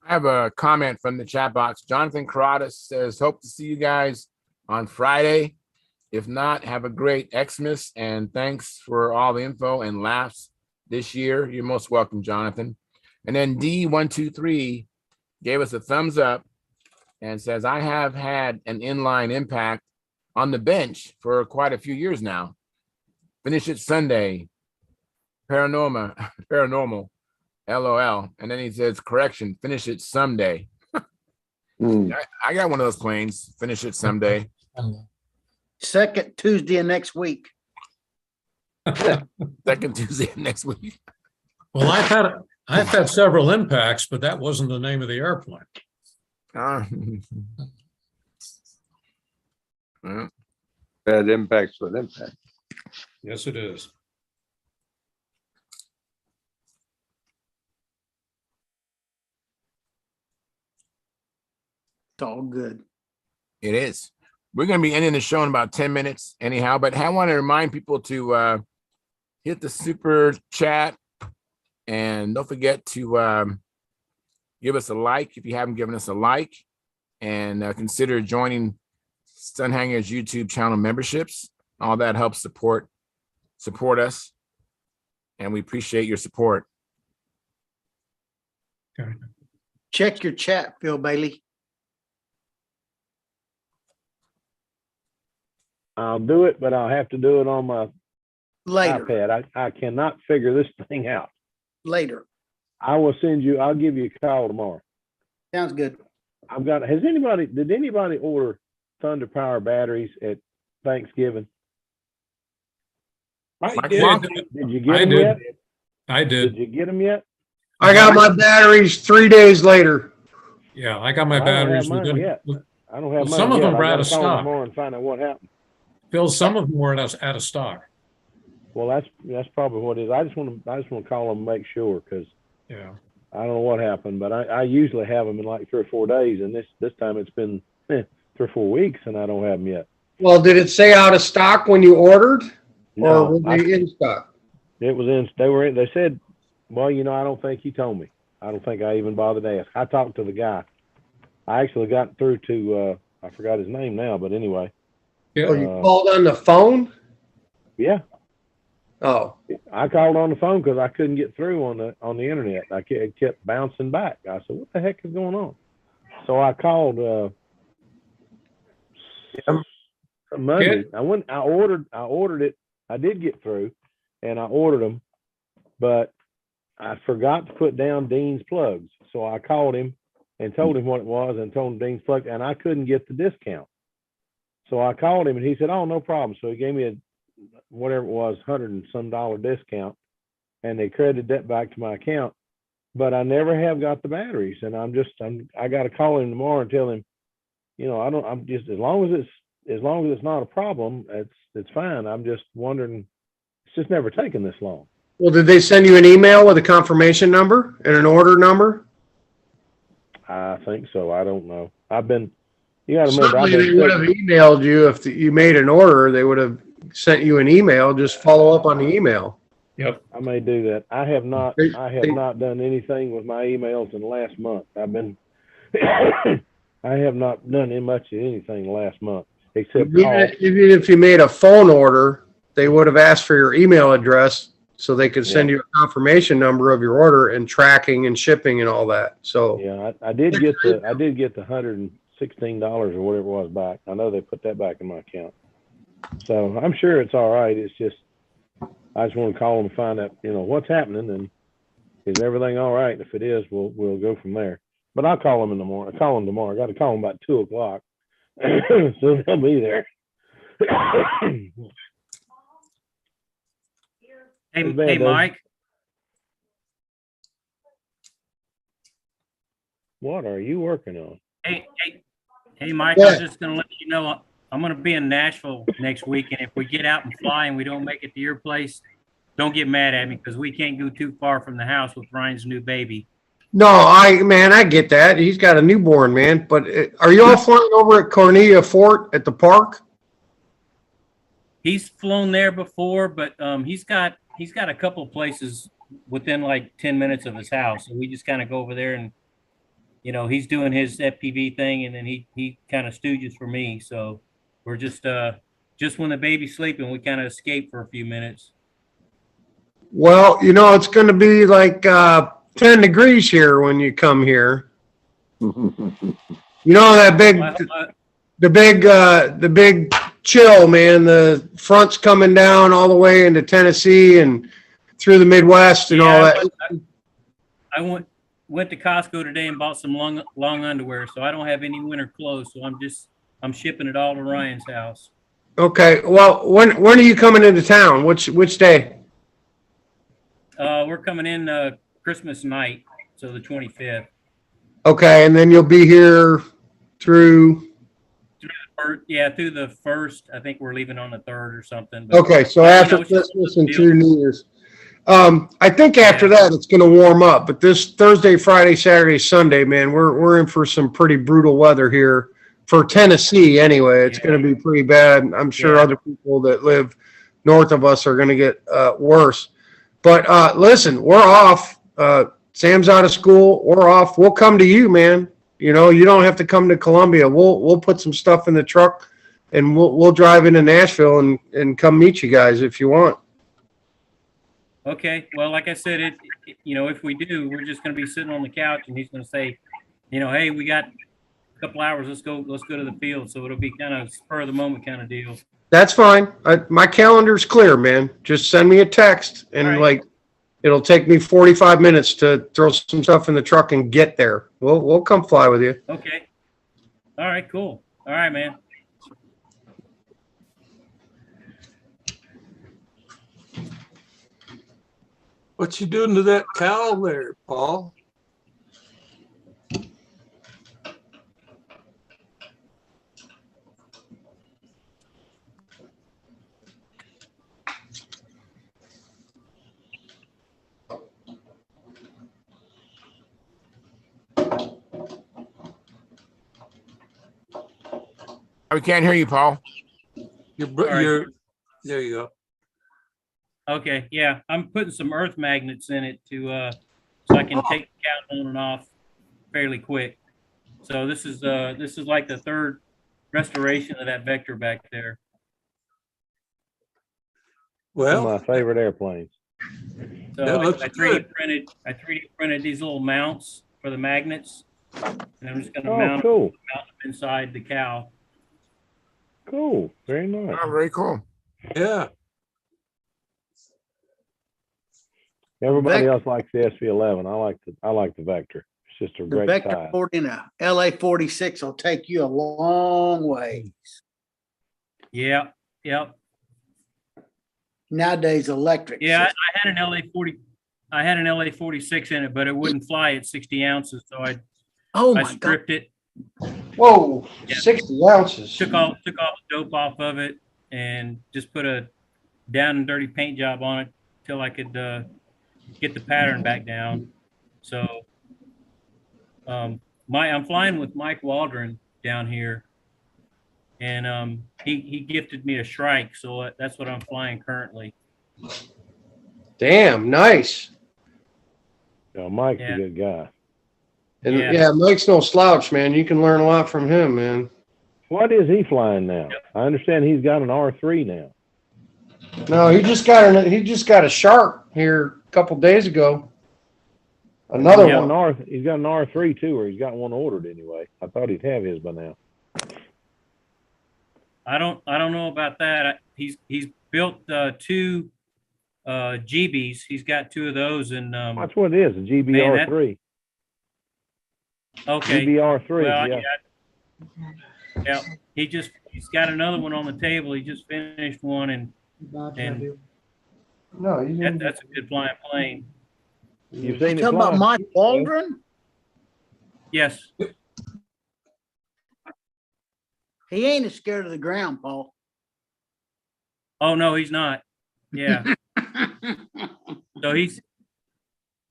I have a comment from the chat box. Jonathan Carrata says, hope to see you guys on Friday. If not, have a great Xmas and thanks for all the info and laughs this year. You're most welcome, Jonathan. And then D123 gave us a thumbs up and says, I have had an inline impact on the bench for quite a few years now. Finish it Sunday. Paranormal. LOL. And then he says, correction, finish it someday. I got one of those planes. Finish it someday. Second Tuesday of next week. Second Tuesday of next week. Well, I've had several impacts, but that wasn't the name of the airplane. Bad impacts with impact. Yes, it is. It's all good. It is. We're going to be ending the show in about 10 minutes anyhow, but I want to remind people to hit the super chat and don't forget to give us a like if you haven't given us a like, and consider joining Stunthangar's YouTube channel memberships. All that helps support us, and we appreciate your support. Okay. Check your chat, Phil Bailey. I'll do it, but I'll have to do it on my Later. iPad. I cannot figure this thing out. Later. I'll give you a call tomorrow. Sounds good. Did anybody order Thunder Power batteries at Thanksgiving? I did. Did you get them yet? I did. Did you get them yet? I got my batteries 3 days later. Yeah, I got my I don't have batteries. mine yet. I don't have mine Some of yet. them were I out gotta of call stock. tomorrow and find out what happened. Phil, some of them were out of stock. Well, that's probably what it is. I just want to call them and make sure, because Yeah. I don't know what happened, but I usually have them in like 3 or 4 days, and this time it's been 3 or 4 weeks, and I don't have them yet. Well, did it say out of stock when you ordered? No, Or were they in stock? It was in. They said, well, I don't think he told me. I don't think I even bothered to ask. I talked to the guy. I actually got through to I forgot his name now, but anyway. Yeah. Oh, you called on the phone? Yeah, Oh, I called on the phone because I couldn't get through on the internet. It kept bouncing back. I said, "What the heck is going on?" So I called Monday. I ordered it. I did get through, and I ordered them, but I forgot to put down Dean's plugs. So I called him and told him what it was, and told him Dean's plugs, and I couldn't get the discount. So I called him, and he said, "Oh, no problem." So he gave me a whatever it was, $100 and some discount, and they credited that back to my account. But I never have got the batteries, and I got to call him tomorrow and tell him, I'm just as long as it's not a problem, it's fine. I'm just wondering, it's just never taken this long. well, did they send you an email with a confirmation number and an order number? I think so. I don't know. You got to remember, Certainly they would have emailed you if you made an order. They would have sent you an email. Just follow up on the email. Yep. I may do that. I have not done anything with my emails in the last month. I have not done much of anything last month except call. Even if you made a phone order, they would have asked for your email address so they could send you a confirmation number of your order and tracking and shipping and all that. So yeah, I did get the $116 or whatever it was back. I know they put that back in my account. So I'm sure it's all right. It's just I just want to call them and find out, what's happening and is everything all right? If it is, we'll go from there. But I'll call them in the morning. I call them tomorrow. I got to call them about 2:00, so they'll be there. Hey, Mike. What are you working on? Hey, Mike. I was just going to let you know I'm going to be in Nashville next week, and if we get out and fly and we don't make it to your place, don't get mad at me because we can't go too far from the house with Ryan's new baby. no, I get that. He's got a newborn, man. But are you all flying over at Cornelia Fort at the park? He's flown there before, but he's got a couple of places within like 10 minutes of his house. So we just kind of go over there and, he's doing his FPV thing, and then he kind of stooges for me. So we're just when the baby's sleeping, we kind of escape for a few minutes. Well, it's going to be like 10 degrees here when you come here. That the big chill, man. The front's coming down all the way into Tennessee and through the Midwest and all that. I went to Costco today and bought some long underwear, so I don't have any winter clothes. So I'm shipping it all to Ryan's house. Okay. Well, when are you coming into town? Which day? We're coming in Christmas night, so the 25th. Okay, and then you'll be here through through the 1st. I think we're leaving on the 3rd or something. But, okay, so after Christmas and through New Year's. I think after that it's going to warm up, but this Thursday, Friday, Saturday, Sunday, man, we're in for some pretty brutal weather here for Tennessee. Anyway, it's going to be pretty bad. I'm sure other people that live north of us are going to get worse. But listen, we're off. Sam's out of school. We're off. We'll come to you, man. You don't have to come to Columbia. We'll put some stuff in the truck, and we'll drive into Nashville and come meet you guys if you want. Okay. Well, like I said, if we do, we're just going to be sitting on the couch, and he's going to say, hey, we got a couple hours. Let's go to the field. So it'll be kind of spur of the moment kind of deal. That's fine. My calendar's clear, man. Just send me a text, and it'll take me 45 minutes to throw some stuff in the truck and get there. We'll come fly with you. Okay. All right. Cool. All right, man. What you doing to that cow there, Paul? We can't hear you, Paul. There you go. Okay, yeah, I'm putting some earth magnets in it to so I can take the cow on and off fairly quick. So this is like the 3rd restoration of that vector back there. One Well, of my favorite airplanes. So That looks I 3D good. printed these little mounts for the magnets, and I'm just going to Oh, mount cool. them inside the cow. Cool. Very nice. Oh, very cool. Yeah. Everybody Vec- else likes the SV11. I like the Vector. It's just a The great Vector size. 40 and a LA 46 will take you a long way. Yeah, yep. Nowadays, electric. Yeah, system. I had an LA 40. I had an LA 46 in it, but it wouldn't fly at 60 ounces, so I my God. stripped it. Whoa, Yeah. 60 ounces. Took all the dope off of it and just put a down and dirty paint job on it till I could get the pattern back down. So I'm flying with Mike Waldron down here, and he gifted me a Shrike, so that's what I'm flying currently. Damn, nice. Mike's Yeah. a good guy. And Yeah. yeah, Mike's no slouch, man. You can learn a lot from him, man. What is he flying now? I understand he's got an R3 now. No, he just got a Shark here a couple days ago. Another one. He's got an R3 too, or he's got one ordered anyway. I thought he'd have his by now. I don't know about that. He's built two GBs. He's got two of those, and That's what it is, a GBR3. Okay. GBR3, Well, yeah. Yeah. He's got another one on the table. He just finished one, and No, that's a good flying plane. You've seen it Talking about fly? Mike Waldron? Yes. He ain't as scared of the ground, Paul. Oh no, he's not. Yeah. So he's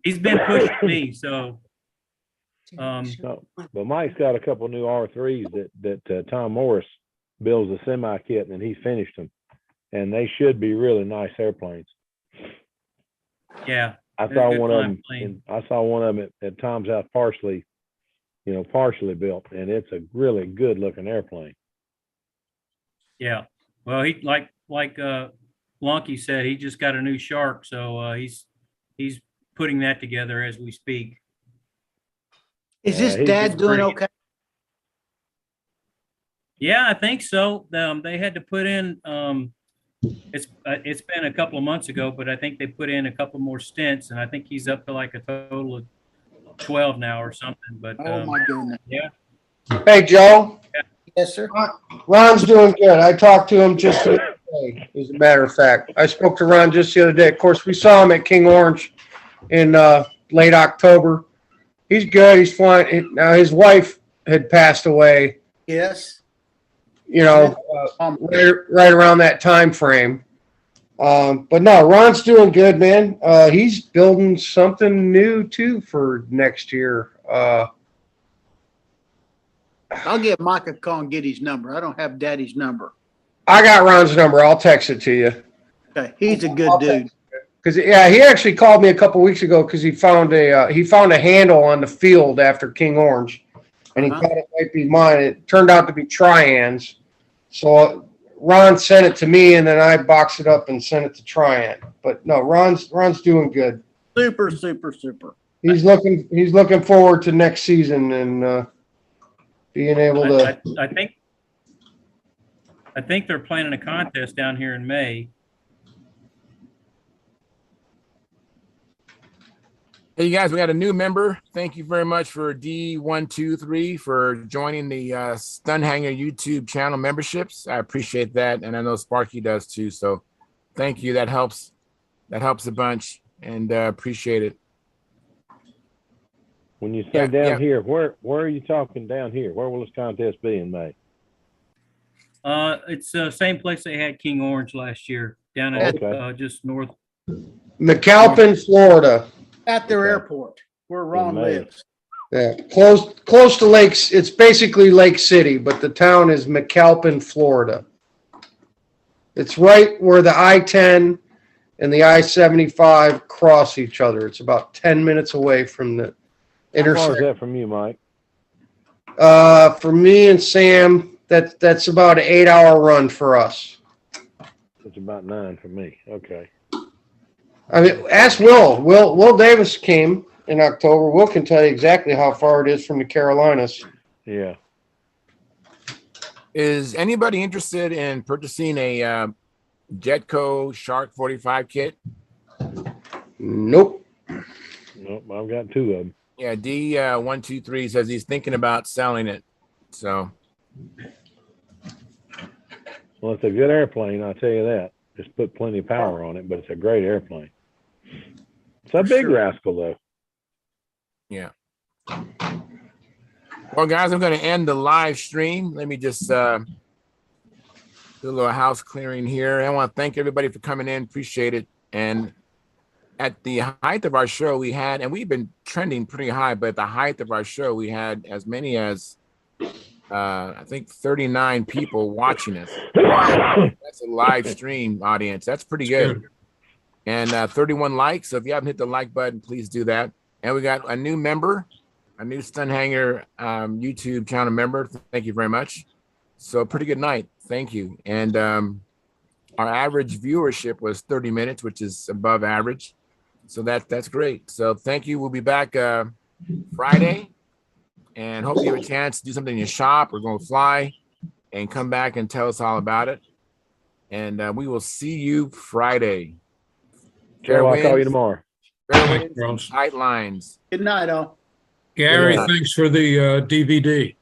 been pushing me. So. No, but Mike's got a couple new R3s that Tom Morris builds a semi kit, and he finished them, and they should be really nice airplanes. Yeah. I saw one of them at Tom's house, partially built, and it's a really good looking airplane. Yeah. Well, he like Blonky said, he just got a new Shark, so he's putting that together as we speak. Is his dad doing okay? Yeah, I think so. They had to put in. It's been a couple of months ago, but I think they put in a couple more stints, and I think he's up to like a total of 12 now or something. But Oh my goodness. yeah. Hey, Joe. Yes, sir. Ron's doing good. I talked to him just the other day, as a matter of fact. I spoke to Ron just the other day. Of course, we saw him at King Orange in late October. He's good. He's flying. Now, his wife had passed away, Yes. right around that time frame. But no, Ron's doing good, man. He's building something new, too, for next year. I'll give Mike a call and get his number. I don't have Daddy's number. I got Ron's number. I'll text it to you. Okay. He's a good dude. Because he actually called me a couple weeks ago because he found a handle on the field after King Orange, and he thought it might be mine. It turned out to be Trian's. So Ron sent it to me, and then I boxed it up and sent it to Trian. But no, Ron's doing good. Super, super, super. He's looking forward to next season and being able to. I think they're planning a contest down here in May. Hey, you guys, we got a new member. Thank you very much for D123 for joining the Stunthangar YouTube channel memberships. I appreciate that, and I know Sparky does too. So, thank you. That helps a bunch, and appreciate it. When you say here, where are you talking down here? Where will this contest be in May? It's the same place they had King Orange last year, down at just north. McAlpin, Florida. At their airport, where Ron lives. Yeah, close to lakes. It's basically Lake City, but the town is McAlpin, Florida. It's right where the I-10 and the I-75 cross each other. It's about 10 minutes away from the intersection. How far is that from you, Mike? For me and Sam, that's about an 8-hour run for us. It's it's about 9 for me. Okay. I mean, ask Will. Will Davis came in October. Will can tell you exactly how far it is from the Carolinas. Yeah. Is anybody interested in purchasing a Jetco Shark 45 kit? Nope. Nope, I've got 2 of them. Yeah, D123 says he's thinking about selling it. So, Well, it's a good airplane, I'll tell you that. Just put plenty of power on it, but it's a great airplane. It's a big rascal, though. yeah. Well, guys, I'm going to end the live stream. Let me just do a little house clearing here. I want to thank everybody for coming in. Appreciate it. And at the height of our show, we had, and we've been trending pretty high, but at the height of our show, we had as many as, I think, 39 people watching us. That's a live stream audience. That's pretty good. And 31 likes. So if you haven't hit the like button, please do that. And we got a new member, a new Stunthangar YouTube channel member. Thank you very much. So pretty good night. Thank you. And our average viewership was 30 minutes, which is above average. So that's great. So thank you. We'll be back Friday, and hope you have a chance to do something in your shop or go fly and come back and tell us all about it. And we will see you Friday. Joe, I'll call you tomorrow. Fair winds, tight lines. Good night, all. Gary, thanks for the DVD.